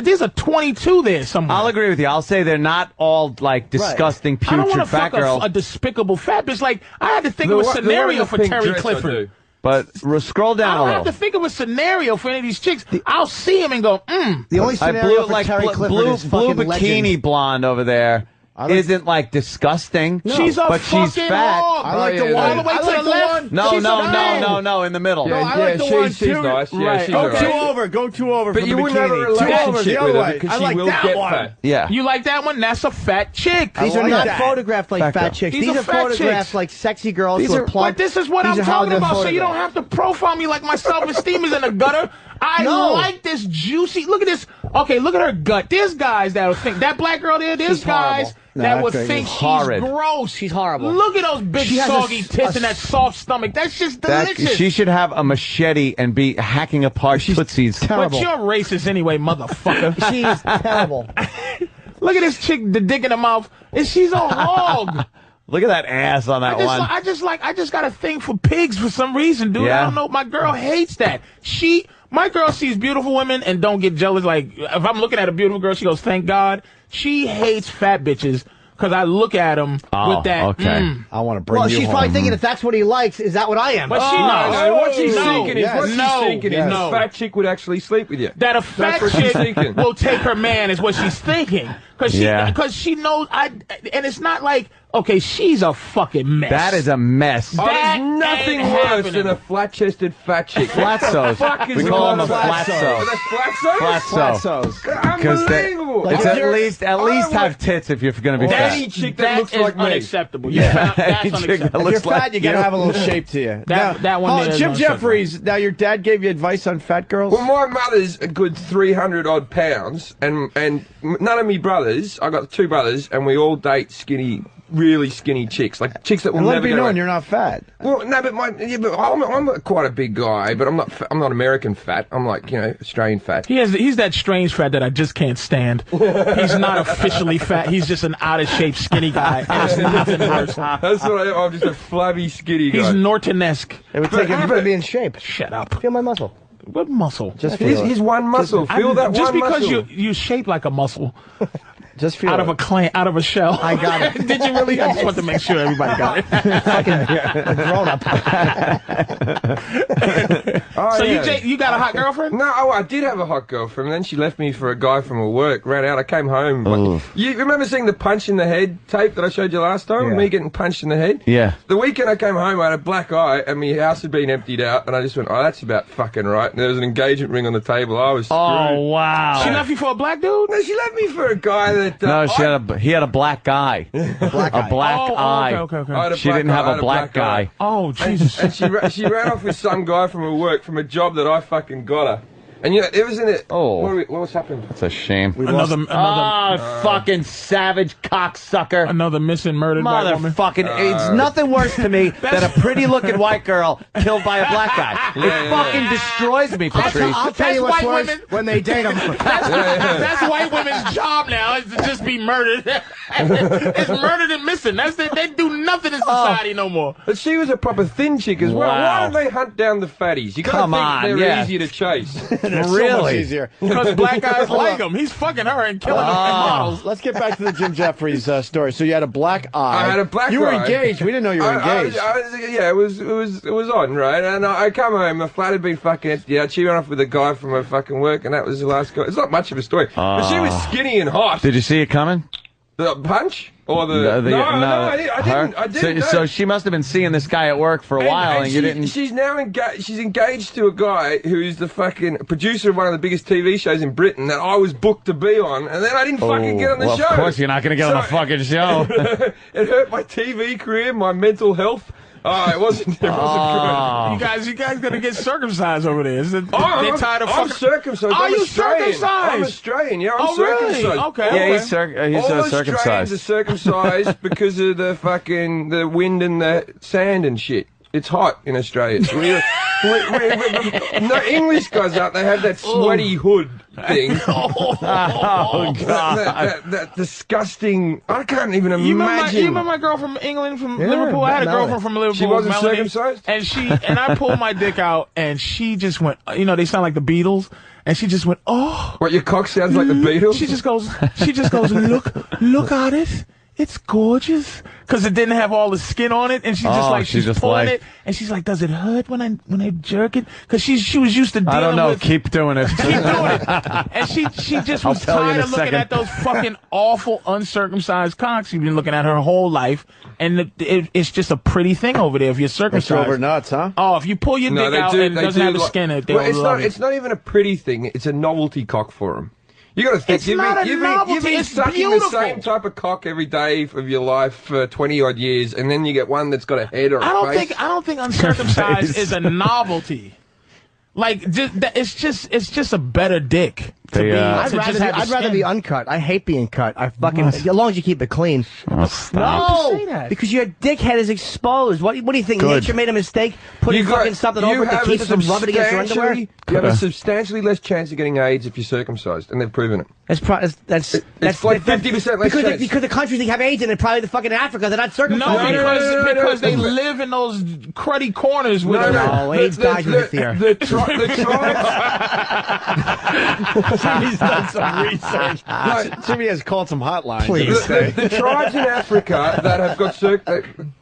There's a 22 there somewhere. I'll agree with you. I'll say they're not all like disgusting, I don't want putrid to fat fuck girls. a despicable fat bitch. Like I had to think of a scenario for Terry Clifford. But scroll down I a don't little. have to think of a scenario for any of these chicks. I'll see him and go, The only scenario for Terry Clifford is blue fucking bikini legend. blonde over there. Isn't like disgusting. No. She's a but she's fucking fat. hog. I like the all the way to the left. No, in the middle. No, I like the one she's too. nice. Yeah, Right. she's Go alright. two over. Go two over. But for you the wouldn't have a bikini. Two over relationship the other with her way. because I she like will that get one. fat. Yeah. You like that one? That's a fat chick. These are like not that. photographed like fat chicks. These These are are fat photographed chicks. like sexy girls These who are, are plump. but this is what These I'm are how talking they're about. So you don't photographed. have to profile me like my self-esteem is in the gutter. I like this juicy. Look at this. Okay, look at her gut. There's guys that would think that black girl there. There's She's guys horrible. that would think she's horrid. gross. She's horrible. Look at those big She has soggy tits and that soft stomach. That's just delicious. She should have a machete and be hacking apart tootsies. But you're racist anyway, motherfucker. She's terrible. Look at this chick, the dick in the mouth. And she's a hog. Look at that ass on that one. I just got a thing for pigs for some reason, dude. Yeah. I don't know. My girl hates that. My girl sees beautiful women and don't get jealous. Like, if I'm looking at a beautiful girl, she goes, thank God. She hates fat bitches because I look at them with that. Okay. I want to bring you she's home. probably thinking if that's what he likes, is that what I am? But she knows. No, what she's No. thinking is, Yes. what she's No. thinking is Yes. the fat chick would actually sleep with you. That a fat what she's chick thinking. will take her man is what she's thinking. Because she knows and it's not like, okay, she's a fucking mess. That is a mess. Oh, That there's nothing ain't worse happening. than a flat-chested fat chick. Flatsos. We call them a flatso. Flatsos? Flatso. Unbelievable. It's at least have tits if you're going to be fat. Any chick that looks is like me. unacceptable. Yeah. That's Any chick that unacceptable. If looks you're fat, like you gotta have a little shape to you. That one there is Jim unacceptable. Jeffries. Now, your dad gave you advice on fat girls. Well, my mother's a good 300 odd pounds, and none of me brothers. I got two brothers, and we all date skinny really skinny chicks, like chicks that will And let never it be go known away. you're not fat. Well, no, but I'm quite a big guy, but I'm not American fat. I'm like, Australian fat. He's that strange fat that I just can't stand. He's not officially fat. He's just an out of shape skinny guy. And it's nothing worse. That's what I'm just a flabby skinny guy. He's Norton-esque. It would take him to be in shape. Shut up. Feel my muscle. What muscle? Just feel He's one muscle. Feel that just one because muscle. you shape like a muscle. Just feel out of a shell. I got it. Did you really? I just want to make sure everybody got it. Fucking grown up. So you got a hot girlfriend? No, I did have a hot girlfriend. And then she left me for a guy from her work. Ran out. I came home. You remember seeing the punch in the head tape that I showed you last time? Yeah. Me getting punched in the head. Yeah. The weekend I came home, I had a black eye, and my house had been emptied out, and I just went, "Oh, that's about fucking right." And there was an engagement ring on the table. I was screwed. Oh, wow. She left you for a black dude? No, she left me for a guy that. No, he had a black eye. A black eye. Okay. I had a She black didn't eye, have I had a black guy. eye. Oh, Jesus. And she ran off with some guy from her work from a job that I fucking got her. And it was in it. Oh. What was happened? That's a shame. Another fucking savage cocksucker. Another missing murdered white woman. Motherfucking, it's nothing worse to me than a pretty-looking white girl killed by a black guy. It fucking destroys me, Patrice. I'll tell you what's worse when they date them. That's white women's job now, is to just be murdered. It's murdered and missing. They do nothing in society no more. But she was a proper thin chick as well. Wow. Why don't they hunt down the fatties? You gotta Come think on, they're yeah. easier to chase. Really? Because black guys like him. He's fucking her and killing them in models. Let's get back to the Jim Jeffries story. So you had a black eye. I had a black You were eye. engaged. We didn't know you were engaged. Yeah, it was on, right? And I come home, the flat had been fucking empty out. She ran off with a guy from her fucking work, and that was the last guy. It's not much of a story. But she was skinny and hot. Did you see it coming? The punch? Or the... I didn't. So she must have been seeing this guy at work for a while, and you didn't... She's now she's engaged to a guy who's the fucking producer of one of the biggest TV shows in Britain that I was booked to be on, and then I didn't fucking get on the show. Of course you're not going to get on the fucking show. It hurt my TV career, my mental health. Oh, it wasn't good. You guys gonna get circumcised over there? They're tired of I'm fucking... circumcised. Are I'm you Australian. circumcised? I'm Australian. Yeah, I'm Oh, really? circumcised. Okay. Yeah, he's All Australians circumcised. are circumcised because of the wind and the sand and shit. It's hot in Australia. No, English guys out, they have that sweaty hood thing. Oh, God. That disgusting... I can't even imagine. You remember my girl from England, from Liverpool? I had a girlfriend from Liverpool. She wasn't Melanie, circumcised? And I pulled my dick out, and she just went, they sound like the Beatles, and she just went, oh. What, your cock sounds like the Beatles? She just goes, look at it. It's gorgeous. Because it didn't have all the skin on it, and she's pulling it, and she's like, does it hurt when I jerk it? Because she was used to dealing I don't know. with... Keep doing it. Keep doing it. And she just was tired of looking at those fucking awful uncircumcised cocks. She's been looking at her whole life, and it's just a pretty thing over there if you're circumcised. It's over nuts, huh? Oh, if you pull your dick out and it doesn't have the skin, it's not even a pretty thing. It's a novelty cock for them. You got to think. It's not a novelty. You've been It's sucking beautiful. the same type of cock every day of your life for 20-odd years, and then you get one that's got a head or a face. I don't think uncircumcised is a novelty. Like, it's just a better dick. I'd rather be uncut. I hate being cut. As long as you keep it clean. No, because your dickhead is exposed. What do you think? Good. Nature made a mistake putting fucking something over it to keep it from rubbing against your underwear? You have a substantially less chance of getting AIDS if you're circumcised, and they've proven it. That's like 50% less chance. Because the countries that have AIDS in it, probably the fucking Africa, they're not circumcised. No, because they live in those cruddy corners with AIDS dies in the theater. The tribes. Jimmy's done some research. Jimmy has called some hotlines. Please. The tribes in Africa that have got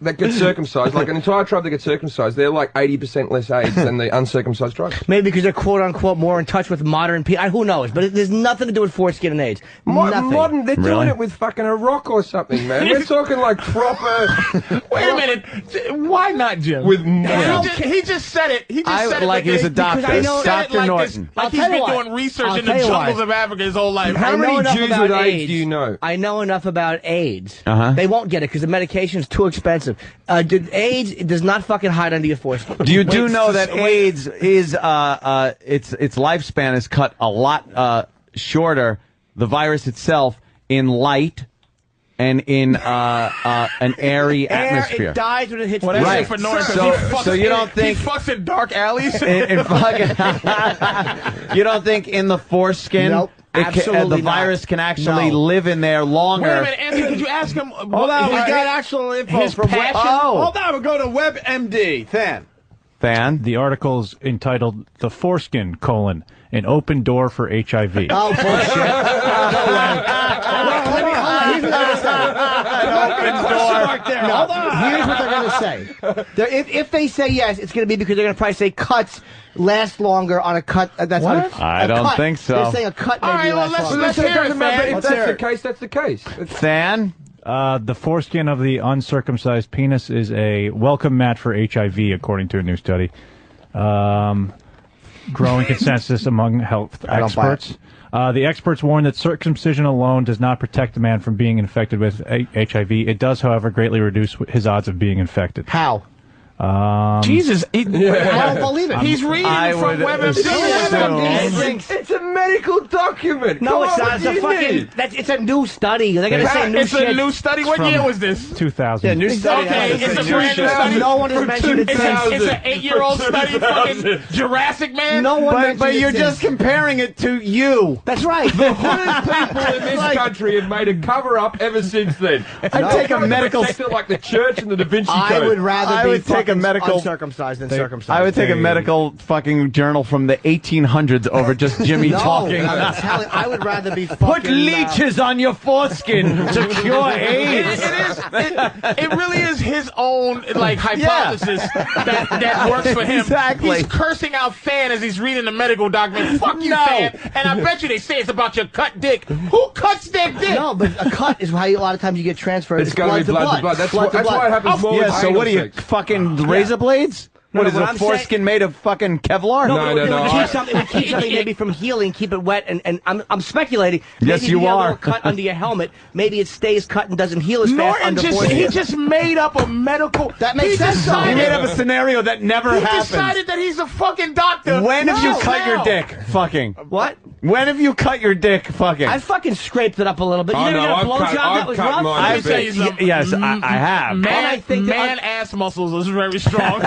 that get circumcised, like an entire tribe that gets circumcised, they're like 80% less AIDS than the uncircumcised tribes. Maybe because they're quote unquote more in touch with modern people. Who knows? But there's nothing to do with foreskin and AIDS. Nothing. Modern, they're doing it with fucking a rock or something, man. We're talking like proper. Wait a minute. Why not, Jim? With he just said it. He just said it like he's a doctor. Dr. Norton. Like he's been doing research in the jungles of Africa his whole life. How many Jews with AIDS do you know? I know enough about AIDS. They won't get it because the medication is too expensive. AIDS does not fucking hide under your foreskin. Do you know that AIDS is its lifespan is cut a lot shorter, the virus itself, in light and in an airy atmosphere. It dies when it hits. Right. For Norton, So you don't think he fucks in dark alleys? in fucking, you don't think in the foreskin? Nope. Absolutely the virus can actually live in there longer. Wait a minute, Anthony, could you ask him? Hold on, we got actual info his from passion? Hold on, we'll go to WebMD. Fan? The article's entitled "The Foreskin: An Open Door for HIV." Oh, bullshit. Hold on. Here's what they're going to say. If they say yes, it's going to be because they're going to probably say cuts last longer on a cut. That's What? I don't think so. They're saying a cut maybe lasts longer. Let's hear it, man. If that's the case, that's the case. Fan? The foreskin of the uncircumcised penis is a welcome mat for HIV, according to a new study. Growing consensus among health experts. The experts warn that circumcision alone does not protect the man from being infected with HIV. It does, however, greatly reduce his odds of being infected. How? Jesus, I don't believe it. He's reading from WebMD. It's a medical document. No, it's not. It's a fucking. It's a new study. They're gonna say new shit. It's a new study. What year was this? 2000. Yeah, new study. Okay, it's a brand new study. No one has mentioned it. It's an 8-year-old study. Fucking Jurassic Man. No one. But you're just comparing it to you. That's right. The hooded people in this country have made a cover up ever since then. I'd take a medical. Like the church and the Da Vinci Code. I would rather be a medical uncircumcised than circumcised. I would take a medical fucking journal from the 1800s over just Jimmy talking. I'm telling, I would rather be fucking. Put leeches on your foreskin to cure AIDS. It really is his own hypothesis that works for him. Exactly. He's cursing out Fan as he's reading the medical document. Fuck you, Fan. And I bet you they say it's about your cut dick. Who cuts their dick? No, but a cut is how a lot of times you get transferred. It's got to be blood to blood. That's why it happens more with so what are you, fucking razor blades? No, What is what it, I'm foreskin made of fucking Kevlar? No. It would keep something maybe from healing, keep it wet, and I'm speculating. Yes, maybe you if you have a are. little cut under your helmet, maybe it stays cut and doesn't heal as fast under foreskin. He just made up a medical... That makes sense, though. He made up a scenario that never happened. He decided that he's a fucking doctor. When have you cut your dick? Fucking. What? When have you cut your dick? Fucking. I fucking scraped it up a little bit. You never get a blowjob that was rough? I've said, yes, I have. Man ass muscles is very strong.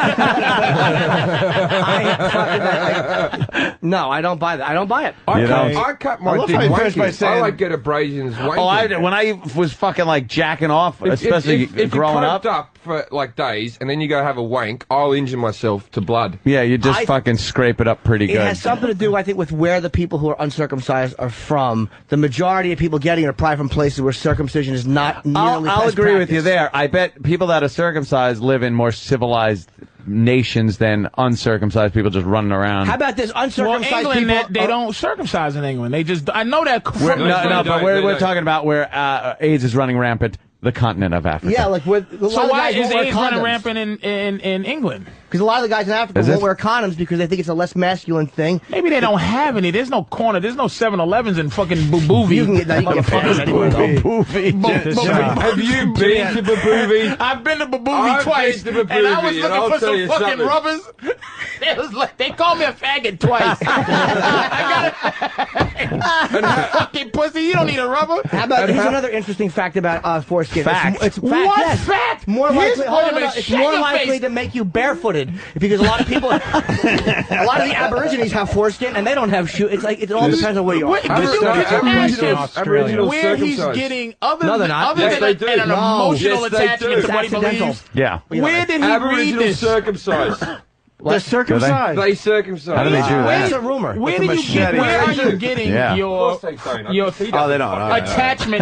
No, I don't buy that. I don't buy it. I cut my dick wanky. I like get abrasions wanky. When I was fucking like jacking off, especially if growing you're up for like days and then you go have a wank, I'll injure myself to blood. Yeah, you just fucking scrape it up pretty good. It has something to do, I think, with where the people who are uncircumcised are from. The majority of people getting it are probably from places where circumcision is not nearly I'll best agree with practice. you there. I bet people that are circumcised live in more civilized nations than uncircumcised people just running around. How about this? Uncircumcised England, people... they don't circumcise in England. They just... I know that... But we're talking about where AIDS is running rampant. The continent of Africa. Yeah, like with a lot So of why guys is won't wear AIDS running condoms. rampant in England? Because a lot of the guys in Africa won't wear condoms because they think it's a less masculine thing. Maybe they don't have any. There's no corner. There's no 7-Elevens in fucking Booboovi. You can get pads anywhere, though. Have you been to Booboovi? I've been to Booboovi twice, and I was looking for some fucking rubbers. It was like, they called me a faggot twice. Fucking pussy, you don't need a rubber. How about, here's another interesting fact about foreskin. Fact. It's fact, What yes. fact? More likely, it's shake more your likely face. to make you barefooted because a lot of people, a lot of the Aborigines have foreskin and they don't have shoes. It's like it all depends on where you are. Wait, could you ask him where he's getting other No, they're than not. other Yes, than they do. an No. emotional Yes, they attachment do. to what he It's accidental. believes? Yeah. Where did he read Aboriginal this? circumcised. They're circumcised. They circumcised. How do they do that? That's a rumor. Where did you get? Where are you getting your attachment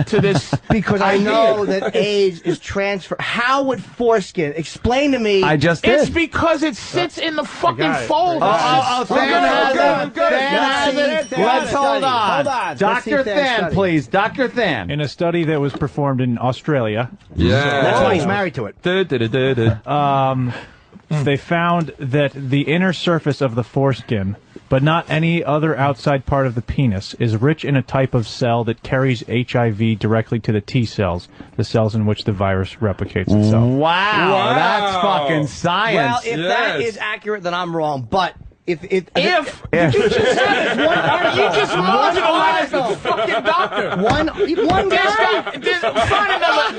to this? Because I know that AIDS is transferred. How would foreskin explain to me? I just It's did. because it sits in the fucking fold. Than has it. Let's hold on. Dr. Than, please. Dr. Than. In a study that was performed in Australia, That's why he's married to it. they found that the inner surface of the foreskin, but not any other outside part of the penis, is rich in a type of cell that carries HIV directly to the T cells, the cells in which the virus replicates itself. Wow. That's fucking science. Well, if that is accurate, then I'm wrong. But If you just said it. You just marginalized the fucking doctor. One guy. Find another.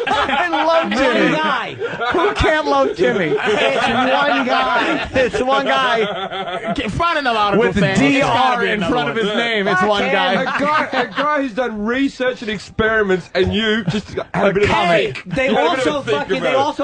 Love Jimmy. Guy. Who can't love Jimmy? It's one guy. It's one guy. Find another article with the DR in front of his name. It's one guy. A guy who's done research and experiments, and you just had a bit of Hey, they also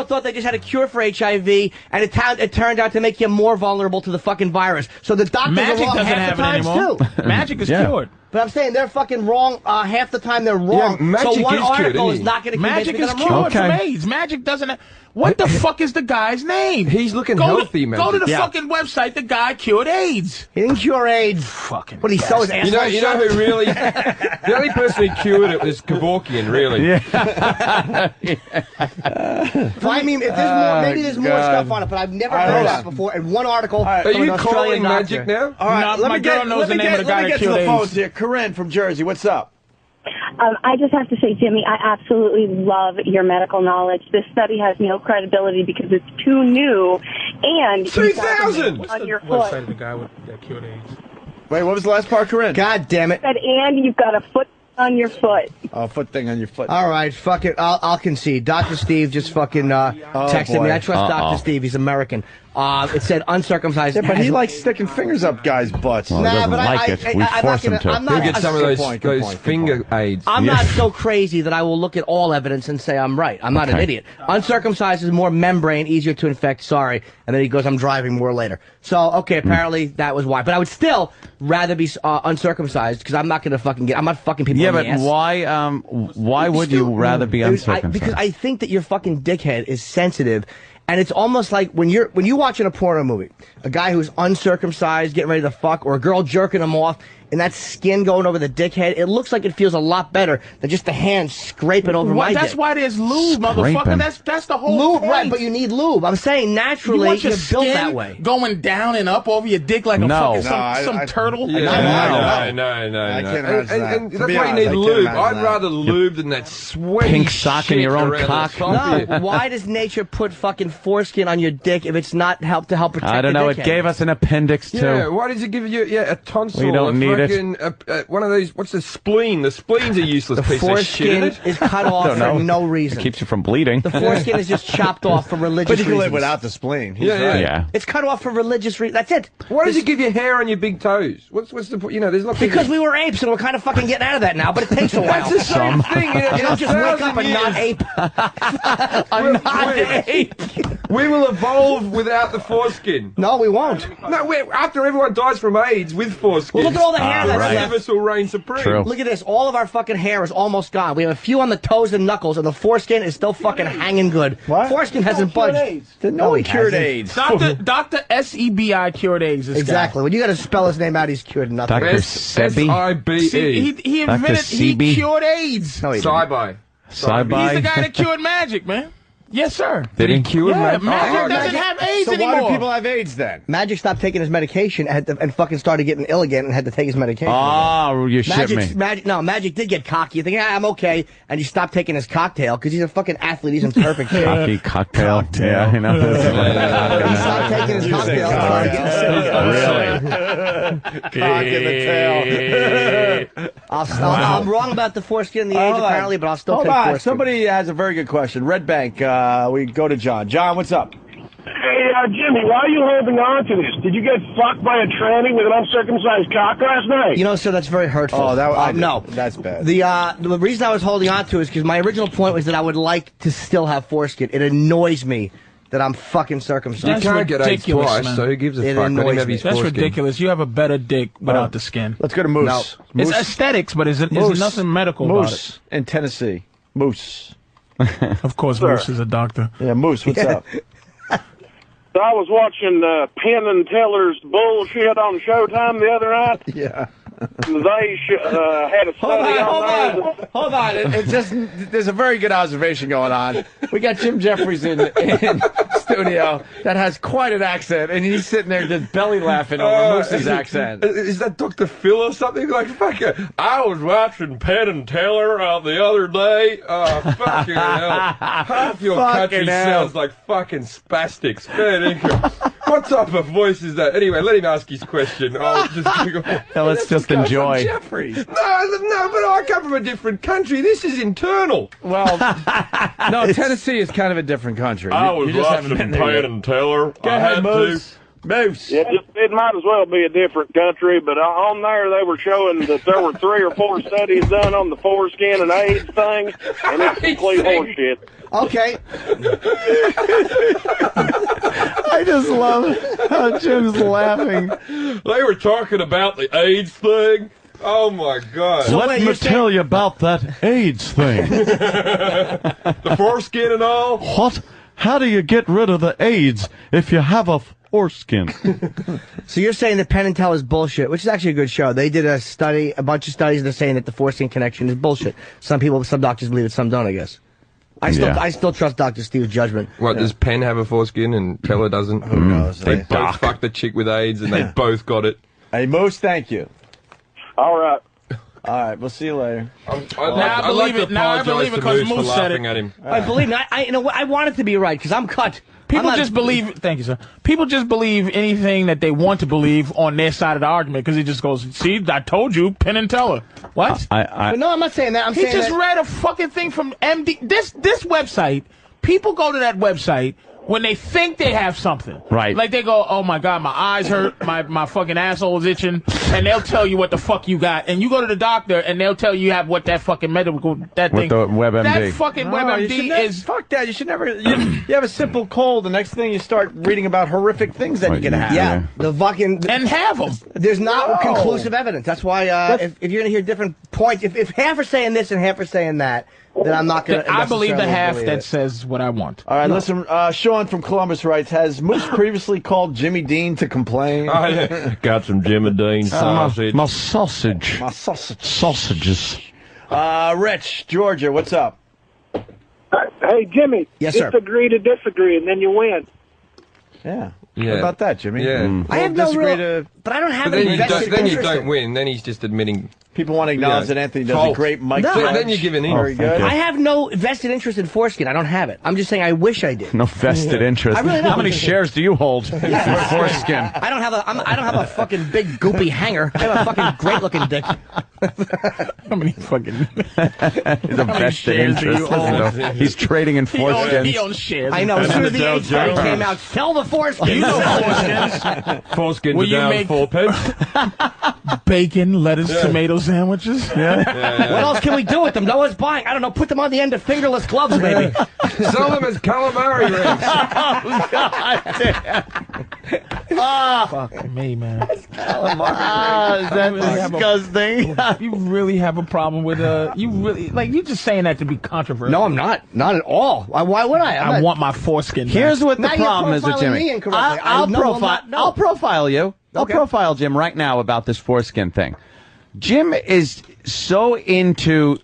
thought they just had a cure for HIV, and it turned out to make you more vulnerable to the fucking virus. So the doctors Magic are wrong doesn't half have the it times anymore. too. Magic is cured. But I'm saying they're fucking wrong half the time. They're wrong. Yeah, magic so one is cured, article isn't is he? not going to convince Magic me is that I'm wrong. cured from AIDS. Magic doesn't have... What the fuck is the guy's name? He's looking go healthy, Go to the Yeah. fucking website. The guy cured AIDS. He didn't cure AIDS. Fucking. But he saw his asshole. You know who really? The only person who cured it was Kevorkian, really. Well, I mean, if there's more, maybe there's more stuff on it, but I've never heard that before. And one article. Are from an you Australian calling doctor. Magic now? All right, No, let my me girl get, knows let the me name get, of the let guy me that get to the killed phones AIDS. here. Corinne from Jersey, what's up? I just have to say, Jimmy, I absolutely love your medical knowledge. This study has no credibility because it's too new, and 2000 on your Website foot. of the guy that cured AIDS. Wait, what was the last part, Corinne? God damn it. Said, and you've got a foot on your foot. Oh, foot thing on your foot. All right, fuck it. I'll concede. Dr. Steve just fucking texted me. I trust Dr. Steve. He's American. It said uncircumcised. Yeah, but he likes sticking fingers up guys' butts. Well, he doesn't like it. We force him to. I'm He'll not, get some of those Good point. finger aids. I'm not so crazy that I will look at all evidence and say I'm right. I'm not an idiot. Uncircumcised is more membrane, easier to infect. Sorry. And then he goes, I'm driving more later. So, okay, apparently that was why. But I would still rather be uncircumcised because I'm not going to fucking I'm not fucking people Yeah, in the but ass. why would you rather be uncircumcised? Because I think that your fucking dickhead is sensitive. And it's almost like when you're watching a porno movie, a guy who's uncircumcised getting ready to fuck, or a girl jerking him off, and that skin going over the dickhead, it looks like it feels a lot better than just the hand scraping over my dick. That's why there's lube, motherfucker. That's the whole lube, point. right? But you need lube. I'm saying naturally want your you're built skin that way. Going down and up over your dick like a fucking some turtle. No. I can't imagine that. And To that's be why you honest, need I can't lube. imagine I'd that. rather lube than that sweaty Pink sock in shit your own around cock. the top of No, you. why does nature put fucking foreskin on your dick if it's not help protect I don't know. the It dickhead? gave us an appendix too. Yeah, why does it give you a tonsil? We don't need it. One of these. What's the spleen? The spleen's a useless The piece of shit. foreskin Isn't it? is cut off for no reason. It keeps you from bleeding. The foreskin is just chopped off for religious But you can reasons. live without the spleen. He's Yeah, right. Yeah. It's cut off for religious reasons. That's it. Why does it give you hair on your big toes? What's the point? You know, there's lots Because of we were apes and we're kind of fucking getting out of that now, but it takes a while. That's the same thing. You don't just wake up and not ape. I'm not ape. We will evolve without the foreskin. No, we won't. No, after everyone dies from AIDS with foreskin. Well, look at all the hair that's the rest left. of us will reign supreme. True. Look at this. All of our fucking hair is almost gone. We have a few on the toes and knuckles, and the foreskin is still fucking hanging good. What? Foreskin hasn't budged. No one he cured hasn't. AIDS. Dr. Sebi cured AIDS. This Exactly. When you got to spell his name out, he's cured nothing. Dr. Sebi? S-I-B-E. guy. He invented. Dr. He Sebi? cured AIDS. No, he didn't. Sci-bi. He's the Sci-bi? guy that cured magic, man. Yes, sir. Did he? Cure Yeah, magic? magic doesn't have AIDS So why anymore. do people have AIDS then? Magic stopped taking his medication and fucking started getting ill again and had to take his medication. Oh, you shit me. Magic did get cocky. You think, I'm okay. And he stopped taking his cocktail because he's a fucking athlete. He's in perfect shape. Cocky cocktail. Yeah, you know. He stopped taking his cocktail and started getting sick. Really? Cock in the tail. I'm wrong about the foreskin and the age, apparently, but I'll still Hold take on. foreskin. Somebody has a very good question. Red Bank, we go to John. John, what's up? Hey, Jimmy, why are you holding on to this? Did you get fucked by a tranny with an uncircumcised cock last night? You know, sir, that's very hurtful. Oh, no. That's bad. The reason I was holding on to it is because my original point was that I would like to still have foreskin. It annoys me that I'm fucking circumcised. You can't get AIDS twice, man. so who gives a It fuck? Let him annoys have me. his That's foreskin. ridiculous. You have a better dick without the skin. Let's go to Moose. No. It's aesthetics, but is nothing medical about it. Moose in Tennessee. Moose. Of course, Moose is a doctor. Yeah, Moose, what's up? I was watching Penn and Teller's bullshit on Showtime the other night. Yeah. They had a study on there. Hold on. It's just there's a very good observation going on. We got Jim Jeffries in studio that has quite an accent, and he's sitting there just belly laughing over Moose's accent. Is that Dr. Phil or something? Like, fuck it. I was watching Penn and Teller the other day. Fucking hell. Half your country sounds like fucking spastics. Man, What type of voice is that? Anyway, let him ask his question. I'll just let's just enjoy. Jeffries. No, but I come from a different country. This is internal. Well, no, Tennessee is kind of a different country. I was watching Penn and Teller. Go ahead, Moose. Moose. Yeah, it might as well be a different country, but on there they were showing that there were 3 or 4 studies done on the foreskin and AIDS thing, and it's complete horseshit. Okay. I just love how Jim's laughing. They were talking about the AIDS thing. Oh, my God. So let me tell you about that AIDS thing. The foreskin and all? What? How do you get rid of the AIDS if you have a foreskin? So you're saying that Penn and Teller is bullshit, which is actually a good show. They did a bunch of studies. They're saying that the foreskin connection is bullshit. Some doctors believe it, some don't, I guess. I still trust Dr. Steve's judgment. What, does Penn have a foreskin and Teller doesn't? Who knows? They both fucked the chick with AIDS and they both got it. Hey, Moose, thank you. All right. All right, we'll see you later. I believe it because Moose said it. At him. I believe me. You know what? I want it to be right because I'm cut. People just believe. Thank you, sir. People just believe anything that they want to believe on their side of the argument because he just goes, "See, I told you, Penn and Teller." What? No, I'm not saying that. He just read a fucking thing from MD. This website. People go to that website when they think they have something. Right. Like they go, "Oh my God, my eyes hurt, my fucking asshole is itching," and they'll tell you what the fuck you got. And you go to the doctor and they'll tell you have what that fucking medical With the WebMD. That fucking WebMD is fuck that. You should never. You have a simple cold. The next thing you start reading about horrific things that you can have. Yeah, the fucking and have them. There's not conclusive evidence. That's why if you're gonna hear different points, if half are saying this and half are saying that, then I'm not gonna. I believe the half that says what I want. All right, listen. Sean from Columbus writes: has Moose previously called Jimmy Dean to complain? Oh, yeah. Got some Jimmy Dean sausage. My sausage. My sausage. Sausages. Rich, Georgia, what's up? Hey, Jimmy. Yes, sir. Just agree to disagree, and then you win. Yeah. Yeah. What about that, Jimmy? Yeah. I have no real, but I don't have But any then invested you interest don't in- win. Then he's just admitting. People want to acknowledge that Anthony does a great mic. No, judge. Then you give an in. Very good. I have no vested interest in foreskin. I don't have it. I'm just saying I wish I did. No vested interest. I really don't. How many shares do you hold in foreskin? I don't have a fucking big goopy hanger. I have a fucking great looking dick. How many fucking? He's a vested shares do you interest. own? He's trading in foreskin. He owns shares. I know. As soon as the Dow AIDS study Jones. came out, sell the foreskin. You know foreskins. Foreskins Will are you down make- 4 pence. Bacon, lettuce, tomato sandwiches. What else can we do with them? No one's buying. I don't know. Put them on the end of fingerless gloves, maybe. Sell them as calamari rings. Oh, God damn. Fuck me, man. Is that disgusting? You really have a problem with you really you're just saying that to be controversial. No, I'm not. Not at all. Why would I? I want my foreskin. Here's what the Now you're problem is with profiling Jimmy. me incorrectly. I'll profile you. I'll profile Jim right now about this foreskin thing. Jim is so into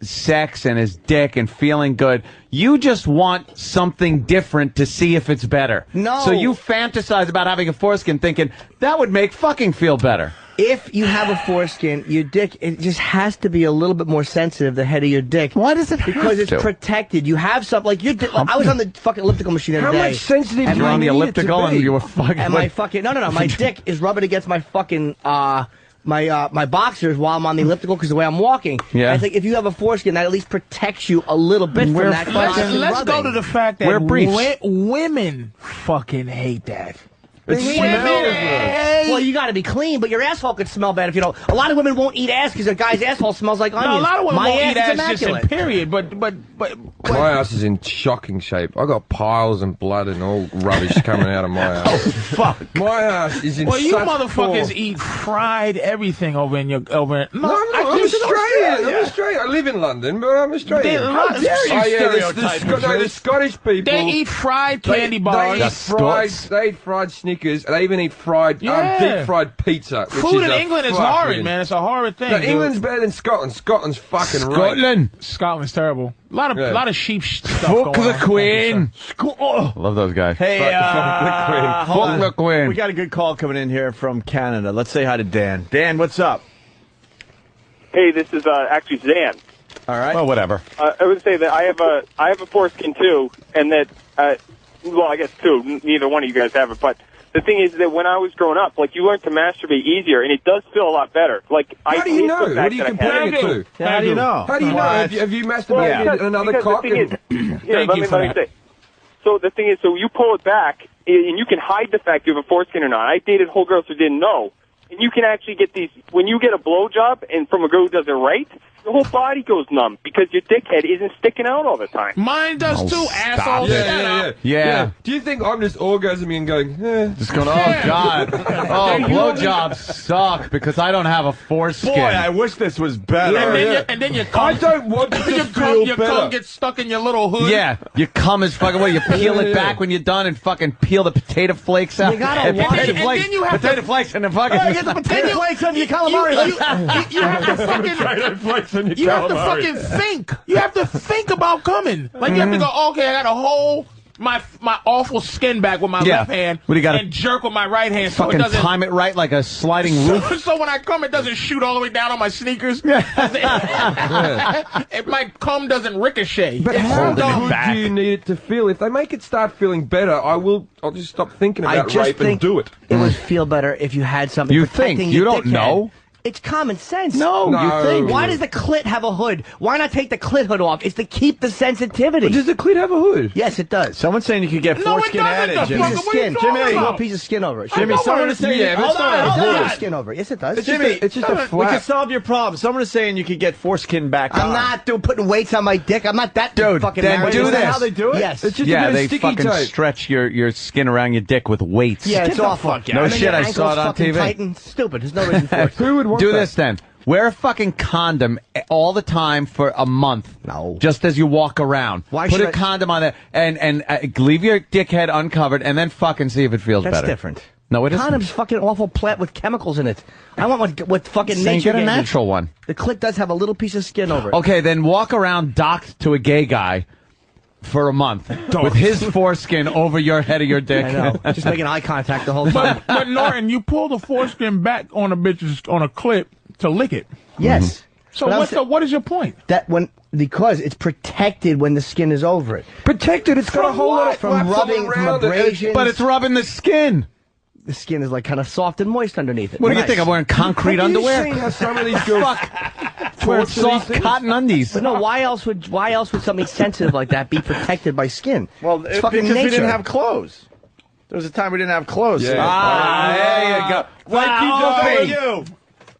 sex and his dick and feeling good. You just want something different to see if it's better. No. So you fantasize about having a foreskin thinking, that would make fucking feel better. If you have a foreskin, your dick, it just has to be a little bit more sensitive, the head of your dick. Why does it Because have it's to? protected. You have something, like your dick, I was on the fucking elliptical machine the other How day. much sensitive and do you You're on the need it to elliptical and be? you were fucking... And my fucking, no, my dick is rubbing against my fucking, my boxers while I'm on the elliptical because the way I'm walking. Yeah. I think if you have a foreskin, that at least protects you a little bit from We're that. fucking- constant Let's go rubbing. to the fact that Wear briefs. women fucking hate that. It smells. Well, you got to be clean, but your asshole could smell bad if you don't. A lot of women won't eat ass because a guy's asshole smells like onions. No, a lot of women My won't ass eat is ass just in immaculate. period, but My ass is in shocking shape. I got piles and blood and all rubbish coming out of my ass. Fuck. My ass is in well, you such motherfuckers poor- eat fried everything over in your over. No, I'm Australian. I'm Australian. I live in London, but I'm Australian. How dare you the Scottish people. They eat fried candy bars. They eat fried Snickers. And they even eat fried, deep fried pizza. Which Food is in England is horrid, man. It's a horrid thing. No, dude. England's better than Scotland. Scotland's fucking Scotland's terrible. A lot of sheep stuff Fuck going the on. Queen. Love those guys. Hey, hold on. Fuck the Queen. We got a good call coming in here from Canada. Let's say hi to Dan. Dan, what's up? Hey, this is actually Dan. All right. Well, whatever. I would say that I have a foreskin too, and that well, I guess two. Neither one of you guys have it, but the thing is that when I was growing up, like, you learn to masturbate easier, and it does feel a lot better. Like, How do you know? What are you comparing it to? How do you know? How do you know? Have you masturbated another cock? The thing is, let me say. So the thing is, so you pull it back, and you can hide the fact you have a foreskin or not. I dated whole girls who didn't know. And you can actually get these, when you get a blowjob, and from a girl who does it right, the whole body goes numb because your dickhead isn't sticking out all the time. Mine does too, asshole. Yeah. Do you think I'm just orgasming and going, Just going, oh, God. Oh, blowjobs suck because I don't have a foreskin. Boy, I wish this was better. And then your cum, I don't want to feel your better. cum gets stuck in your little hood. Yeah, your cum is fucking, what, you peel it back when you're done and fucking peel the potato flakes out? You gotta wash it. And then you have potato flakes and the fucking... Get the potato flakes on your calamari. You have to fucking... You have to fucking think. You have to think about coming. Like, you have to go, okay, I got to hold my awful skin back with my left hand and jerk with my right hand so it fucking doesn't... time it right like a sliding roof. So when I come, it doesn't shoot all the way down on my sneakers. My cum doesn't ricochet. But how good do you need it to feel? If they make it start feeling better, I'll just stop thinking about rape and do it. It would feel better if you had something You protecting think. your You don't dickhead. know. It's common sense. No, you think. Why does the clit have a hood? Why not take the clit hood off? It's to keep the sensitivity. But does the clit have a hood? Yes, it does. Someone's saying you could get foreskin added, Jimmy. Piece of skin. Jimmy, A little piece of skin over it. Jimmy, someone is saying Hold on. Skin over it. Yes, it does. Jimmy, it's just a we flap. can solve your problem. Someone is saying you could get foreskin back on. I'm not putting weights on my dick. I'm not that fucking then married. do Is that this. how they do it? Yes. It's just Yeah, a bit they of sticky fucking tape. stretch your skin around your dick with weights. Yeah, it's awful. No And then shit, your I ankles saw it on fucking TV. tighten. Stupid. There's no reason for it. Who would want Do that? this then. Wear a fucking condom all the time for a month. No. Just as you walk around. Why Put should a I- condom on there and leave your dickhead uncovered and then fucking see if it feels That's better. different. No, it isn't. Condom's fucking awful plant with chemicals in it. I want what fucking Saying nature get a gave me. natural one. The clit does have a little piece of skin over it. Okay, then walk around docked to a gay guy for a month with his foreskin over your head of your dick. I know. Just making eye contact the whole time. But Norton, you pull the foreskin back on a bitch's on a clip to lick it. Yes. So But what is your point? Because it's protected when the skin is over it. Protected. It's got a whole lot of From flaps all rubbing, from around it. abrasions. But it's rubbing the skin. The skin is like kind of soft and moist underneath it. What do you Nice. think? I'm wearing concrete underwear? Have you seen how some of these girls Wearing torture soft these things? cotton undies. But no, why else would something sensitive like that be protected by skin? Well, It's fucking because we nature. didn't have clothes. There was a time we didn't have clothes. Yeah. There you go. Thank you.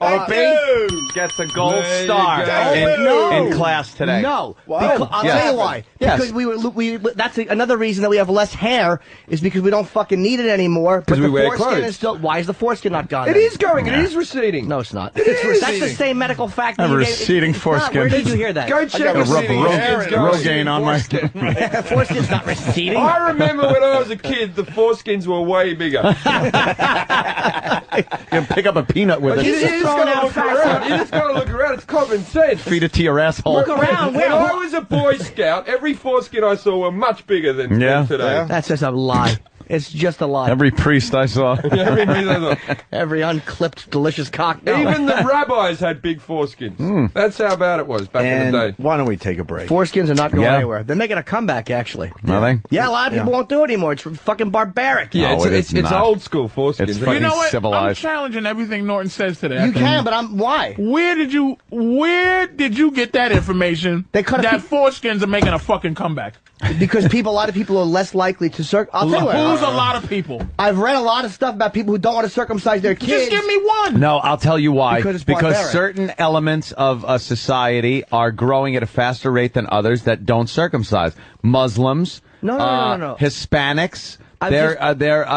Opie gets a gold There you star go. in class today. No, Why? because, I'll Yes. tell you why. Yes. Because that's another reason that we have less hair is because we don't fucking need it anymore. But we the wear foreskin clothes. is still. Why is the foreskin not gone? It then? is going. It is receding. No, it's not. It is. That's the same medical fact. I have that a you gave. receding It's not. foreskin. Where did you hear that? Go check got a the rub receding. hair It's and going. Rogaine on my... Foreskin's not receding. I remember when I was a kid, the foreskins were way bigger. You can pick up a peanut with You it. just gotta look around. You just gotta look around. It's common sense. Feed it to your asshole. Look around. When I was a Boy Scout, every foreskin I saw were much bigger than today. That's just a lie. It's just a lie. Every priest I saw. Every unclipped, delicious cock. No. Even the rabbis had big foreskins. That's how bad it was back in the day. Why don't we take a break? Foreskins are not going Yeah. anywhere. They're making a comeback, actually. Are they? Yeah, a lot of people won't do it anymore. It's fucking barbaric. Yeah, No, it's not. old school foreskins. It's You fucking know what? I'm civilized. challenging everything Norton says today. You can, but why? Where did you get that information that foreskins are making a fucking comeback? Because a lot of people are less likely to I'll tell you what. Who's a lot of people? I've read a lot of stuff about people who don't want to circumcise their kids. Just give me one. No, I'll tell you why. Because it's barbaric. certain elements of a society are growing at a faster rate than others that don't circumcise. Muslims, No. Hispanics. I'm They're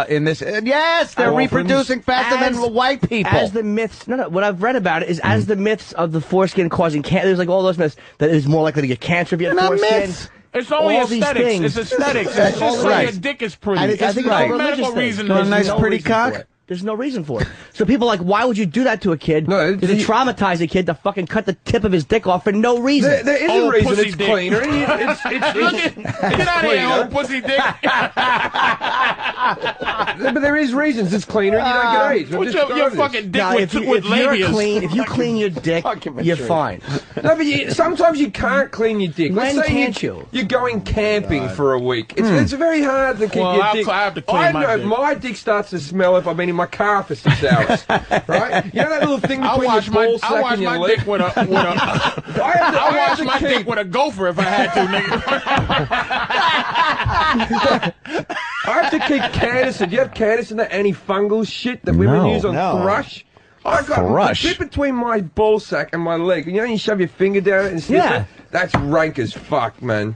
in this. Yes, they're reproducing faster than white people. As the myths, what I've read about it is as the myths of the foreskin causing cancer. There's like all those myths that is more likely to get cancer if you have They're not foreskin. myths. It's only All these aesthetics. things. It's aesthetics. That's It's just right. like your dick is pretty. And I It's think no it's a religious medical thing. reason. Got a There's nice no pretty reason for cock? it. There's no reason for it. So people are like, why would you do that to a kid? No, to traumatize a kid to fucking cut the tip of his dick off for no reason. There is a reason it's cleaner. It's Get out of here, old pussy dick. But there is reasons it's cleaner. You don't get AIDS. Put your fucking dick with labias. If you clean your dick, you're fine. No, but sometimes you can't clean your dick. When Let's say can't you? You're going camping for a week. It's very hard to keep your dick. I have to clean my dick. My dick starts to smell if I've been in my car for 6 hours. Right? You know that little thing between your ball sack and your leg? I wash my dick with a gopher if I had to, nigga. I have to keep Canicin. Do you have Canicin, that antifungal shit that women use on thrush? I got a bit between my ball sack and my leg. You know, you shove your finger down it and sniff it? That's rank as fuck, man.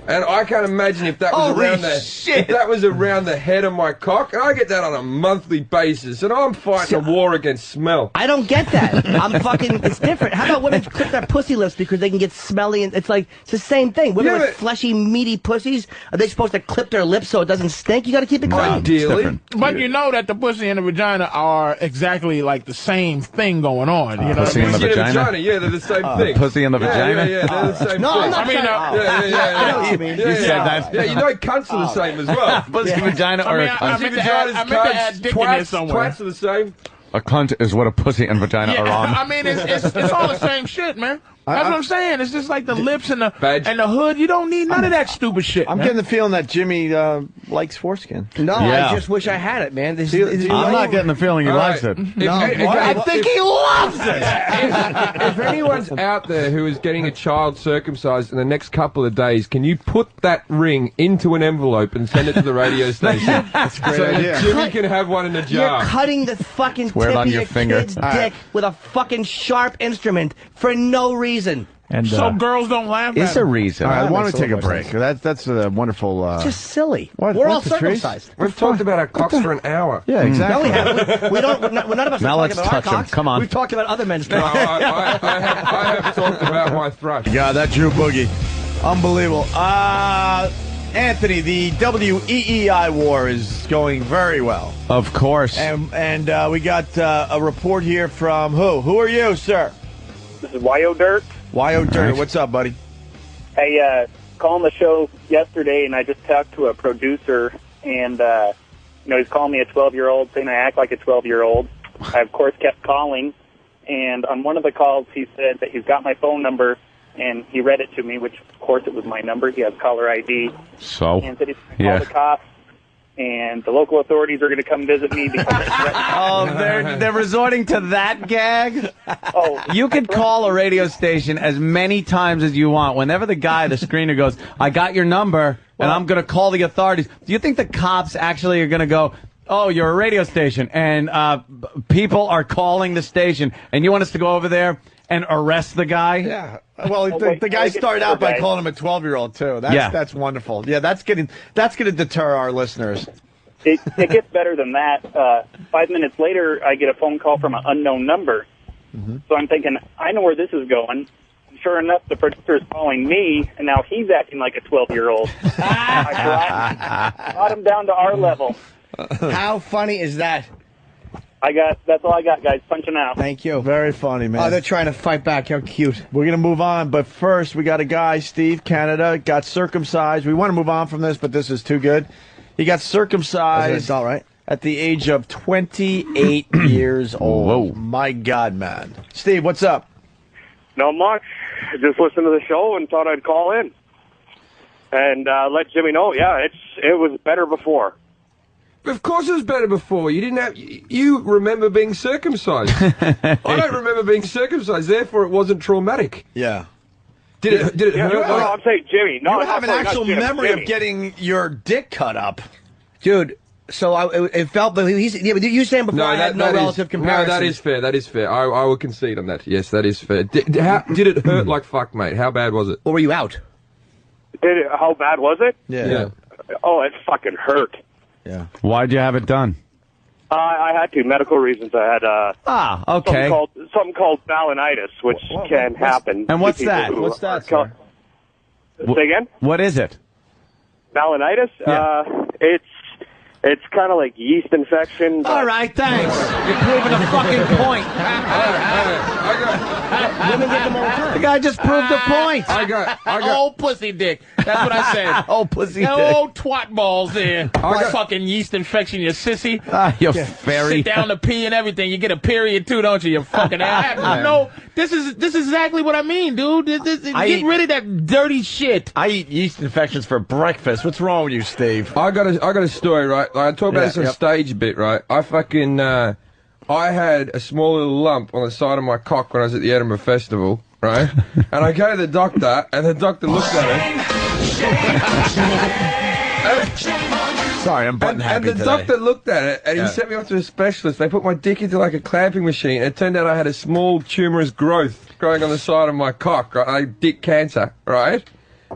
And I can't imagine if that was around the head of my cock. And I get that on a monthly basis, and I'm fighting a war against smell. I don't get that. It's different. How about women clip their pussy lips because they can get smelly? And it's the same thing. Women with fleshy, meaty pussies, are they supposed to clip their lips so it doesn't stink? You got to keep it clean. Ideally. But you know that the pussy and the vagina are exactly like the same thing going on. You know pussy and the vagina? Yeah, they're the same thing. Pussy and the vagina? Yeah, they're the same thing. No, I'm not saying I know what you mean. You said that. Yeah, you know cunts are the same as well. Pussy and vagina are a cunt. I meant to add dick in there somewhere. Twats are the same. A cunt is what a pussy and vagina are on. I mean, it's all the same shit, man. That's what I'm saying. It's just like the lips and the hood. You don't need none of that stupid shit. I'm getting the feeling that Jimmy likes foreskin. No, I just wish I had it, man. I'm not getting the feeling he likes it. I think he loves it. If anyone's out there who is getting a child circumcised in the next couple of days, can you put that ring into an envelope and send it to the radio station? That's a great idea. Jimmy can have one in a jar. You're cutting the fucking tip of your kid's dick with a fucking sharp instrument for no reason. And, so girls don't laugh at It's a reason. All right, why don't we take a break? That's a wonderful... It's just silly. We're all circumcised. We've talked about our cocks for an hour. Yeah, exactly. No, we haven't. None of us now are let's talking about touch our him. cocks. Come on. We've talked about other men's No, cocks. I have talked about my thrush. Yeah, that Drew Boogie. Unbelievable. Anthony, the WEEI war is going very well. Of course. And we got a report here from who? Who are you, sir? This is Wyo Dirt. Wyo Dirt. What's up, buddy? Hey, calling the show yesterday, and I just talked to a producer, and he's calling me a 12-year-old, saying I act like a 12-year-old. I, of course, kept calling, and on one of the calls, he said that he's got my phone number, and he read it to me, which, of course, it was my number. He has caller ID. So? And said he's going to call the cops, and the local authorities are going to come visit me because they're resorting to that gag? Oh, you could call a radio station as many times as you want. Whenever the screener goes, I got your number, and I'm going to call the authorities. Do you think the cops actually are going to go, oh, you're a radio station, and people are calling the station, and you want us to go over there and arrest the guy? Yeah. Well, the guy started out by calling him a 12-year-old too. That's wonderful. Yeah, that's going to deter our listeners. It gets better than that. 5 minutes later, I get a phone call from an unknown number. Mm-hmm. So I'm thinking, I know where this is going. Sure enough, the producer is calling me, and now he's acting like a 12-year-old. I brought him down to our level. How funny is that? That's all I got, guys. Punching out. Thank you. Very funny, man. Oh, they're trying to fight back. How cute. We're going to move on, but first we got a guy, Steve, Canada, got circumcised. We want to move on from this, but this is too good. He got circumcised as an adult, right? At the age of 28 years old. Whoa. My God, man. Steve, what's up? Not much. Just listened to the show and thought I'd call in and let Jimmy know, it was better before. Of course it was better before. You remember being circumcised. I don't remember being circumcised, therefore it wasn't traumatic. Yeah. Did it hurt? No, I'm saying Jimmy. No, you have an actual memory Jimmy. of getting your dick cut up. Dude, so it felt, but you saying before I had no relative comparison. No, that is fair. That is fair. I will concede on that. Yes, that is fair. Did it hurt like fuck, mate? How bad was it? Or were you out? How bad was it? Yeah. Oh, it fucking hurt. Yeah. Why'd you have it done? I had to. Medical reasons. I had okay. Something called balanitis, which can happen. And what's that? What's that, sir? Say again? What is it? Balanitis? Yeah. It's It's kind of like yeast infection. All right, thanks. You're proving a fucking point. Women get them all the time. The guy just proved a point. I got. Old pussy dick. That's what I said. Old pussy dick. Old twat balls there. Fucking yeast infection, you sissy. You fairy. Sit down to pee and everything. You get a period too, don't you? You fucking ass. No, this is exactly what I mean, dude. Get rid of that dirty shit. I eat yeast infections for breakfast. What's wrong with you, Steve? I got a story, right? Like, I talk about this on stage a bit, right? I fucking, I had a small little lump on the side of my cock when I was at the Edinburgh Festival, right? And I go to the doctor, and the doctor looked at it. Sorry, I'm button happy And the doctor looked at it, and he sent me off to a specialist. They put my dick into like a clamping machine, and it turned out I had a small tumorous growth growing on the side of my cock, right? Like dick cancer, right?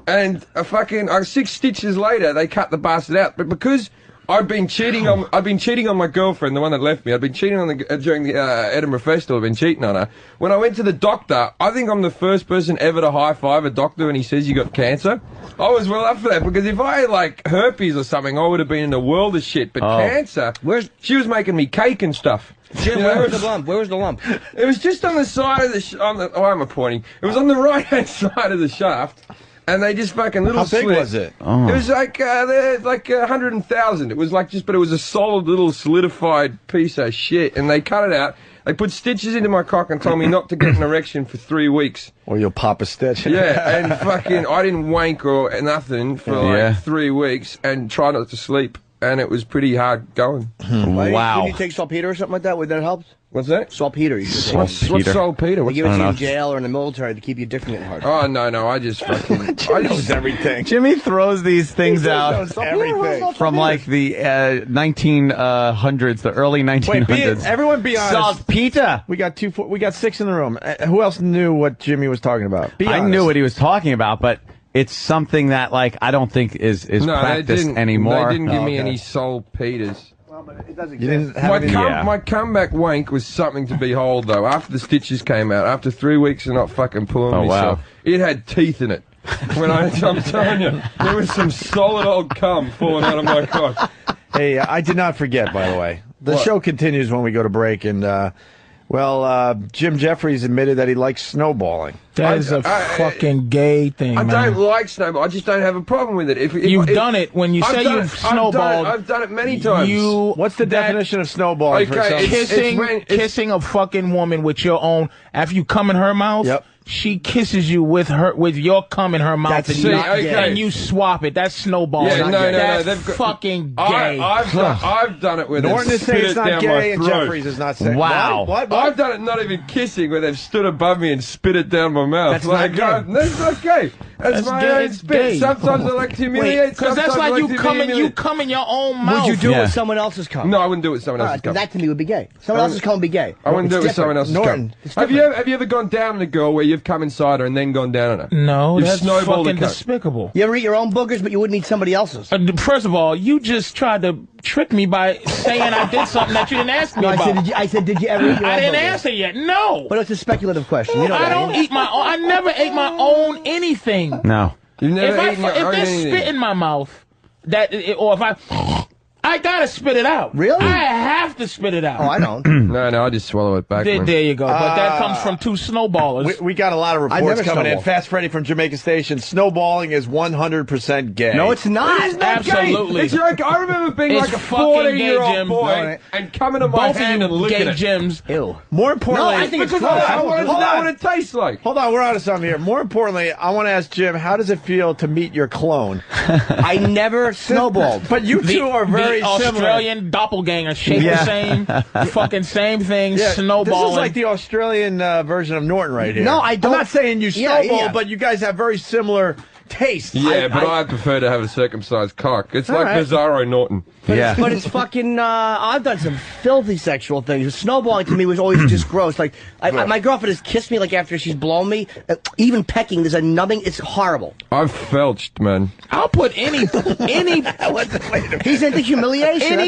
And 6 stitches later, they cut the bastard out. But because I've been cheating on my girlfriend, the one that left me. I've been cheating on during the Edinburgh Festival. I've been cheating on her. When I went to the doctor, I think I'm the first person ever to high five a doctor when he says you got cancer. I was well up for that because if I had like herpes or something, I would have been in a world of shit. But cancer, she was making me cake and stuff. Jim, where was the lump? Where was the lump? It was just on the side of the. Why am I pointing? It was on the right-hand side of the shaft. And they just fucking little. How big slit. was it? Oh. It was like 100,000. It was like but it was a solid little solidified piece of shit. And they cut it out. They put stitches into my cock and told me not to get an erection for 3 weeks. Or you'll pop a stitch. Yeah, and I didn't wank or nothing for like 3 weeks and try not to sleep. And it was pretty hard going. Wow. Did you take saltpeter or something like that? Would that help? What's that? Saltpeter. You should take. What's saltpeter? They give it to you in jail or in the military to keep you different and hard. Oh, no, I just fucking... I knows everything. Jimmy throws these things out everything. from like the 1900s, the early 1900s. Wait, everyone be honest. Saltpeter. We got 6 in the room. Who else knew what Jimmy was talking about? Be honest. I knew what he was talking about, but it's something that like I don't think is practiced anymore. They didn't give me any saltpeters. It doesn't you didn't have my comeback wank was something to behold, though. After the stitches came out, after 3 weeks of not fucking pulling myself, it had teeth in it. I'm telling you, there was some solid old cum falling out of my cock. Hey, I did not forget, by the way. The show continues when we go to break, and Jim Jeffries admitted that he likes snowballing. That is a fucking gay thing, I man. don't like snowball. I just don't have a problem with it. If you've done it, when you say you've snowballed, I've done it many times. What's the definition of snowballing? Okay, kissing a fucking woman with your own after you come in her mouth. Yep. She kisses you with your cum in her mouth, and you swap it. That's snowballing. Yeah, no, that's fucking gay. I've done it with Norton is saying it's not gay, and Jeffries is not saying. Wow. What? I've done it not even kissing, where they've stood above me and spit it down my mouth. That's not gay. That's not gay. That's my gay. own It's spit. gay. Sometimes I like to humiliate. Because that's like you come in your own mouth. Would you do it with someone else's cum? No, I wouldn't do it with someone else's cum. That to me would be gay. Someone else's cum would be gay. I wouldn't do it with someone else's cum. Have you ever gone down on a girl where you've come inside her and then gone down on her? No, You've that's snowballed fucking a cunt. despicable. You ever eat your own boogers, but you wouldn't eat somebody else's? First of all, you just tried to trick me by saying I did something that you didn't ask me about. I said, did you ever eat your own I didn't boogers? answer yet. No. But it's a speculative question. You know I don't eat my own. I never ate my own anything. No. You've never If there's spit in my mouth, or if I gotta spit it out. Really? I have to spit it out. Oh, I don't. No, I just swallow it back. There you go. But that comes from two snowballers. We got a lot of reports coming in. Fast Freddy from Jamaica Station. Snowballing is 100% gay. No, it's not. It's not Absolutely. gay. It's like, I remember being It's like a fucking gay, 14-year-old Jim. boy and coming to my Both hand of and you licking gay it. Gyms. Ew. More importantly, No, I think it's Because gross. I want to know what it tastes like. Hold on, we're on to something here. More importantly, I want to ask Jim, how does it feel to meet your clone? I never snowballed. But you two are very the similar. Australian doppelganger, shape the same, fucking same thing, snowballing. This is like the Australian version of Norton right here. No, I don't. I'm not saying you snowball, Yeah. but you guys have very similar tastes. Yeah, but I prefer to have a circumcised cock. It's like Bizarro Norton. But it's fucking, I've done some filthy sexual things. Snowballing to me was always just gross. Like, my girlfriend has kissed me, like, after she's blown me. Even pecking, there's a numbing, it's horrible. I've felched, man. I'll put any He's into humiliation,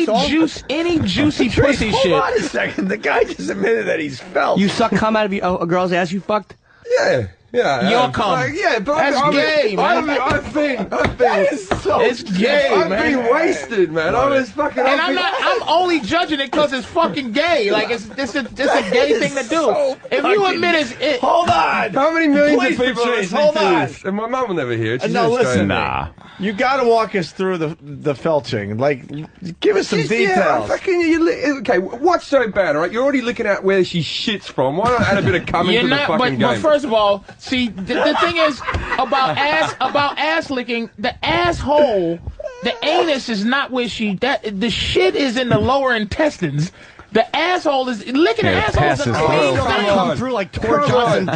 any juicy pussy Hold shit. on a second. The guy just admitted that he's felt. You suck cum out of a girl's ass you fucked? Yeah. Yeah, Your cum. But That's gay, man. I've been. It's gay, I've man. been wasted, man. I was fucking. And I'm only judging it because it's fucking gay. Like it's a gay thing to do. So if you admit it, hold on. How many millions Please, of people are Patrice, listening hold to on. this? And my mum will never hear it. She's No, in listen. Australia. You got to walk us through the felching. Like, give us some details. Yeah, fucking, okay, what's so bad, all right? You're already looking at where she shits from. Why not add a bit of cum into the fucking game? But first of all, see, the thing is about ass licking, the asshole, the anus is not where the shit is in the lower intestines. The asshole is licking the asshole is a clean thing. Come through like Tor Johnson.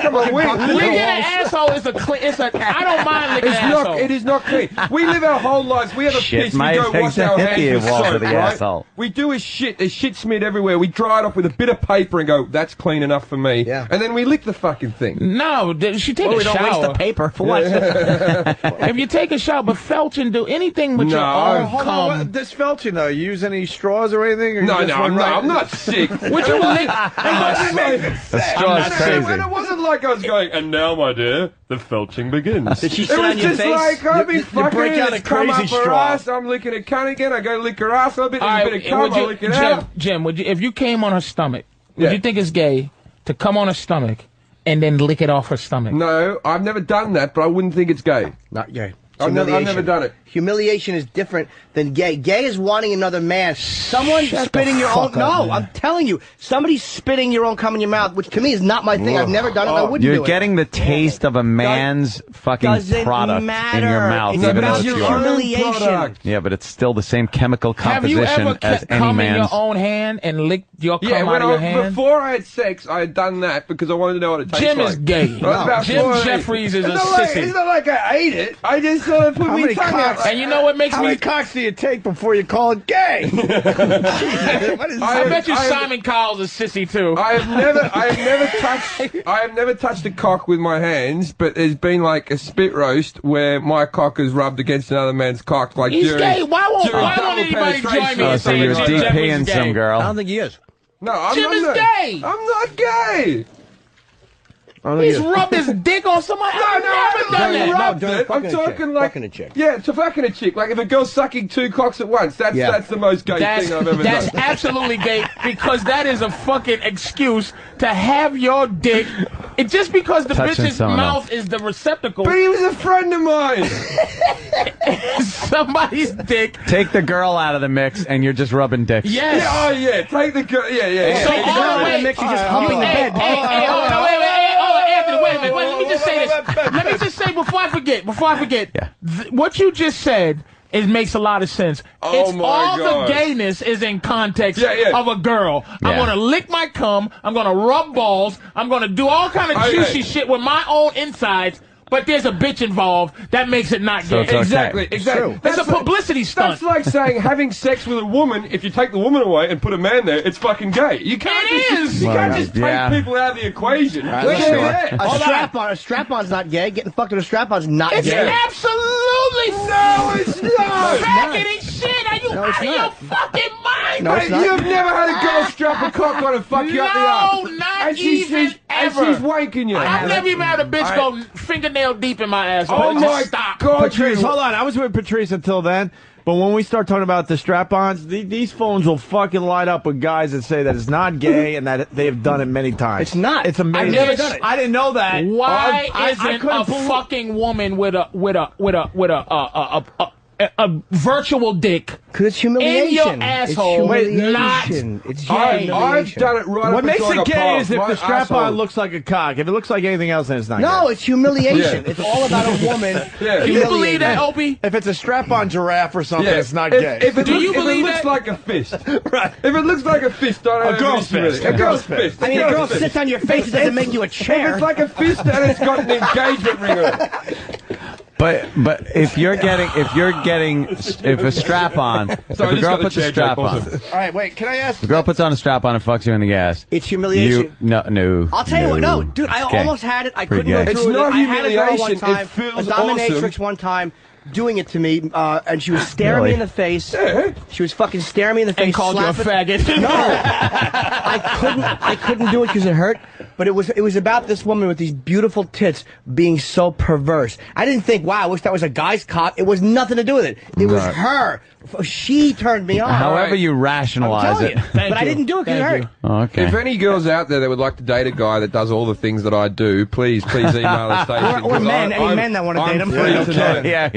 Come on, licking an asshole is a clean. I don't mind licking an asshole. It is not clean. We live our whole lives. We have a piss. We go wash our hands with soap, right? Asshole. We do his shit. There's shit smeared everywhere. We dry it off with a bit of paper and go, that's clean enough for me. Yeah. And then we lick the fucking thing. No, she take a shower. We don't waste the paper for what? If you take a shower, but felching, do anything with your own Hold on. This felching though, you use any straws or anything? Or No, I'm not sick. Would you lick? The straw is crazy. It wasn't like I was going, and now, my dear, the felching begins. Did she sit on your face? It was just like, I've been fucking, break out a it's come up crazy her straw. ass, I'm licking a cunt again, I go lick her ass a bit, there's a bit of cum, I lick it out. Jim, if you came on her stomach, would you think it's gay to come on her stomach and then lick it off her stomach? No, I've never done that, but I wouldn't think it's gay. Not gay. I've never done it. Humiliation is different than gay. Gay is wanting another man. Someone spitting your own. No, I'm telling you, somebody spitting your own cum in your mouth, which to me is not my thing. I've never done it. I wouldn't do it. You're getting the taste of a man's fucking product in your mouth, It's even though about it's your yours. humiliation. Yeah, but it's still the same chemical Have you composition ever as kept any cum in your man's. own hand and licked your cum Yeah, out of your hand? before I had sex, I had done that because I wanted to know what it tastes Jim like. is gay. Jim Jeffries is a sissy. It's not like I ate it. I just put my tongue out. And you know what makes How me... many cocks do you take before you call it gay? I bet you Simon Cowell's a sissy too. I have never touched a cock with my hands, but there's been like a spit roast where my cock has rubbed against another man's cock. Like He's during, gay. Why won't double anybody join me penetration. and So say you're Jim Jeffries DPing is some gay? girl. I don't think he is. No, I'm Jim is not gay. I'm not gay. He's rubbed his dick on somebody. I've never done that. Rubbed it. I'm talking like fucking a chick. Yeah, to fucking a chick. Like if a girl's sucking two cocks at once, that's the most gay thing I've ever That's done. absolutely gay because that is a fucking excuse to have your dick. It just because the Touching bitch's someone mouth is the receptacle. But he was a friend of mine. Somebody's dick. Take the girl out of the mix, and you're just rubbing dicks. Yes. Yeah, oh yeah, take the girl. Yeah. So Take the all girl the way, in mix, you're just humping the bed. Hey, hold on, wait, Anthony, wait a minute. Let me just say this. Let me just say before I forget. Yeah. What you just said. It makes a lot of sense. Oh It's my all God. the gayness is in context Yeah. of a girl. I'm Yeah. gonna lick my cum. I'm gonna rub balls. I'm gonna do all kind of juicy shit with my own insides. But there's a bitch involved. That makes it not So gay. it's okay. Exactly. It's a publicity stunt. That's like saying having sex with a woman. If you take the woman away and put a man there, it's fucking gay. You can't You can't just take people out of the equation. Wait Sure. a minute. A strap-on's not gay. Getting fucked with a strap-on's not It's gay. absolutely No, it's not. faggoty shit. Are you No, it's out of your not. fucking mind? No, it's not. You've never had a girl strap a cock on and fuck you up the ass. No, not And she's even ever. And she's wanking you. I've never even had a bitch go fingernail deep in my ass. Oh my Stop. God, Patrice, hold on. I was with Patrice until then. But when we start talking about the strap-ons, these phones will fucking light up with guys that say that it's not gay and that they have done it many times. It's not. It's amazing. I've never done it. I didn't know that. Why I isn't couldn't a believe- fucking woman with a virtual dick Because it's humiliation. in your asshole It's not humiliation. It's I've humiliation. done it right What up makes until I it got gay past is if my the strap-on asshole. looks like a cock. If it looks like anything else, then it's not No, gay. it's humiliation. Yeah. It's all about a woman. Yeah. Do you believe that, Opie? If it's a strap-on giraffe or something, Yeah. it's not If- gay. If it Do looks, you believe if it looks that? like a fist, right? If it looks like a fist, I don't A girl's have an issue with fist. it. A girl's fist. I mean, a girl sits on your face, it doesn't make you a If chair. it's like a fist and it's got an engagement ring on it. But if you're getting if a strap on, if Sorry, a I just girl got the puts a chair strap joke on, also. All right, wait. Can I ask? the girl puts on a strap on and fucks you in the ass. It's humiliation. No. I'll tell you what, no, dude, I Okay. almost had it. I Pretty couldn't go good. through It's it. not I had a girl one humiliation, time, it feels a dominatrix awesome. one time. doing it to me, and she was staring me in the face. She was fucking staring me in the face. And called you a faggot. No, I couldn't do it because it hurt. But it was about this woman with these beautiful tits being so perverse. I didn't think, wow, I wish that was a guy's cock. It was nothing to do with it. It was her. She turned me on. However you rationalize it. But I didn't do it because it hurt. Okay. If any girls out there that would like to date a guy that does all the things that I do, please email us. Or men, any men that want to date him. Yeah,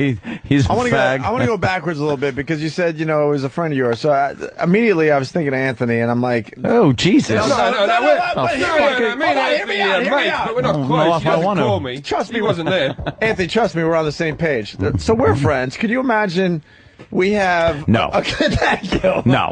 he's a fag. I want to go backwards a little bit because you said, it was a friend of yours. So immediately I was thinking of Anthony, and I'm like, oh, Jesus. No, but we're not close. You have to call me. Trust me, he wasn't there. Anthony, trust me, we're on the same page. So we're friends. Could you imagine we have... No. Okay, thank you. No.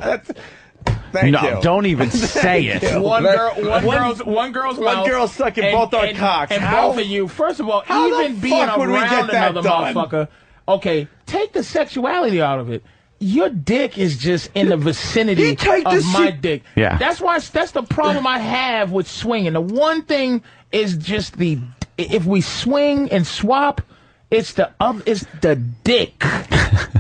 Thank no, you. don't even say it. One girl's mouth. One girl sucking both our cocks. And both of you, first of all, even being around another motherfucker, okay, take the sexuality out of it. Your dick is just in the vicinity of my dick. Yeah. That's the problem I have with swinging. The one thing is just if we swing and swap, it's the dick.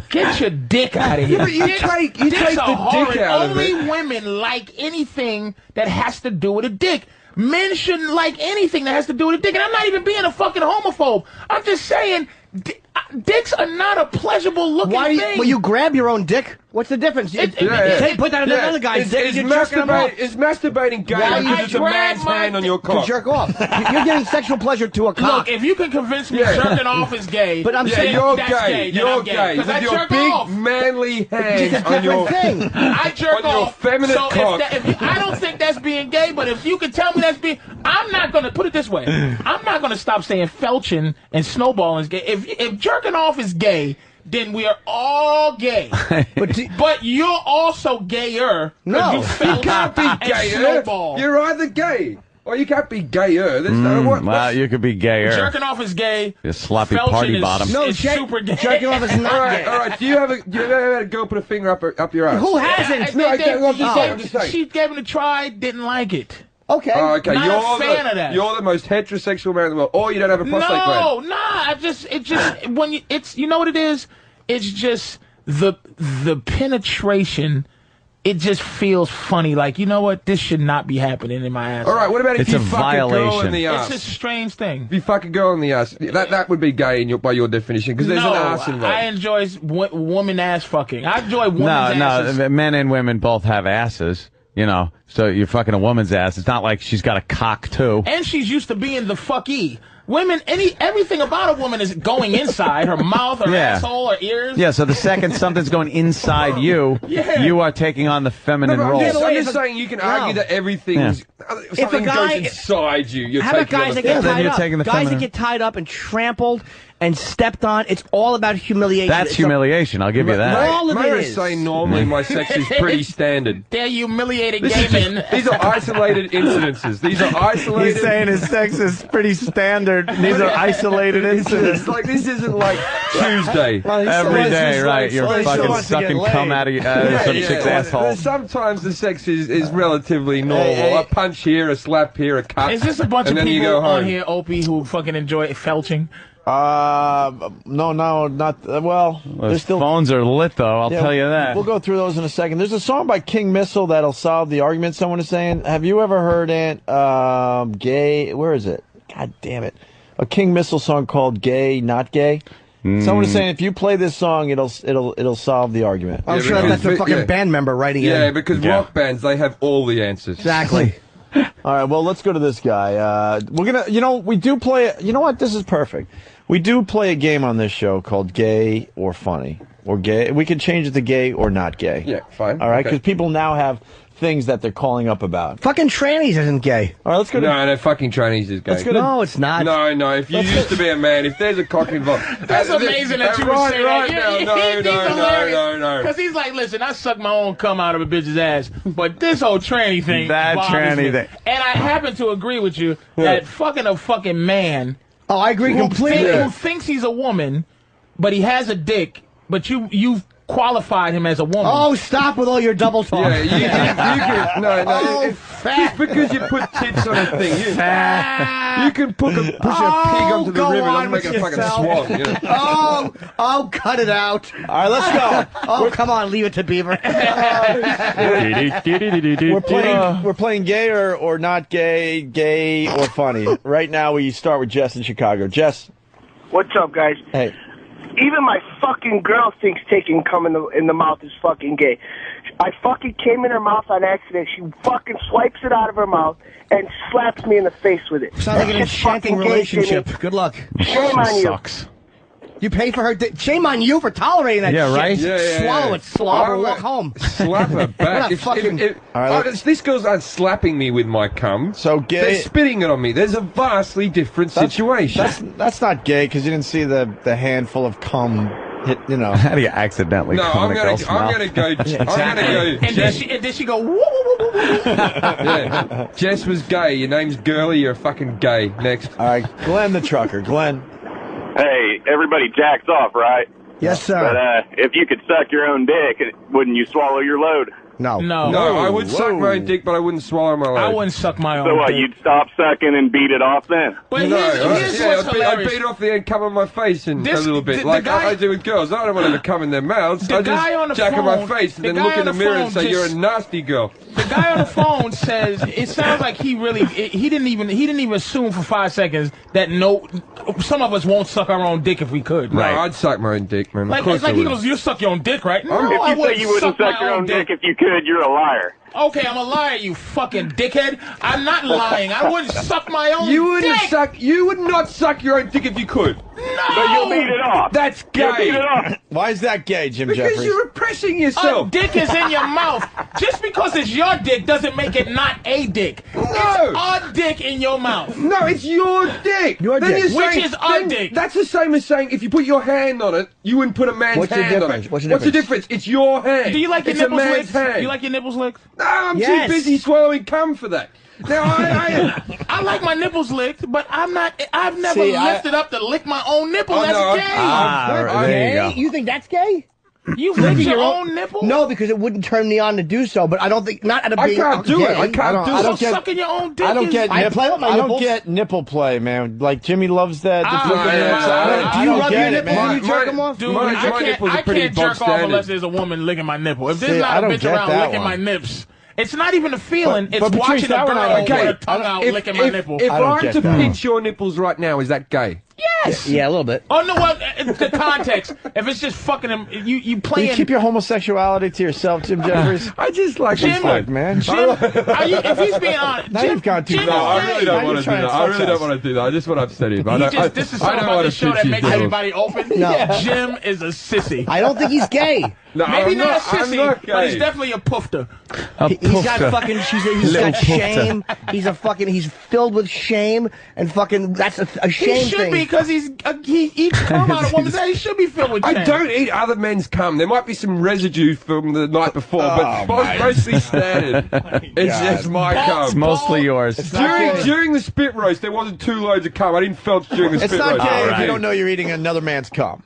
Get your dick out of here. You take the dick out of it. Only women like anything that has to do with a dick. Men shouldn't like anything that has to do with a dick. And I'm not even being a fucking homophobe. I'm just saying, dicks are not a pleasurable looking thing. Well, you grab your own dick. What's the difference? Put that on another guy's dick. Is masturbating gay because it's a man's hand on your cock? To jerk off. You're getting sexual pleasure to a cock. Look, if you can convince me jerking off is gay, but I'm saying you're gay. You're gay. With your big manly hands on your thing. I jerk on your off. feminine so cock. I don't think that's being gay, but if you can tell me that's being, I'm not going to put it this way. I'm not going to stop saying felching and snowballing is gay. If jerking off is gay, then we are all gay. but you're also gayer. No, you can't be gayer. You're either gay or you can't be gayer. Well, you could be gayer. Jerking off is gay. You sloppy party bottom. No, super gay. Jerking off is not gay. All right. Do you ever had a girl put a finger up your ass? Who hasn't? I'm just saying. She gave it a try, didn't like it. Okay. Okay. Not a fan of that. You're the most heterosexual man in the world, or you don't have a prostate gland. You know what it is? It's just the penetration. It just feels funny. Like, you know what? This should not be happening in my ass. All right. What about if you fuck a girl in the ass? It's a strange thing. If you fuck a girl in the ass, that would be gay by your definition because there's an ass involved. I enjoy woman ass fucking. I enjoy women's asses. No, men and women both have asses. So you're fucking a woman's ass. It's not like she's got a cock too. And she's used to being the fucky. Women, everything about a woman is going inside her mouth, her asshole, her ears. Yeah, so the second something's going inside you, you are taking on the feminine role. I'm just saying you can argue that everything's something goes inside you. You're taking on the feminine. Guys that get tied up and trampled and stepped on. It's all about humiliation. That's humiliation. I'll give you that. All of it is. Saying normally my sex is pretty standard. They're humiliating gay men. These are isolated incidences. These are isolated. He's saying his sex is pretty standard. These are isolated incidents. Like this isn't like Tuesday. Every day, right? You're fucking sucking cum out of some chick's asshole. Sometimes the sex is relatively normal. A punch here, a slap here, a cut. Is this a bunch of people on here, Opie, who fucking enjoy felching? No, not well. Those phones are lit, though. I'll tell you that. We'll go through those in a second. There's a song by King Missile that'll solve the argument. Someone is saying, "Have you ever heard gay? Where is it? God damn it! A King Missile song called "Gay, Not Gay." Someone is saying if you play this song, it'll solve the argument. I'm sure that's a fucking band member writing it. Yeah, because rock bands they have all the answers. Exactly. All right, well, let's go to this guy. We're gonna, we do play. You know what? This is perfect. We do play a game on this show called Gay or Funny or Gay. We can change it to Gay or Not Gay. Yeah, fine. All right, because people now have things that they're calling up about. Fucking trannies isn't gay. All right, let's go to... No, fucking trannies is gay. No, it's not. No, if you used to be a man, if there's a cock involved... That's amazing that you would say that. No. Because he's like, listen, I suck my own cum out of a bitch's ass, but this whole tranny thing bothers me. And I happen to agree with you that fucking a fucking man... Oh, I agree completely. Who thinks he's a woman, but he has a dick, but you qualified him as a woman. Oh, stop with all your double talk. Yeah, you can. No. Oh, just because you put tits on a thing, you can push a pig onto the river and make it a fucking swan. You know? Oh, cut it out. All right, let's go. Oh, come on, leave it to Beaver. We're playing gay or not gay, gay or funny. Right now, we start with Jess in Chicago. Jess. What's up, guys? Hey. Even my fucking girl thinks taking cum in the mouth is fucking gay. I fucking came in her mouth on accident. She fucking swipes it out of her mouth and slaps me in the face with it. Sounds like an enchanting relationship. Good luck. Shame on you. Sucks. You pay for her. Shame on you for tolerating that shit. Right? Yeah. Swallow it, slob, or walk home. Slap her back. These girls aren't slapping me with my cum. So gay. They're spitting it on me. There's a vastly different situation. That's not gay because you didn't see the handful of cum hit. You know. How do you accidentally? No, I'm gonna go. And then she go, woo, woo, woo, woo, woo. Yeah. Jess was gay. Your name's Girly. You're fucking gay. Next. All right, Glenn the trucker. Glenn. Hey, everybody jacks off, right? Yes, sir. But if you could suck your own dick, wouldn't you swallow your load? No. I would suck my own dick, but I wouldn't swallow my load. I wouldn't suck my own So what, dick. you'd stop sucking and beat it off then? But here's what's hilarious. I'd beat off the end, come on my face and a little bit. the guy, I do with girls. I don't want them to come in their mouths. I just jack on my face and then look in the mirror and say, you're a nasty girl. The guy on the phone says it sounds like he didn't even assume for 5 seconds that some of us won't suck our own dick if we could. No, Right? I'd suck my own dick, man. It's like he goes, you suck your own dick, right? No, I if you say you wouldn't suck your own dick if you could, you're a liar. Okay, I'm a liar, you fucking dickhead. I'm not lying. I wouldn't suck my own dick. You would not suck your own dick if you could. No! But you'll beat it off. That's You'll gay. beat it off. Why is that gay, Jim Because Jeffries? you're repressing yourself. A dick is in your mouth. Just because it's your dick doesn't make it not a dick. No. It's a dick in your mouth. No, it's your dick. Your Then dick. you're Which saying- is our then dick. That's the same as saying if you put your hand on it, you wouldn't put a man's What's the hand on difference? it. What's the difference? It's your hand. Do you like your It's nipples a man's licked? hand. Do you like your nipples licked? No, I'm Yes. too busy swallowing cum for that. Now, I like my nipples licked, but I've never lifted up to lick my own nipple. Oh, That's no, gay. there you go. You think that's gay? You lick your own nipple? No, because it wouldn't turn me on to do so. But I don't think not at a I being can't do it. gay. I can't do it. I don't get. Sucking your own dick. I don't get. I play with my I don't nipples. get nipple play, man. Like Jimmy loves that. Ah, the flipping yeah, nips. yeah, I yeah. don't- Do I you don't rub get your it, nipples man. when you jerk them off? Dude, My I nipples are pretty can't bog jerk off standard. unless there's a woman licking my nipple. If there's See, not I a don't bitch get around that licking one. my nips, it's not even a feeling. It's but Patrice, watching a that girl one I with don't her get. tongue out licking my nipple. If I don't I'm get to that. pinch your nipples right now, is that gay? Yes. Yeah, a little bit. Oh no! What? The context. If it's just fucking him, you Will playing. you keep your homosexuality to yourself, Jim Jeffries? I just like Jim, fuck, man. Jim, if he's being honest, Now Jim, you've gone too Jim far. is I really gay. don't Now want you're to do trying that. to I touch really us. don't want to do that. I just want to upset him. This is something about the show that makes everybody open. No. Jim is a sissy. I don't think he's gay. No, Maybe I'm not a I'm sissy, not but he's gay. definitely a poofter. He's got fucking. He's got shame. He's filled with shame and fucking. That's a shame He should thing. be because he eats cum out of woman's head. He should be filled with shame. I don't eat other men's cum. There might be some residue from the night before, but mostly standard. It's my cum. It's mostly yours. During the spit roast, there wasn't 2 loads of cum. I didn't felch during the It's spit not roast. gay if you don't know you're eating another man's cum.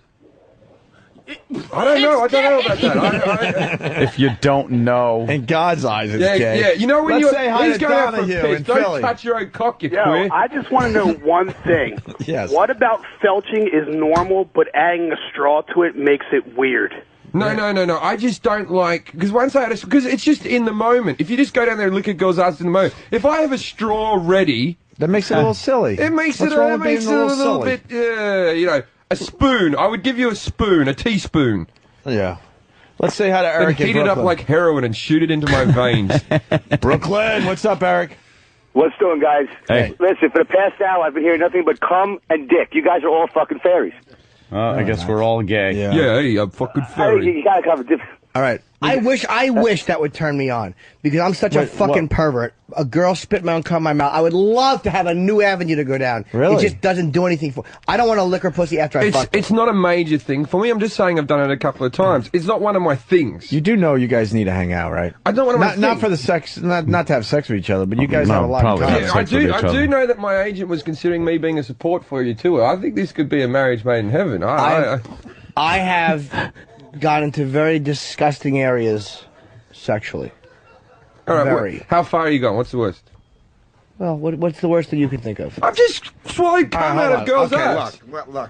I don't know. I don't know about that. If you don't know. In God's eyes, it's Yeah, gay. yeah. You know when Let's say hi he's to going out for a Donahue piss, in don't Philly. touch your own cock, you Yo, queer. I just want to know one thing. Yes. What about felching is normal, but adding a straw to it makes it weird? No. I just don't like because once I had because it's just in the moment. If you just go down there and lick a girl's ass in the moment, if I have a straw ready, that makes it a little silly. It makes What's it wrong a with being little silly? bit. A spoon. I would give you a spoon, a teaspoon. Yeah. Let's say hi to Eric. And heat it up like heroin and shoot it into my veins. Brooklyn, what's up, Eric? What's doing, guys? Hey. Listen, for the past hour, I've been hearing nothing but cum and dick. You guys are all fucking fairies. I guess we're all gay. Yeah, hey, I'm fucking Hey, fairy. you gotta cover different. All right. I wish that would turn me on because I'm such a fucking pervert. A girl spit my own cum in my mouth. I would love to have a new avenue to go down. Really? It just doesn't do anything for. I don't want to lick her pussy after I fuck. It's not a major thing for me. I'm just saying I've done it a couple of times. It's not one of my things. You do know you guys need to hang out, right? I don't want to. Not for the sex, not to have sex with each other, but you guys have a lot in common. Yeah, I do know that my agent was considering me being a support for you too. I think this could be a marriage made in heaven. I have got into very disgusting areas sexually. All right, Very. how far are you going? What's the worst? Well, what's the worst that you can think of? I've just swallowed cum out of girls' ass. Look.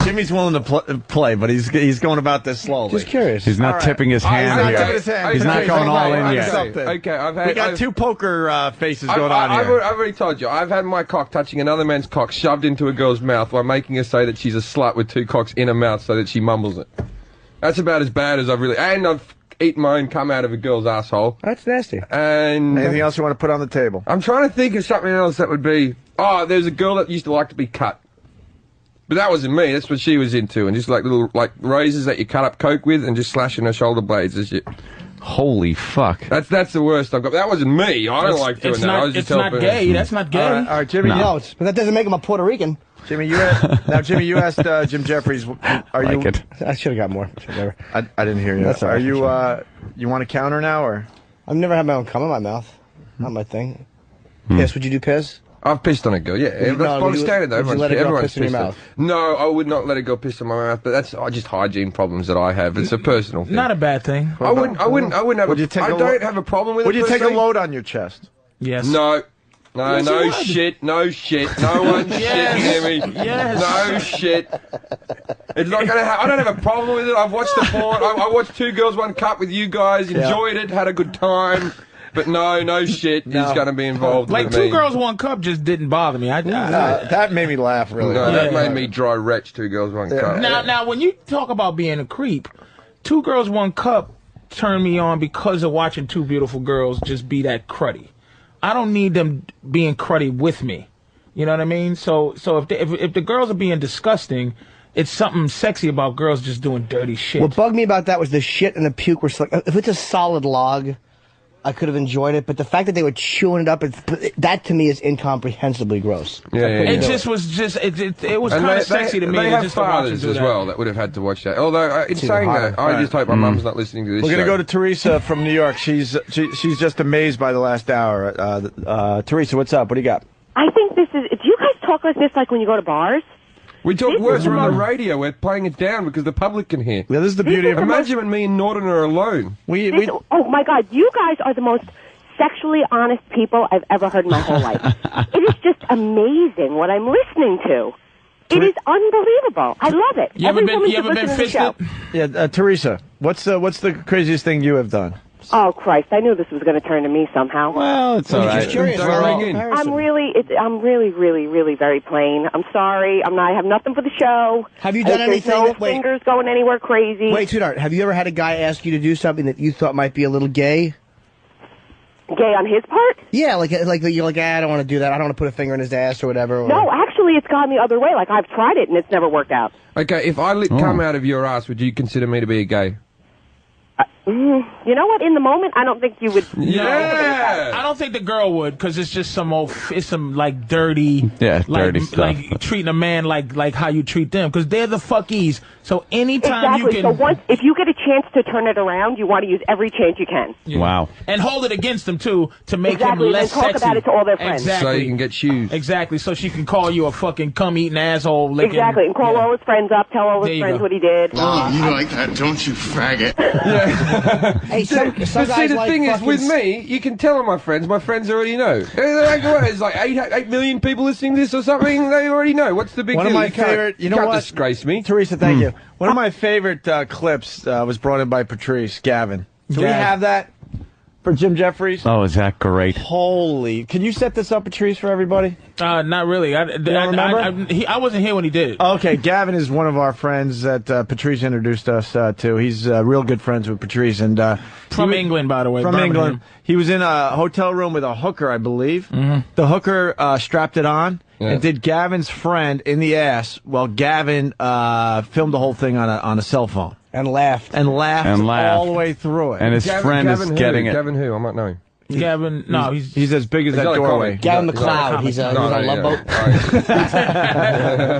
Jimmy's willing to play, but he's going about this slowly. Just curious. He's not tipping his hand here. He's not going all in yet. Okay, we got two poker faces going on here. I've already told you. I've had my cock touching another man's cock shoved into a girl's mouth while making her say that she's a slut with two cocks in her mouth so that she mumbles it. That's about as bad as I've really... And I've eaten my own cum out of a girl's asshole. That's nasty. And... Anything else you want to put on the table? I'm trying to think of something else that would be... Oh, there's a girl that used to like to be cut. But that wasn't me. That's what she was into. And just like little razors that you cut up coke with and just slashing her shoulder blades and shit. Holy fuck. That's the worst I've got. That wasn't me. I don't like doing that. I was just it's not gay. That's not gay. All right, Jimmy. No, but that doesn't make him a Puerto Rican. Jimmy, you asked Jim Jeffries. Are you? It. I should have got more. I didn't hear you. That's all Are right. you? You want to counter now, or? I've never had my own cum in my mouth. Not my thing. Piss? Would you do piss? I've pissed on a girl, yeah. That's bog standard, though. Would you let a girl Everyone's piss in your pissed on- mouth? No, I would not let a girl piss in my mouth, but that's just hygiene problems that I have. It's a personal thing. Not a bad thing. I wouldn't have Would you take I a don't have a problem with it. Would you take a personally. load on your chest? Yes. No. No, Yes, no you would. shit, no shit, no one Yes. shit, Jimmy. Yes. No shit. It's not gonna I don't have a problem with it. I've watched the porn. I watched Two Girls, One Cup with you guys, enjoyed it, had a good time. But no shit is going to be involved Like with Two me. Girls, One Cup just didn't bother me. That made me laugh, really. No, that made me dry retch, Two Girls, One Cup. Now, when you talk about being a creep, Two Girls, One Cup turned me on because of watching two beautiful girls just be that cruddy. I don't need them being cruddy with me. You know what I mean? So if the girls are being disgusting, it's something sexy about girls just doing dirty shit. What bugged me about that was the shit and the puke were like, if it's a solid log, I could have enjoyed it, but the fact that they were chewing it up, that to me is incomprehensibly gross. It just was it was kind of sexy to me. They have just to watch them fathers do as that. well that would have had to watch that. Although, in It's saying even that, harder. I just hope my mum's not listening to this We're show. going to go to Teresa from New York. She's just amazed by the last hour. Teresa, what's up? What do you got? I think this is. Do you guys talk like this like when you go to bars? We talk worse. We're on the radio. We're playing it down because the public can hear. Yeah, this is the beauty of it. Imagine when me and Norton are alone. Oh my God, you guys are the most sexually honest people I've ever heard in my whole life. It is just amazing what I'm listening to. It is unbelievable. I love it. You ever Every been woman you should ever been listen to the fisted? show. Yeah, Teresa, what's the craziest thing you have done? Oh Christ! I knew this was going to turn to me somehow. Well, it's all right. I'm really, very plain. I'm sorry. I have nothing for the show. Have you done There's anything? No Wait. fingers going anywhere crazy. Wait, sweetheart, have you ever had a guy ask you to do something that you thought might be a little gay? Gay on his part? Yeah, like you're like, I don't want to do that. I don't want to put a finger in his ass or whatever. Or... No, actually, it's gone the other way. Like I've tried it and it's never worked out. Okay, if I lit cum out of your ass, would you consider me to be a gay? You know what? In the moment, I don't think you would. Yeah, I don't think the girl would because it's just it's some like dirty, dirty stuff. like treating a man like how you treat them because they're the fuckies. So anytime Exactly. you So can, if you get a chance to turn it around, you want to use every chance you can. Wow, and hold it against them too to make Exactly, him less and talk sexy. about it to all their friends. Exactly. So you can get shoes. Exactly. So she can call you a fucking cum-eating asshole. Licking, Exactly, and call all his friends up, tell all There his you friends go. what he did. Oh, you like that, don't you, faggot? Hey, some But see, guys the like thing is, fucking with me, you can tell my friends already know. There's like 8 million people listening to this or something, they already know. What's the big One deal? of my favorite, you know can't what? disgrace me. Teresa, thank you. One of my favorite clips was brought in by Patrice, Gavin. Do we Gavin. have that for Jim Jeffries? Oh, is that great? Holy. Can you set this up, Patrice, for everybody? Not really. I remember? I wasn't here when he did it. Okay, Gavin is one of our friends that Patrice introduced us to. He's real good friends with Patrice. And From England, by the way. From Birmingham. England. He was in a hotel room with a hooker, I believe. Mm-hmm. The hooker strapped it on and did Gavin's friend in the ass while Gavin filmed the whole thing on a cell phone. and laughed. And laughed all the way through it. And his friend is getting it. Gavin who? I might know him. Gavin, no, he's as big as He's that not a doorway. comic. Gavin He's not- McLeod. He's on No, a yeah. love boat.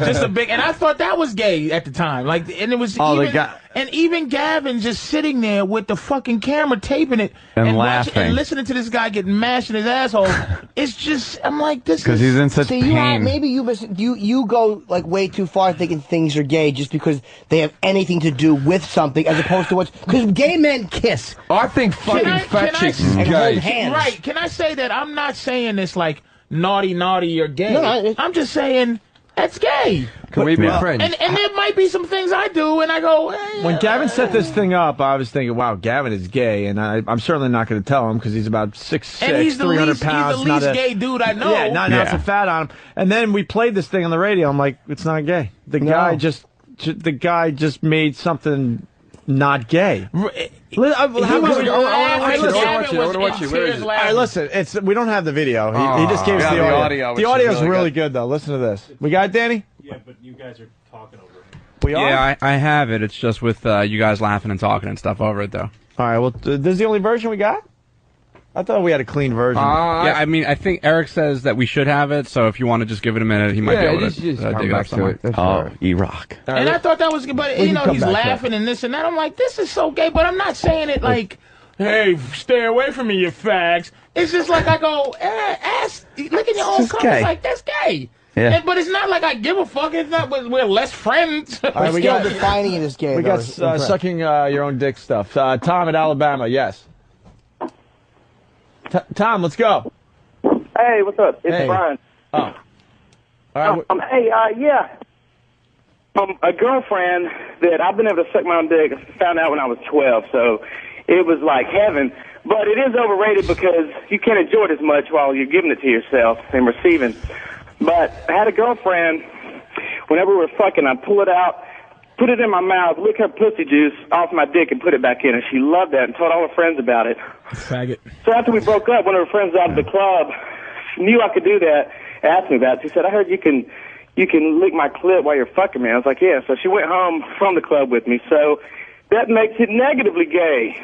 just a big, and I thought that was gay at the time. Like, and it was. Oh, even, the guy. And even Gavin just sitting there with the fucking camera taping it And watching, laughing. and listening to this guy get mashed in his asshole. It's just, I'm like, this is... Because he's in such See, pain. maybe you go like way too far thinking things are gay just because they have anything to do with something as opposed to what's... Because gay men kiss. I think fucking fat chicks is and gay. hold hands. Right, can I say that I'm not saying this like naughty, you're gay. No, I'm just saying that's gay. Can we be friends? And there might be some things I do, and I go, When Gavin set this thing up, I was thinking, wow, Gavin is gay, and I'm certainly not going to tell him because he's about 6'6", and he's the 300 least, pounds. he's the least gay dude I know. Yeah, not an ounce of fat on him. And then we played this thing on the radio. I'm like, it's not gay. The guy just made something not gay. I want to watch you. Where is it? All right, listen. We don't have the video. He just gave us the audio. The audio is really good, though. Listen to this. We got it, Danny? Yeah, but you guys are talking over it. We are? Yeah, I have it. It's just with you guys laughing and talking and stuff over it, though. All right, well, this is the only version we got? I thought we had a clean version. Yeah, I mean, I think Eric says that we should have it, so if you want to just give it a minute, he might be able to just dig come it back up to somewhere. it. Oh, E-Rock. And I thought that was good, but We you can know, come he's back to laughing and this and that. I'm like, this is so gay, but I'm not saying it like, hey, stay away from me, you fags. It's just like I go, look at your own comments, gay. like that's gay. Yeah. But it's not like I give a fuck. It's not. We're less friends. All right, we got defining it as gay. We got sucking your own dick stuff. Tom in Alabama, yes. Tom, let's go. Hey, what's up? It's Hey. Brian. Oh. All right. Hey, yeah. A girlfriend that I've been able to suck my own dick found out when I was 12, so it was like heaven. But it is overrated because you can't enjoy it as much while you're giving it to yourself and receiving. But I had a girlfriend, whenever we were fucking, I'd pull it out, put it in my mouth, lick her pussy juice off my dick and put it back in, and she loved that and told all her friends about it. Faggot. So after we broke up, one of her friends out of the club knew I could do that, asked me about it. She said, I heard you can lick my clit while you're fucking me. I was like, yeah. So she went home from the club with me. So that makes it negatively gay.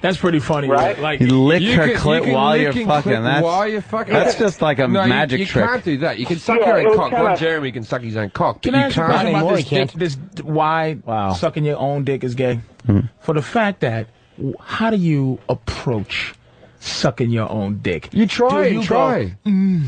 That's pretty funny, right? Like You lick her you clit can while lick you're and fucking. clit while you're fucking. That's just like a No, magic you trick. can't do that. You can suck Yeah, your it own was cock. kinda- Well, Jeremy can suck his own cock. Can but I you ask you a can't. question about can't. this why sucking your own dick is gay? For the fact that, how do you approach sucking your own dick? You try Do and you try. Go,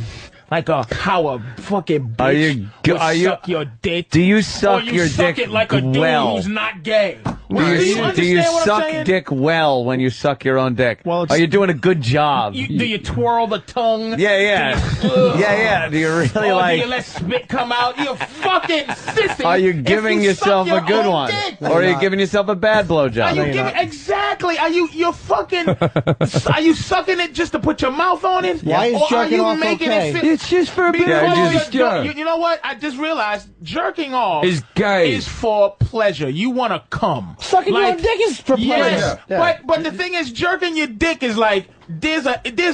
like how a fucking bitch would suck your dick? Do you suck or you your suck dick it like a dude well? who's not gay? Do you understand what I'm suck saying? dick well when you suck your own dick? Well, are you doing a good job? Do you twirl the tongue? Yeah. Do you, yeah. Do you really or do you like? let spit come out? You fucking sissy. Are you if giving you yourself suck a your good own one, dick. or are you giving yourself a bad blowjob? Are you giving exactly? You're fucking? Are you sucking it just to put your mouth on it? Why is or are jerking you off making okay? it fit? It's just for a bit Because of joke. you know what? I just realized jerking off Is gay. is for pleasure. You want to come. Sucking your own dick is for pleasure. Yes, Yeah. but the thing is, jerking your dick is like there's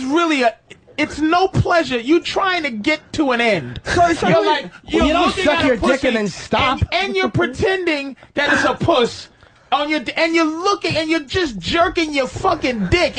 really a. It's no pleasure. You trying to get to an end. You're like you're you don't looking suck at a your dick pussy and then stop. and you're pretending that it's a puss. And you're looking and you're just jerking your fucking dick.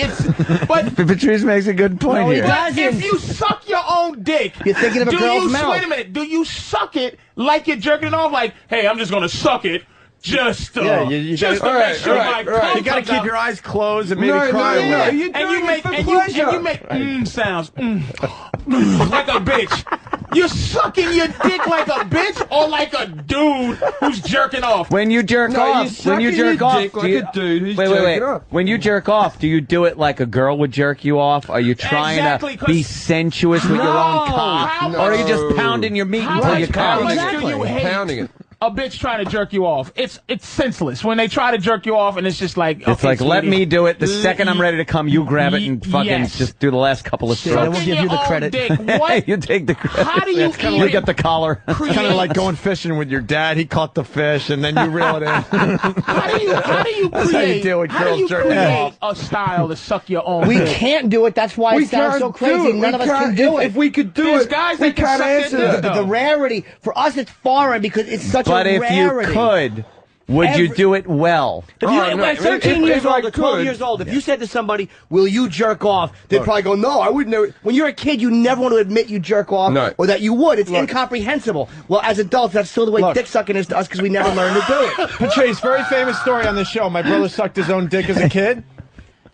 But Patrice makes a good point No, he here. doesn't. if you suck your own dick, You're thinking of a girl's mouth. Wait a minute. Do you suck it like you're jerking it off? Like, hey, I'm just gonna suck it. Just you just gotta- to make sure my cum You got to comes keep out. your eyes closed and maybe No, cry. no, a no, little. you And you make sounds like a bitch. You're sucking your dick like a bitch or like a dude who's jerking off. When you jerk No, off, you're sucking your dick like a dude who's jerking off. When you jerk off, do you do it like a girl would jerk you off? Are you trying Exactly, to be 'cause- sensuous with your own cock, How or are you much- just pounding your meat How until much, you how come? much do you hate Pounding it. a bitch trying to jerk you off? It's senseless when they try to jerk you off and it's just like It's like, let me do it. The second I'm ready to come, you grab it and fucking Yes. just do the last couple of Shit, I strokes. will give you the credit. Dick. What? You take the credit. How do you It's kinda even like, you get the collar. It's kind of like going fishing with your dad. He caught the fish, and then you reel it in. How do you That's how you create? deal with How do girls you jerking create off. a style to suck your own? We dick? can't do it. That's why We it sounds can't so crazy. do it. None of We us can can't- do it. If we could do There's it, guys we that can can't suck their answer dick, that. though. The rarity for us, it's foreign because it's such But a if you rarity. could, Would you do it well? If you, at 13 years old or 12 years old, if you said to somebody, will you jerk off, they'd probably go, no, I wouldn't never. When you're a kid, you never want to admit you jerk off or that you would. It's incomprehensible. Well, as adults, that's still the way dick sucking is to us because we never learned to do it. Patrice, very famous story on the show. My brother sucked his own dick as a kid,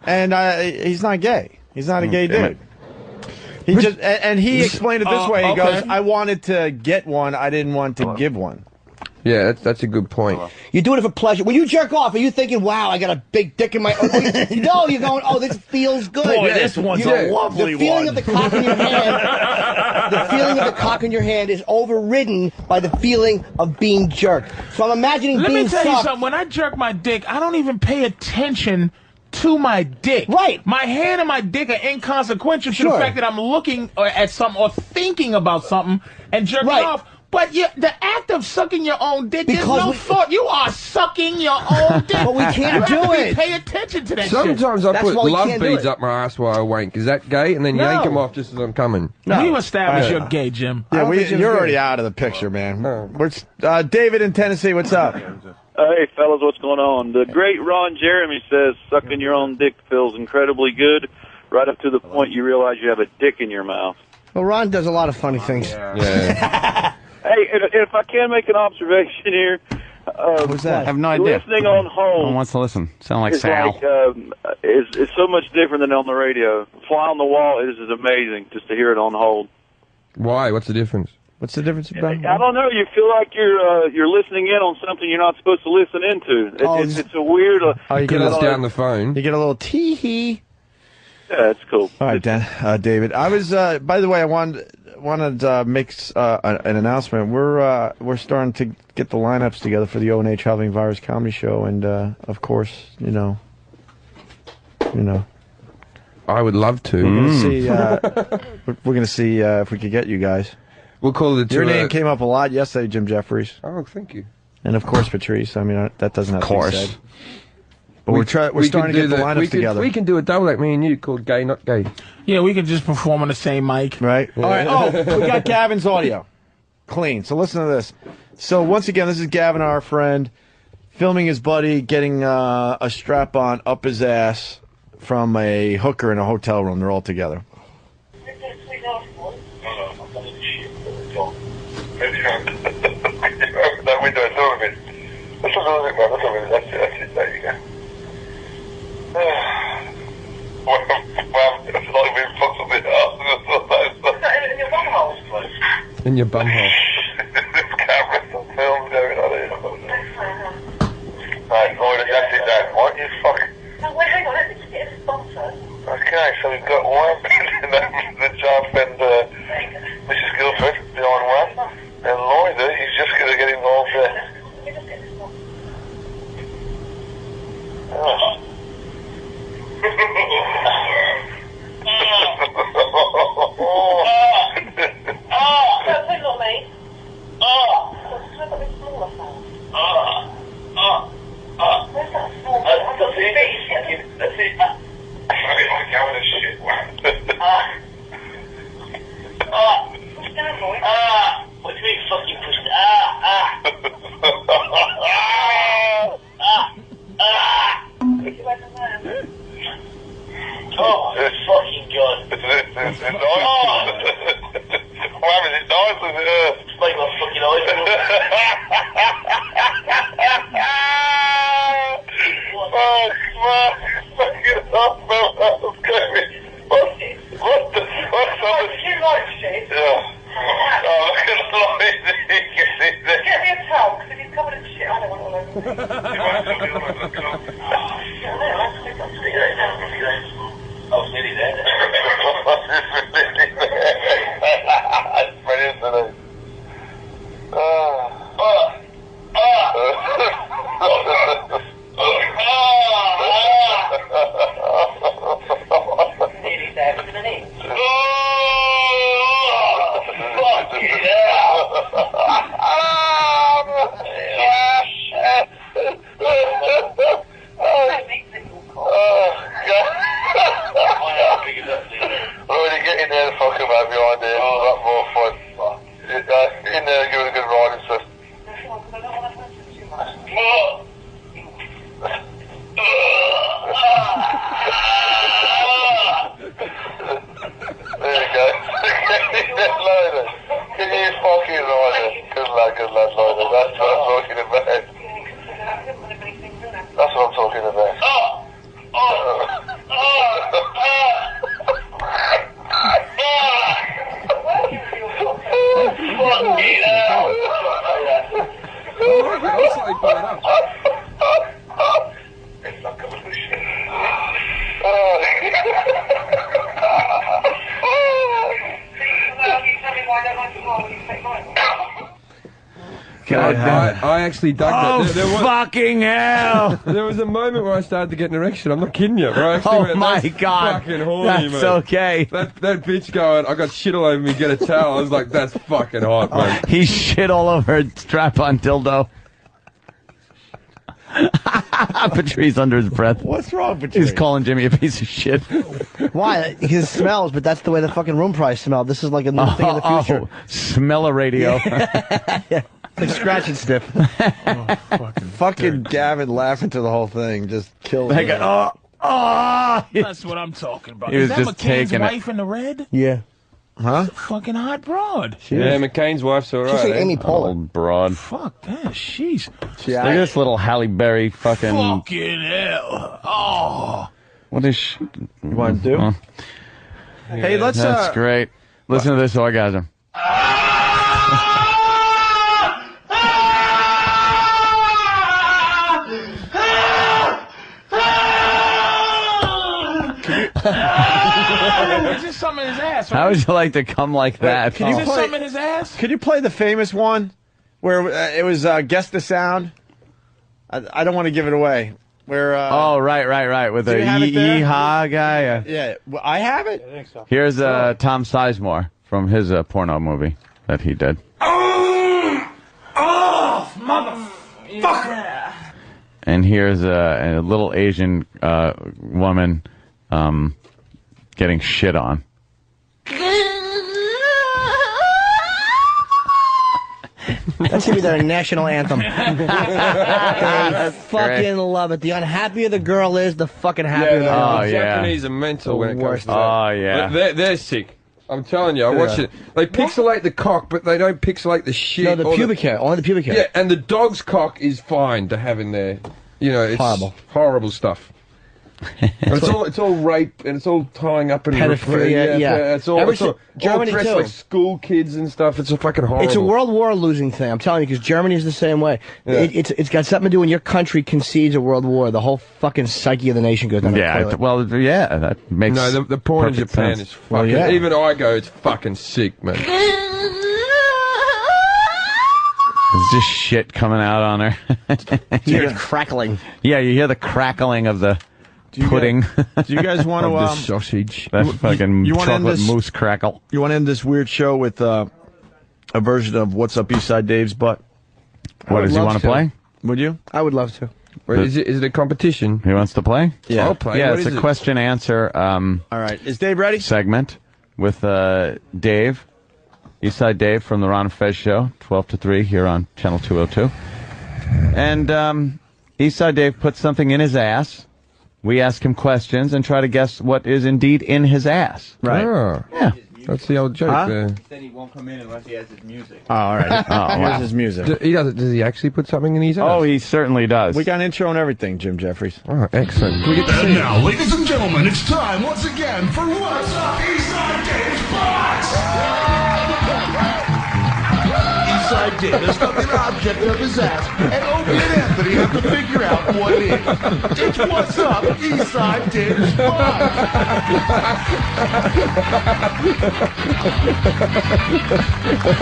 and he's not gay. He's not a gay dude. He just and he explained it this way. He goes, I wanted to get one. I didn't want to give one. Yeah, that's a good point. You do it for pleasure. When you jerk off, are you thinking, wow, I got a big dick in my... No, you're going, oh, this feels good. Boy, this one's a lovely one. The feeling of the cock in your hand, the feeling of the cock in your hand is overridden by the feeling of being jerked. So I'm imagining Let being me tell you sucked. something. When I jerk my dick, I don't even pay attention to my dick. Right. My hand and my dick are inconsequential to the fact that I'm looking at something or thinking about something and jerking off. But the act of sucking your own dick, there's no thought. You are sucking your own dick. But we can't do it. Pay attention to that Sometimes shit. I put love beads up my ass while I wank. Is that gay? And then yank them off just as I'm coming. No. We established you're gay, Jim. Yeah, you're already out of the picture, man. David in Tennessee, what's up? Hey, fellas, what's going on? The great Ron Jeremy says sucking your own dick feels incredibly good, right up to the point you realize you have a dick in your mouth. Well, Ron does a lot of funny things. Hey, if I can make an observation here. Who's that? I have no idea. Listening on hold. No one wants to listen. Sound like is Sal. Is so much different than on the radio. Fly on the wall is amazing just to hear it on hold. Why? What's the difference? What's the difference about it? I don't know. You feel like you're listening in on something you're not supposed to listen into. It's a weird. You get down the phone. You get a little tee-hee. Yeah, it's cool. All right, David. I was. By the way, I wanted to make an announcement. We're starting to get the lineups together for the O&H Halving Virus Comedy Show, and of course, you know. I would love to. We're gonna see if we could get you guys. We'll call it. Your name came up a lot yesterday, Jim Jeffries. Oh, thank you. And of course, Patrice. I mean, that doesn't have to be said. But we're starting to get the lineups together. We can do a double act, me and you, called Gay Not Gay. Yeah, we can just perform on the same mic. Right. Yeah. All right. Oh, we got Gavin's audio. Clean. So listen to this. So once again, this is Gavin, our friend, filming his buddy getting a strap-on up his ass from a hooker in a hotel room. They're all together. That window is all of it. That's a little bit, man. That's it. There you go. Well, it's like being fucked a bit up. In your bumhole? In your bumhole. This camera's on film going on here. Right, that's it, Dad. What you fucking... No, wait, hang on. Let me just get a sponsor. Okay, so we've got one, the job and Mrs. Guilford behind one, and Lloyd, he's just going to get involved there. Oh. Please not me. Where's that small bit? That's it. I get my camera shit. What's that, boy? What do you mean fucking pussy? Oh, it's fucking good. It's nice. What happened? It's nice, is it? It's like my fucking eyes. Fucking up, man. What the fuck's up? Do you like shit? Yeah. Oh, look at the light. Get me a towel, because if he's covered in shit, I don't want it all over me. I was nearly there. It's brilliant, isn't it? Nearly there, with an inch. Already get in there and fuck him out behind there. A lot more fun. In there and give it a good ride and stuff. I actually dug that. There was, fucking hell! There was a moment where I started to get an erection. I'm not kidding you. Where I actually went, my "That's God. fucking horny, That's mate." okay. That bitch going, I got shit all over me, get a towel. I was like, that's fucking hot, man. He shit all over a strap-on dildo. Patrice under his breath. What's wrong, Patrice? He's calling Jimmy a piece of shit. Why? Because it smells, but that's the way the fucking room price smelled. This is like a new thing in the future. Oh, smell a radio. Yeah. Like scratch and sniff. Fucking Gavin laughing to the whole thing just killed me. That's what I'm talking about. He was Is that just McCain's taking it. wife in the red? Yeah. Huh? Fucking hot broad. Yeah, McCain's wife's all right. She's like Amy Poehler. Old broad. Fuck that. She's Look at this little Halle Berry fucking... fucking hell. Oh. What is she... You want to do? Hey, let's... That's great. Listen to this orgasm. Is this something in his ass? How would you like to come like that? Is this something in his ass? Could you play the famous one where it was Guess the Sound? I don't want to give it away. Where? Oh, right. With Do the you have it there? yeehaw guy. Yeah, well, I have it. I think so. Here's Tom Sizemore from his porno movie that he did. Oh, motherfucker. And here's a little Asian woman getting shit on. That should be their national anthem. They fucking love it. The unhappier the girl is, the fucking happier the girl is. The Japanese are mental when it comes to that. Oh, yeah. They're sick. I'm telling you, I watch it. They pixelate the cock, but they don't pixelate the shit. No, the pubic hair. Only the pubic hair. Yeah, and the dog's cock is fine to have in there. You know, it's horrible stuff. it's all rape and it's all tying up and pedophilia. Yeah. It's all Germany dressed too. like school kids and stuff. It's a fucking horrible. It's a World War losing thing. I'm telling you, because Germany is the same way. Yeah. It's got something to do when your country concedes a world war. The whole fucking psyche of the nation goes down the toilet. Well, yeah, that makes No, the porn in perfect Japan sense. is fucking. Even I go, it's fucking sick, man. There's just shit coming out on her. You hear it crackling. Yeah, you hear the crackling of the pudding. Do you guys want to the sausage? That fucking you wanna end chocolate this- mousse crackle. You want to end this weird show with a version of What's Up Eastside Dave's Butt? What does he want to play? Would you? I would love to. Wait, is it a competition? He wants to play? Yeah. I'll play. Yeah, What it's is a it? question answer All right. Is Dave ready? segment with Dave, Eastside Dave from the Ron and Fez Show, 12 to 3 here on Channel 202. And Eastside Dave puts something in his ass. We ask him questions and try to guess what is indeed in his ass. Right. Oh, Yeah. that's the old joke there. He said he won't come in unless he has his music. Oh, all right. Oh, Here's wow. his music. Does he actually put something in his ass? Oh, he certainly does. We got an intro and everything, Jim Jeffries. Oh, excellent. Can we get to see And it? now, ladies and gentlemen, it's time once again for What's Up Eastside Dave's Box! Eastside Dave has got an object of his ass, and Opie and Anthony have to figure out what it is. It's What's Up Eastside Dave's Box!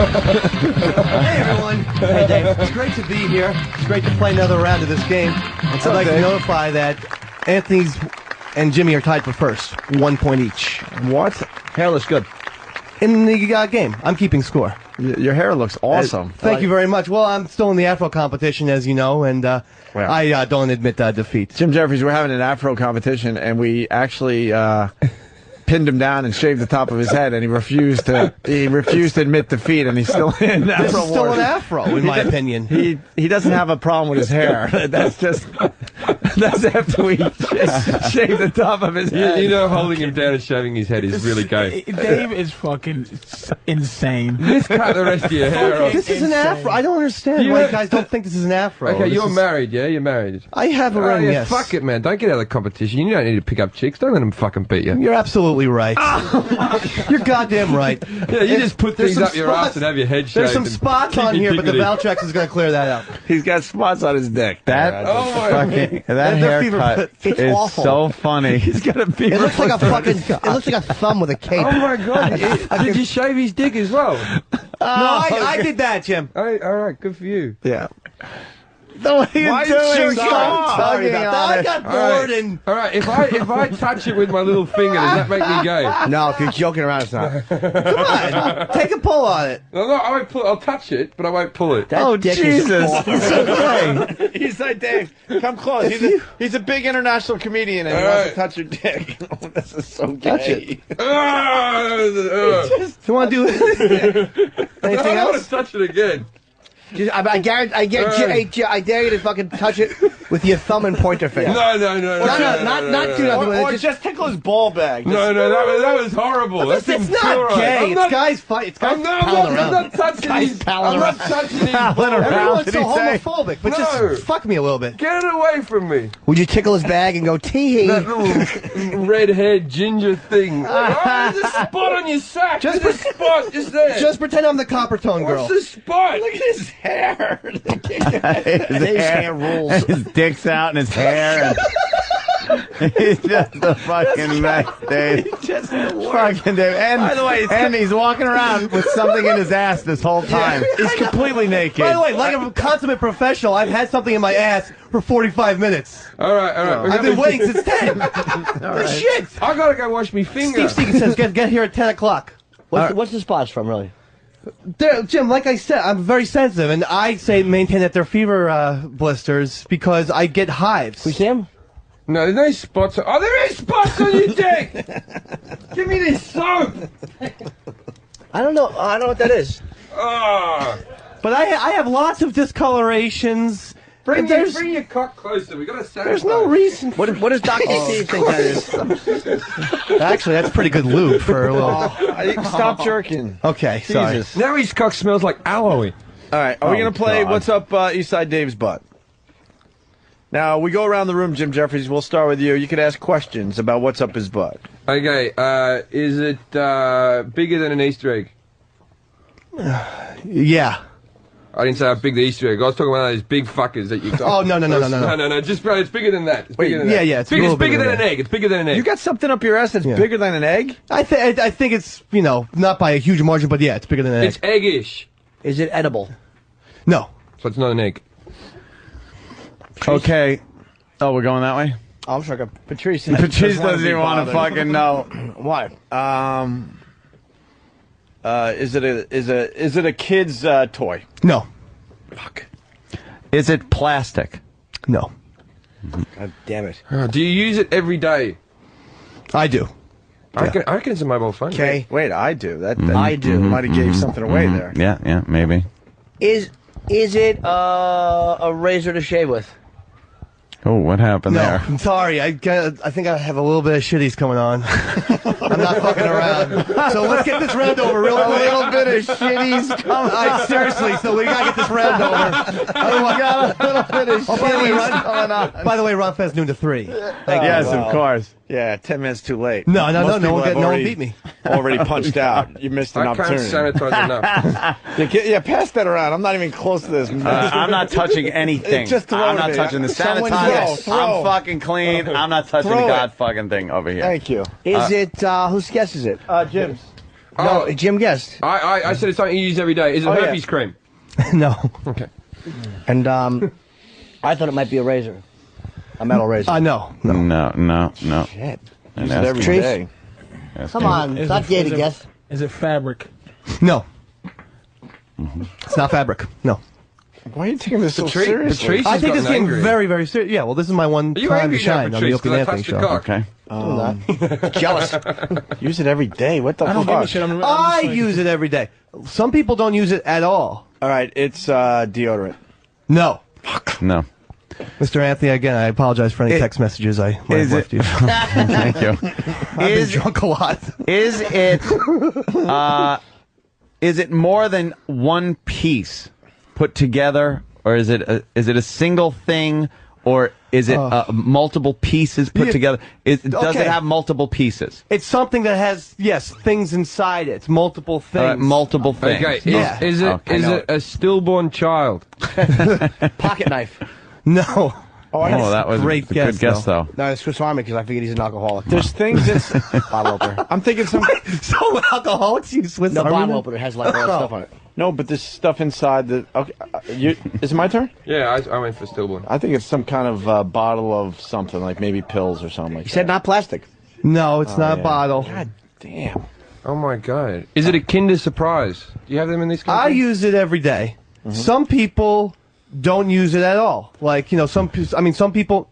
Hey everyone! Hey Dave, it's great to be here. It's great to play another round of this game. I'd like to notify that Anthony's and Jimmy are tied for first, 1 point each. What? Hair looks good. In the game, I'm keeping score. Your hair looks awesome. Thank you very much. Well, I'm still in the Afro competition, as you know, and I don't admit defeat. Jim Jeffries, we're having an Afro competition, and we actually pinned him down and shaved the top of his head, and he refused to admit defeat, and he's still in Afro This is still Wars. an Afro, in my opinion. He doesn't have a problem with his hair. That's after we shave the top of his head. You know, holding him down and shaving his head is really gay. Dave is fucking insane. Just cut the rest of your hair off. This is an Afro. I don't understand why you guys don't think this is an Afro. Okay, This you're is- married, yeah? You're married. I have a ring, yeah, yes. Fuck it, man. Don't get out of the competition. You don't need to pick up chicks. Don't let them fucking beat you. You're absolutely right. You're goddamn right. Yeah, you just put There's things some up your ass and have your head shaved. There's some and spots keep on your here, but the dignity. Valtrex is going to clear that out. He's got spots on his dick. That Oh, my fucking that They're fever- haircut it's is awful. so funny. He's got a beaver. It looks like a fucking. It looks like a thumb with a cape. Oh, my God. Did you shave his dick as well? I did that, Jim. All right, good for you. Yeah. What are you doing? Sorry about that. I got bored and. All right, if I touch it with my little finger, does that make me gay? No, if you're joking around, it's not. Come on, take a pull on it. No, I won't pull. I'll touch it, but I won't pull it. Oh, Jesus. It's okay. He's like, Dave, come close. He's a big international comedian and he wants to touch your dick. Oh, this is so gay. Touch it. You want to do anything I else? want to touch it again. I dare you to fucking touch it with your thumb and pointer finger. No, not do nothing with it. Or just tickle his ball bag. No, that was horrible. It's not gay. It's guys fight. It's guys palling around. I'm not touching these. I'm not touching these. Everyone's so homophobic, but just fuck me a little bit. Get it away from me. Would you tickle his bag and go tee-hee? That little red-haired ginger thing. Oh, there's a spot on your sack. Just a spot. Just there. Just pretend I'm the copper tone girl. What's the spot? Look at his hair. His hair rules. His dick's out and his hair. He's just a fucking mess, Dave. Just the worst. Fucking Dave. And, by the way, and he's walking around with something in his ass this whole time. He's completely naked. By the way, like a consummate professional, I've had something in my ass for 45 minutes. All right. I've been waiting since 10. Shit. I gotta go wash me finger. Steve Seegan says get here at 10 o'clock. What's the spots from, really? Jim, like I said, I'm very sensitive, and I maintain that they're fever blisters because I get hives. We see them? No, there's no spots. Oh, there is spots on your dick. Give me this soap. I don't know what that is. But I have lots of discolorations. Bring your cock closer. We gotta sanitize. There's no reason. What does Dr. Steve think that is? Actually, that's pretty good lube for a little. Stop jerking. Okay, sorry. Jesus. Now his cock smells like aloe. All right, are we going to play What's Up Eastside Dave's Butt? Now, we go around the room, Jim Jeffries. We'll start with you. You could ask questions about what's up his butt. Okay, is it bigger than an Easter egg? Yeah. I didn't say how big the Easter egg. I was talking about those big fuckers that you got. Oh, no. No. Just, bro, it's bigger than that. It's bigger than that. Yeah, it's bigger bigger than than an egg. It's bigger than an egg. You got something up your ass that's bigger than an egg? I think it's, not by a huge margin, but yeah, it's bigger than an egg. It's eggish. Is it edible? No. So it's not an egg. Okay. Oh, we're going that way? Oh, I'm sorry. Patrice doesn't even want to fucking know. Why? Is it a kid's toy? No. Fuck. Is it plastic? No. God damn it. Do you use it every day? I do. I reckon it's a mobile phone. Okay. Wait, I do. That I do. Might have gave something away there. Yeah, maybe. Is it a razor to shave with? Oh, what happened there? I'm sorry. I think I have a little bit of shitties coming on. I'm not fucking around. So let's get this round over real quick. A little bit of shitties coming seriously, so we gotta get this round over. Oh, got a little bit of shitties coming on. By the way, Ron Fez noon to 3. Yes, of course. Yeah, 10 minutes too late. No one beat me. Already punched out. You missed an opportunity. I can't sanitize enough. Yeah, pass that around. I'm not even close to this. I'm not touching anything. Just throw I'm it not at me. touching the Someone sanitizer. throw. I'm fucking clean. I'm not touching the god fucking thing over here. Thank you. Is it, whose guess is it? Jim's. No, Jim guessed. I said it's something you use every day. Is it herpes cream? No. Okay. And I thought it might be a razor. A metal razor. No. Shit. And Use it every Trace? day. Come on, it's not gay to guess. Is it fabric? No. It's not fabric. No. Why are you taking this so seriously? Patrice I take has this game gotten angry. very, very serious. Yeah, well, this is my one Are you time to angry now, shine on the Patrice, Opie and 'cause I Anthony touched Show. the cock? Okay. Jealous. Use it every day. What the I don't fuck? give a shit. I use it every day. Some people don't use it at all. All right, it's deodorant. No. No. Mr. Anthony, again, I apologize for any text messages I might have left you. Thank you. I've been drunk a lot. Is it more than one piece put together, or is it a single thing, or is it multiple pieces put together? Does it have multiple pieces? It's something that has, yes, things inside it. Multiple things. Multiple things. Okay, Yeah. is it a stillborn child? Pocket knife. No. Oh, that was great a good guess, though. No, it's Swiss Army because I figured he's an alcoholic. There's things that's... Bottle opener. I'm thinking some... So alcoholics use Swiss No, Army? bottle opener has like all that stuff on it. No, but this stuff inside the. Okay, is it my turn? Yeah, I went for stillborn. I think it's some kind of bottle of something, like maybe pills or something like that. You said not plastic. No, it's not a bottle. God damn. Oh my god. Is it a Kinder Surprise? Do you have them in these I countries? use it every day. Some people don't use it at all. Like, some people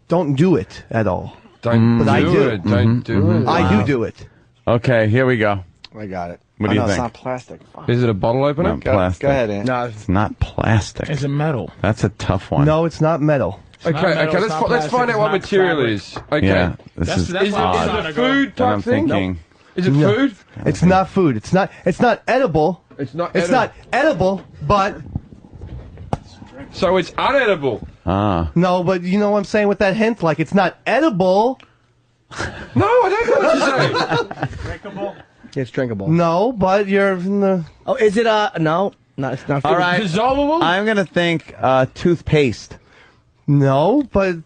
don't do it at all. Don't but I do. it. Don't do it. I do it. Okay, here we go. I got it. What do you It's think? not plastic. Fuck. Is it a bottle opener? Not plastic. Go ahead, Ant. No, It's not plastic. It's a metal. That's a tough one. no, it's not metal. Okay, not metal, okay. it's not Let's find plastic, out what it's not material fabric. is. Okay. Yeah, this That's- is that's Is what it I'm a food And type I'm thing? thinking. Is it food? It's not food. It's not edible. It's not. It's not edible, but So it's unedible. no, but you know what I'm saying with that hint? Like, it's not edible. No, I don't know what you're saying. Drinkable? It's drinkable. No, but you're in the... Oh, is it no, it's not. All right. Dissolvable? I'm going to think toothpaste. No, but...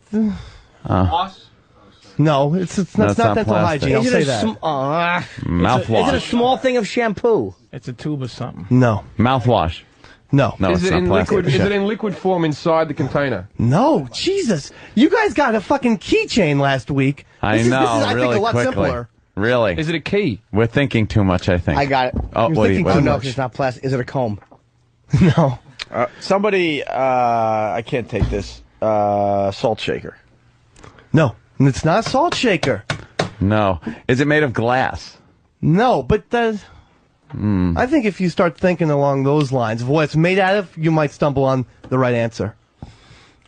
Floss? No, it's No, not it's not dental plastic. hygiene. I'll Is say it that. Mouthwash. Is it a small thing of shampoo? It's a tube of something. No. Mouthwash. No. No, Is it's it not in plastic. liquid? Is it in liquid form inside the container? No, Jesus. You guys got a fucking keychain last week. I This is, know, I really think, a lot quickly. simpler. Really? Is it a key? We're thinking too much, I think. I got it. Oh, You're what do you, thinking what too do you- No, 'cause it's not plastic. Is it a comb? No. Somebody, I can't take this. Salt shaker. No. It's not a salt shaker. No. Is it made of glass? No, but I think if you start thinking along those lines of what it's made out of, you might stumble on the right answer.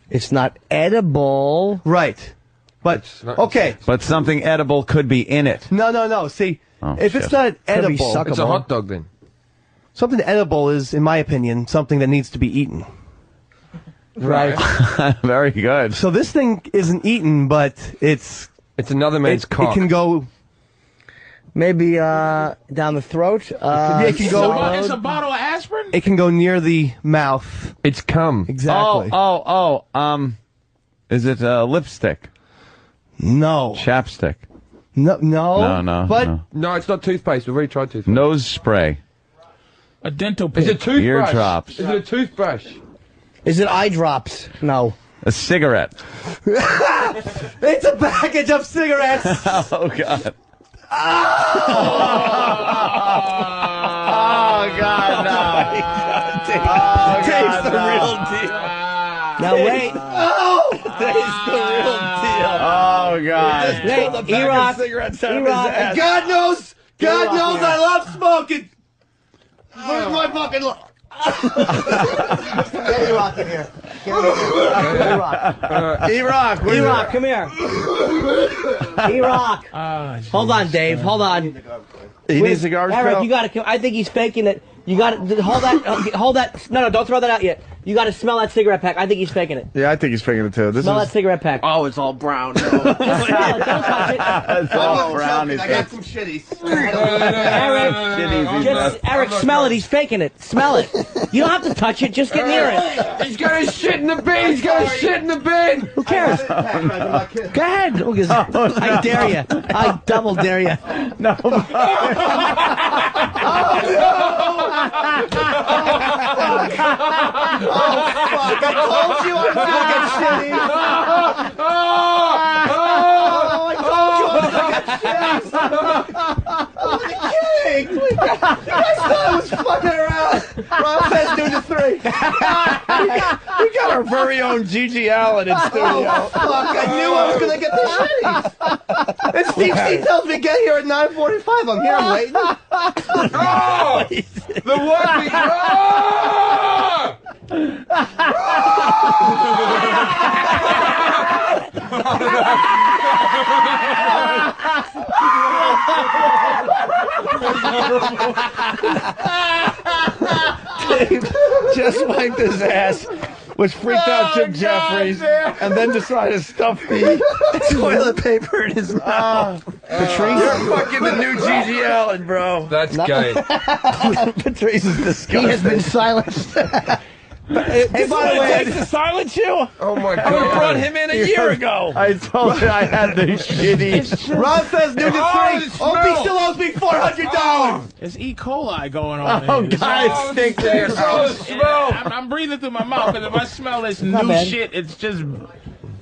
It's not edible. Right. But, okay. But something edible could be in it. No. See, if it's shit. not Could be edible, suckable. It's a hot dog then. something edible is, in my opinion, something that needs to be eaten. Right. Very good. So this thing isn't eaten, but it's another man's cock. It can go maybe down the throat. it can go. It's a bottle of aspirin? It can go near the mouth. It's cum. Exactly. Is it lipstick? No. Chapstick? No. No. But No, it's not toothpaste. We've already tried toothpaste. Nose spray. A dental Is pick. it a toothbrush? Eardrops. Is it a toothbrush? Is it eye drops? No. A cigarette. it's a package of cigarettes. Oh, God. Oh, God, no. Dave's the real deal. Now wait. Oh, Dave's the real deal. Oh, God. Wait, E-Rock. God knows I love smoking. Where's my fucking... Get E-Rock in here. E-Rock. E-Rock, come here. E-Rock. Hold on, Dave. Hold on. He needs a garbage Eric, pail? you got to. I think he's faking it. You got to hold that. Hold that. No, don't throw that out yet. You got to smell that cigarette pack. I think he's faking it. Yeah, I think he's faking it too. Smell that cigarette pack. Oh, it's all brown. Just smell it. Don't touch it. It's all brown. I got some shitties. Eric, smell it. He's faking it. Smell it. You don't have to touch it. Just get near it. He's got his shit in the bin. He's got his shit in the bin. Who cares? Go ahead. I dare you. I double dare you. No. Fuck, I told you I'm gonna get shitty. I told you I was gonna get shitty. I wasn't kidding. You guys thought I was fucking around. Ron says do the three. We got our very own Gigi Allen in studio. Oh, fuck, I knew I was gonna get the shitties. And Steve C tells me get here at 9:45. I'm here, I'm waiting. Oh! The one we... Dave just wiped his ass, was freaked out Jim Jeffries, and then decided to stuff the toilet paper in his mouth. Patrice, You're fucking the new Gigi Allen, bro. That's gay. Patrice is disgusting. He has been silenced. Hey, by the way, takes to silence you. Oh my God! I would have brought him in a year ago. I told you I had the shitty. Ron says Nugent 3. Opie still owes me $400. There's E. coli going on. Oh, in here. God, it stinks there. I'm breathing through my mouth because if I smell this new shit, it's just.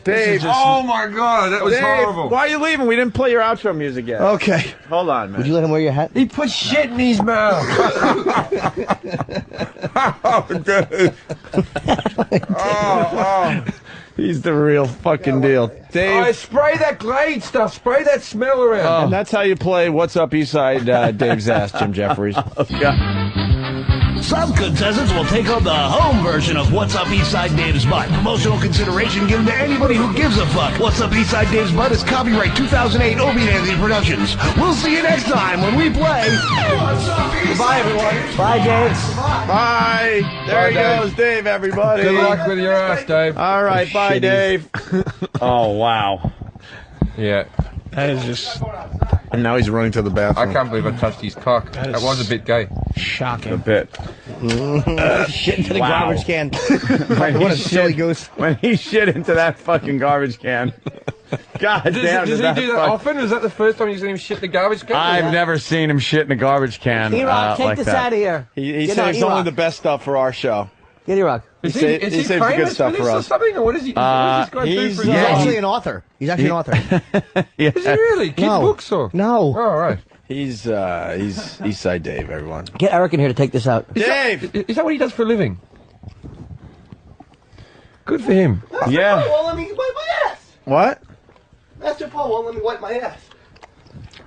Dave, oh my God, that was Dave, horrible. Why are you leaving? We didn't play your outro music yet. Okay. Hold on, man. Would you let him wear your hat? He put shit in his mouth. Oh, dude. Oh. He's the real fucking deal. Dave. Spray that Glade stuff. Spray that smell around. And that's how you play What's Up Eastside Dave's Ass, Jim Jeffries. Some contestants will take on the home version of What's Up Eastside Dave's Butt. Promotional consideration given to anybody who gives a fuck. What's Up Eastside Dave's Butt is copyright 2008 Opie and Anthony Productions. We'll see you next time when we play What's Up Eastside. Goodbye, everyone. Bye, Dave. Bye. There he goes, Dave, everybody. Good luck with your ass, Dave. All right, bye, Dave. Oh, wow. Yeah. That is just And now he's running to the bathroom. I can't believe I touched his cock. That was a bit gay. shocking. A bit. Shit into the garbage can. What a silly goose. When he shit into that fucking garbage can. God damn. Does he do that often? Is that the first time you've seen him shit the garbage can? I've never seen him shit in a garbage can. E-Rock, take like this that. out of here. He Get saves out, only E-Rock. the best stuff for our show. Get E-Rock. Is he saves the good famous stuff for for this or us. something? Or what is he? What does this guy do he's- for He's his life? actually an author. He's actually an author. Yeah. Is he really? Kid No. books or? No. Oh, all right. He's Eastside Dave, everyone. Get Eric in here to take this out. Dave! Is that what he does for a living? Good for him. Yeah. Paul won't let me wipe my ass. What? Master Paul won't let me wipe my ass.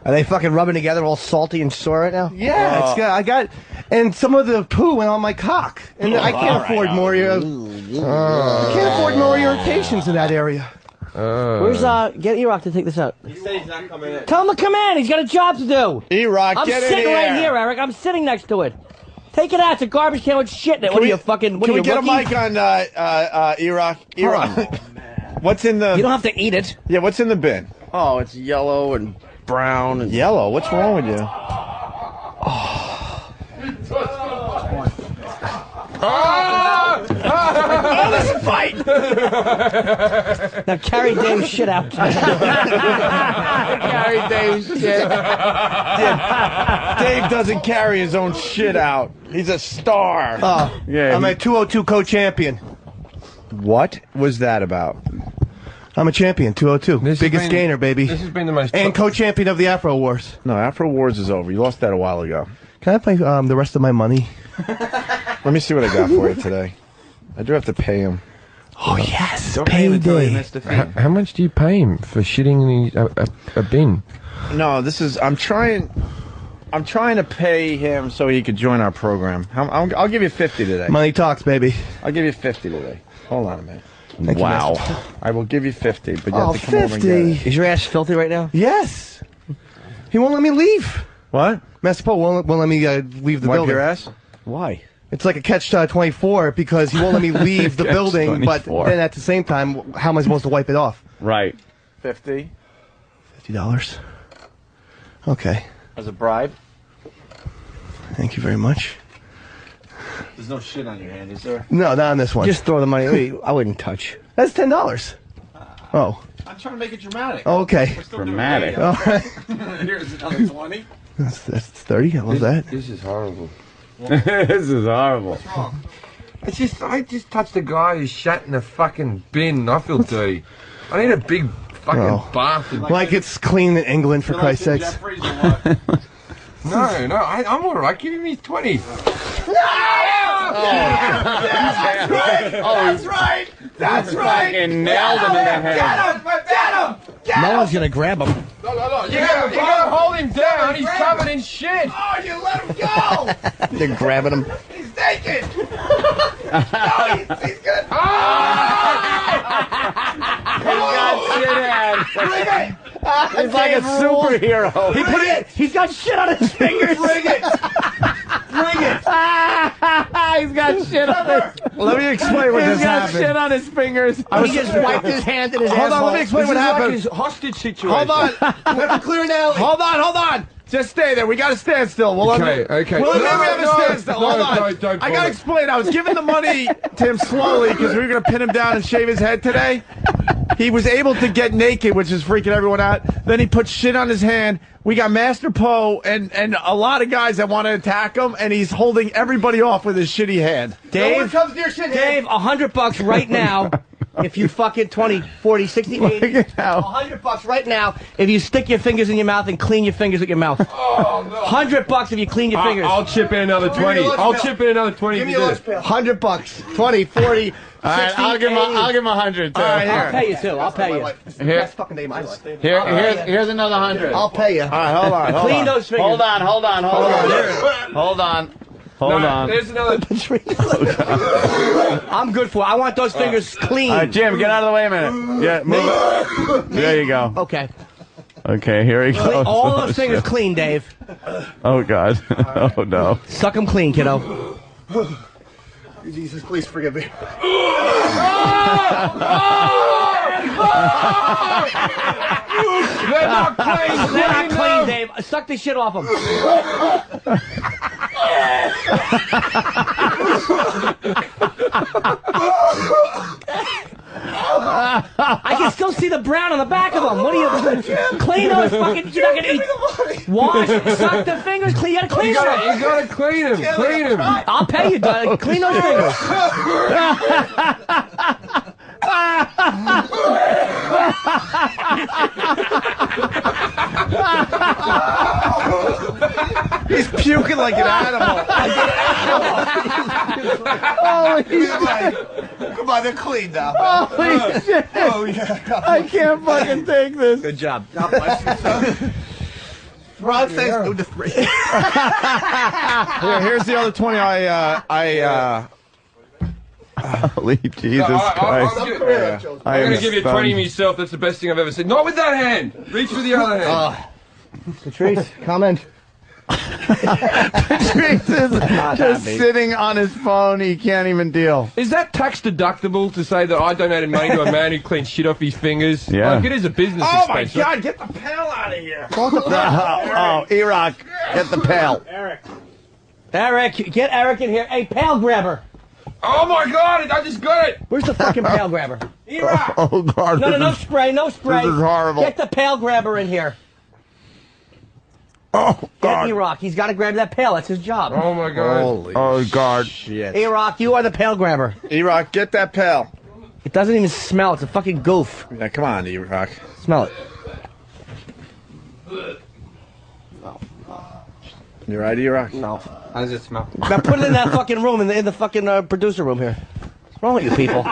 Are they fucking rubbing together all salty and sore right now? Yeah, it's good. I got, and some of the poo went on my cock, and I can't afford more. I can't afford more irritations in that area. Where's get E-Rock to take this out? He said he's not coming in. Tell him to come in. He's got a job to do. E-Rock, I'm get in sitting here. right here, Eric. I'm sitting next to it. Take it out. It's a garbage can with shit in it. What are you fucking? What Can are we you get rookie? a mic on E-Rock? E-Rock. What's in the? You don't have to eat it. Yeah, what's in the bin? Oh, it's yellow and brown and Yellow. What's wrong with you? Oh, there's a fight. Now carry Dave's shit out. Carry Dave's shit. Dave doesn't carry his own shit out. He's a star. Oh, Yeah, I'm a 202 co-champion. What was that about? I'm a champion, 202. This has Biggest been- gainer, baby. This has been the most. And co-champion of the Afro Wars. No, Afro Wars is over. You lost that a while ago. Can I play the rest of my money? Let me see what I got for you today. I do have to pay him. Oh, yes. Don't pay him until he Payday. missed a fee. How much do you pay him for shitting in a bin? No, this is. I'm trying to pay him so he could join our program. I'll give you 50 today. Money talks, baby. I'll give you 50 today. Hold on a minute. Thank you, Wow. Master. I will give you 50, but you Oh, have to come over and get 50. it. Is your ass filthy right now? Yes. He won't let me leave. What? Master Paul won't let me leave the Wipe building. your ass? Why? It's like a catch-24 because he won't let me leave the building, but then at the same time, how am I supposed to wipe it off? Right. 50 $50. Okay. as a bribe. Thank you very much. There's no shit on your hand, is there? No, not on this one. Just throw the money. I wouldn't touch. That's $10. Oh. I'm trying to make it dramatic. Okay. Dramatic. All right. Here's another 20. That's 30. How was that? This is horrible. This is horrible. What's wrong? I just touched a guy who's shat in a fucking bin. And I feel dirty. I need a big fucking bath. Like it's clean in England, for Christ's sakes. No, I'm all right. Give me 20. That's right! That's right! Fucking nailed him in the head. Get him! No one's gonna grab him. You gotta hold him down. He's covered in shit. Oh, you let him go! They're grabbing him. He's naked! No, he's good. Bring it! He's like a superhero. He put it. He's got shit on his fingers. Bring it! Bring it! He's got shit on his. Let me explain what just happened. Shit on his fingers. He just wiped his hand in his Hold on, asshole. let me explain what happened. Hostage situation. Hold on. We have to clear an alley. Hold on. Just stay there. We got to stand still. We'll Okay. We'll we have a standstill. Hold on. Don't I got to explain. I was giving the money to him slowly because we were going to pin him down and shave his head today. He was able to get naked, which is freaking everyone out. Then he put shit on his hand. We got Master Poe and a lot of guys that want to attack him, and he's holding everybody off with his shitty hand. Dave, $100 right now. If you fucking 20, 40, 60, 80, $100 right now if you stick your fingers in your mouth and clean your fingers with your mouth. Oh, no. $100 if you clean your fingers. I'll chip in another 20. I'll chip in another 20 if you do it. $100, 20, 40, 60, All right, I'll give him 100 too. All right, I'll pay you too. I'll pay you. Here. Best fucking name I like. Here's another 100. I'll pay you. All right, hold on. Clean those fingers. Hold on. Hold on. There's another. I'm good for it. I want those fingers clean. All right, Jim, get out of the way a minute. Yeah, move. There you go. Okay. Okay, here he goes. All those fingers clean, Dave. Oh, God. Oh, no. Suck them clean, kiddo. Jesus, please forgive me. They're not clean. They're not clean, Dave. Suck the shit off them. I can still see the brown on the back of them. What are you clean those fucking? You're not gonna eat. Wash, suck the fingers. Clean. You gotta clean them. You gotta clean them. Clean them. I'll pay you, darling. Clean those fingers. He's puking like an animal. Holy shit. Come on, they're clean now. Holy shit. Oh, yeah. I can't fucking take this. Good job. God bless you, son. Ron says go to 3. Here's the other 20 Holy Jesus Christ. I'm going to give you 20 myself. That's the best thing I've ever said. Not with that hand. Reach with the other hand. Patrice, comment. Patrice is just sitting on his phone. He can't even deal. Is that tax deductible to say that I donated money to a man who cleans shit off his fingers? Yeah. Like, it is a business Oh, my expense. God. Get the pail out of here. Oh, E-Rock. Get the pail. Eric, get Eric in here. Hey, pail grabber. Oh, my God. I just got it. Where's the fucking pail grabber? E-Rock. Oh, God. No spray. No spray. This is horrible. Get the pail grabber in here. Oh, God. Get E-Rock. He's got to grab that pail. That's his job. Oh, my God. Holy God. Shit. E-Rock, you are the pail grabber. E-Rock, get that pail. It doesn't even smell. It's a fucking goof. Yeah, come on, E-Rock. Smell it. You right, E-Rock? No. How does it smell? Now put it in that fucking room, in the fucking producer room here. What's wrong with you people?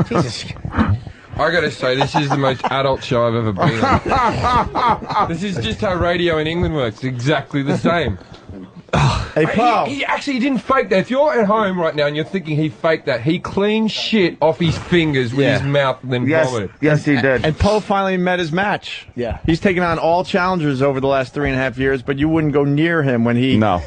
Jesus. I gotta say, this is the most adult show I've ever been on. This is just how radio in England works. Exactly the same. Hey, Paul. He actually didn't fake that. If you're at home right now and you're thinking he faked that, he cleaned shit off his fingers with his mouth and then vomited. Yes, he did. And Poe finally met his match. Yeah. He's taken on all challengers over the last 3.5 years, but you wouldn't go near him when he... No.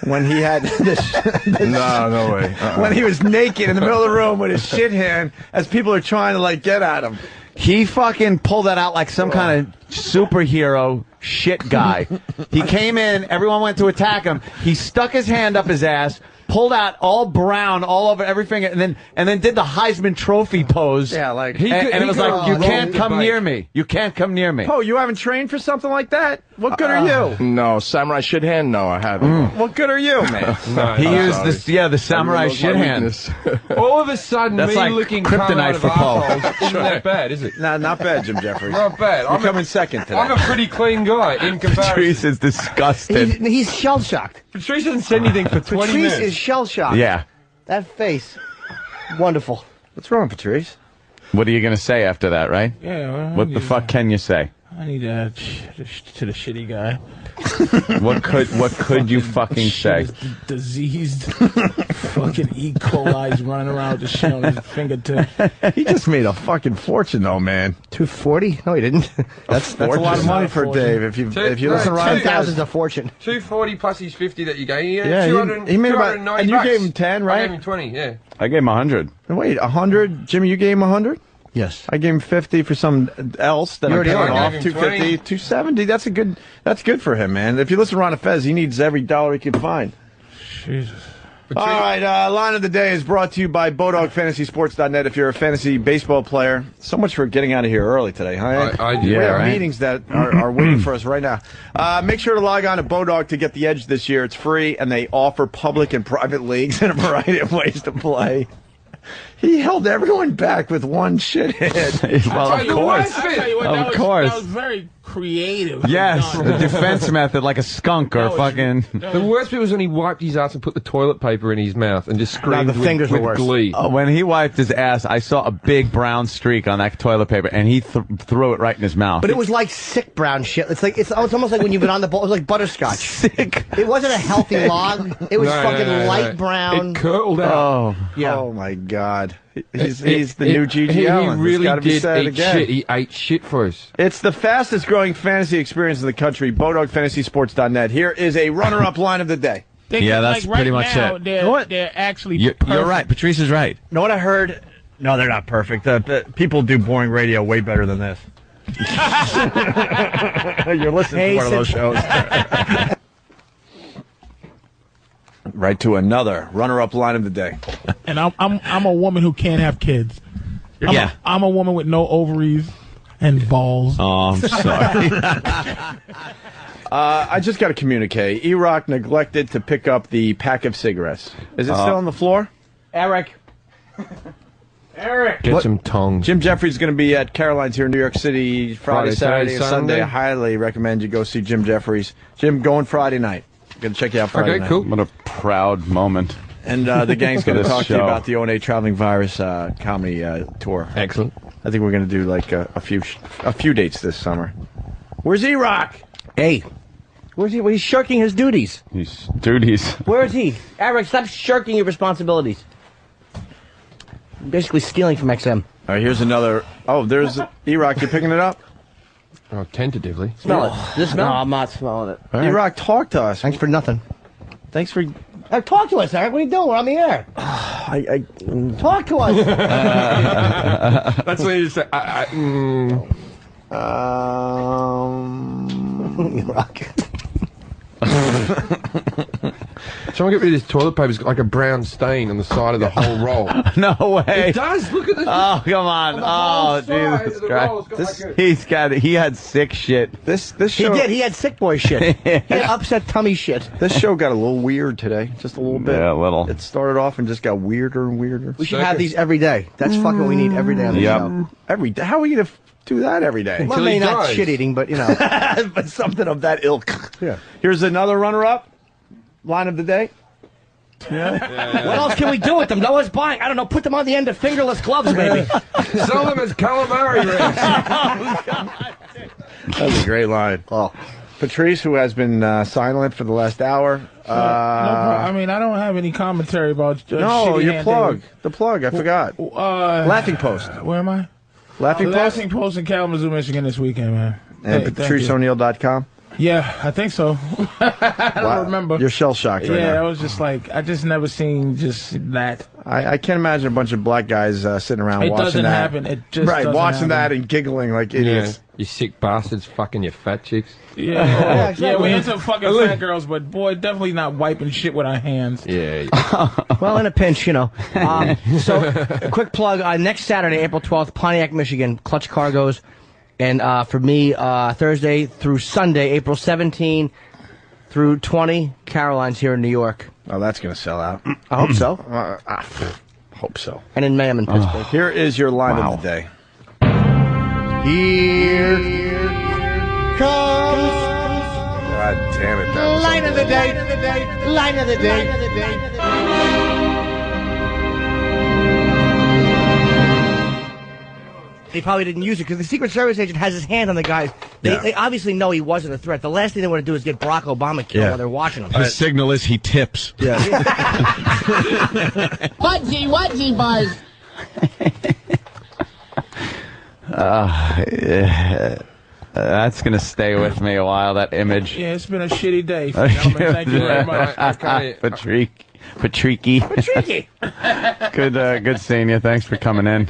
When he had No way. When he was naked in the middle of the room with his shit hand as people are trying to, like, get at him. He fucking pulled that out like some kind of superhero shit guy. He came in, everyone went to attack him. He stuck his hand up his ass, pulled out all brown all over every finger, and then did the Heisman Trophy pose. Yeah, like... And it was like, you can't come near me. You can't come near me. Poe, you haven't trained for something like that? What good are you? No, samurai shit hand? No, I haven't. What good are you, man? He used this, the samurai shit hand. All of a sudden, That's me like looking kryptonite for Poe. isn't that bad, is it? No, not bad, Jim Jeffries. Not bad. You're coming second today. I'm a pretty clean guy in comparison. Patrice is disgusted. He's shell-shocked. Patrice hasn't said anything for 20 Patrice minutes. is shell-shocked. Yeah. That face. Wonderful. What's wrong, Patrice? What are you going to say after that, right? Yeah. What the fuck can you say? I need to the shitty guy. What could you fucking say? Diseased fucking E. coli's running around with the shit on his fingertip. He just made a fucking fortune, though, man. 240? No, he didn't. That's a lot of money for Dave. If you listen around, 10,000's a fortune. 240 plus his 50 that you gave. Yeah, 200, he made about, 290 and you bucks. gave him 10, right? I gave him 20, yeah. I gave him 100. Wait, 100? Jimmy, you gave him 100? Yes. I gave him 50 for something else that You I'm already paying are. off. 250, 270. That's good for him, man. If you listen to Ron Fez, he needs every dollar he can find. Jesus. All right, line of the day is brought to you by BodogFantasySports.net. If you're a fantasy baseball player, so much for getting out of here early today, huh? We have meetings that are waiting for us right now. Make sure to log on to Bodog to get the edge this year. It's free, and they offer public and private leagues and a variety of ways to play. He held everyone back with one shit hit. Well, of course. That was very creative. Yes, the defense method, like a skunk or fucking. The worst bit was when he wiped his ass and put the toilet paper in his mouth and just screamed with glee. When he wiped his ass, I saw a big brown streak on that toilet paper, and he threw it right in his mouth. But it was like sick brown shit. It's almost like when you've been on the bowl. It was like butterscotch. Sick. It wasn't a healthy log. It was light brown. It curled out. Oh, yeah. Oh my God. He's the new Gigi Allen. He really gotta be did said eat again. shit. He ate shit for us. It's the fastest growing fantasy experience in the country. BodogFantasySports.net. Here is a runner-up line of the day. That's right pretty much now, it. They're actually You're perfect. right. Patrice is right. You know what I heard? No, they're not perfect. People do boring radio way better than this. You're listening to one of those shows. Right to another runner-up line of the day. And I'm a woman who can't have kids. I'm a woman with no ovaries and balls. Oh, I'm sorry. I just got to communicate. E-Rock neglected to pick up the pack of cigarettes. Is it still on the floor? Eric. Get some tongue. Jim Jeffries is going to be at Caroline's here in New York City Friday, Saturday, and Sunday. I highly recommend you go see Jim Jeffries. Jim, going Friday night. Going to check you out Friday night. Cool. What a proud moment. And the gang's going to talk to you show. about the O&A Traveling Virus comedy tour. Excellent. I think we're going to do like a few dates this summer. Where's E-Rock? Hey. Where's he? Well, he's shirking his duties. He's duties. Where is he? Eric, stop shirking your responsibilities. You're basically stealing from XM. All right, here's another. Oh, there's E-Rock. You picking it up? Oh, tentatively. Smell it. Does it smell? No, I'm not smelling it. Right. E-Rock, talk to us. Thanks for nothing. Thanks for... talk to us, Eric. What are you doing? We're on the air. Talk to us. That's what you say. E-Rock. Someone get rid of this toilet paper. It's got like a brown stain on the side of the whole roll. No way. It does. Look at this. Oh, come on. Oh, Jesus Christ. He had sick shit. This He show... did. He had sick boy shit. He had upset tummy shit. This show got a little weird today. Just a little bit. Yeah, a little. It started off and just got weirder and weirder. We should have these every day. That's fucking what we need every day on the show. Every day. How are we going to do that every day? Well, maybe not shit eating, but, you know. But something of that ilk. Yeah. Here's another runner-up. Line of the day. Yeah. What else can we do with them? No one's buying. I don't know. Put them on the end of fingerless gloves, maybe. Sell them as calamari rings. That's a great line. Oh. Patrice, who has been silent for the last hour. I mean, I don't have any commentary about. No, your plug. The plug. I forgot. Laughing Post. Where am I? Laughing Post. Laughing Post in Kalamazoo, Michigan this weekend, man. And PatriceO'Neal.com. Yeah, I think so. I don't remember. You're shell shocked right now. Yeah, I was just like, I just never seen just that. I can't imagine a bunch of black guys sitting around watching that. It doesn't happen. It just doesn't watching happen. that and giggling like idiots. Yeah. You sick bastards fucking your fat chicks. Yeah, exactly. Yeah, we into fucking fat girls, but boy, definitely not wiping shit with our hands. Yeah. Well, in a pinch, you know. So, a quick plug. Next Saturday, April 12th, Pontiac, Michigan, Clutch Cargoes. And for me, Thursday through Sunday, April 17 through 20, Caroline's here in New York. Oh, that's going to sell out. I hope so. Hope so. And in Mayhem in Pittsburgh. Here is your line of the day. Here comes... God damn it. That was line of the day. Line of the day. They probably didn't use it because the Secret Service agent has his hand on the guy. They obviously know he wasn't a threat. The last thing they want to do is get Barack Obama killed while they're watching him. His signal is he tips. Yeah. What bars? That's going to stay with me a while, that image. Yeah, it's been a shitty day. Gentlemen. Thank you very much. Patricky. Good seeing you. Thanks for coming in.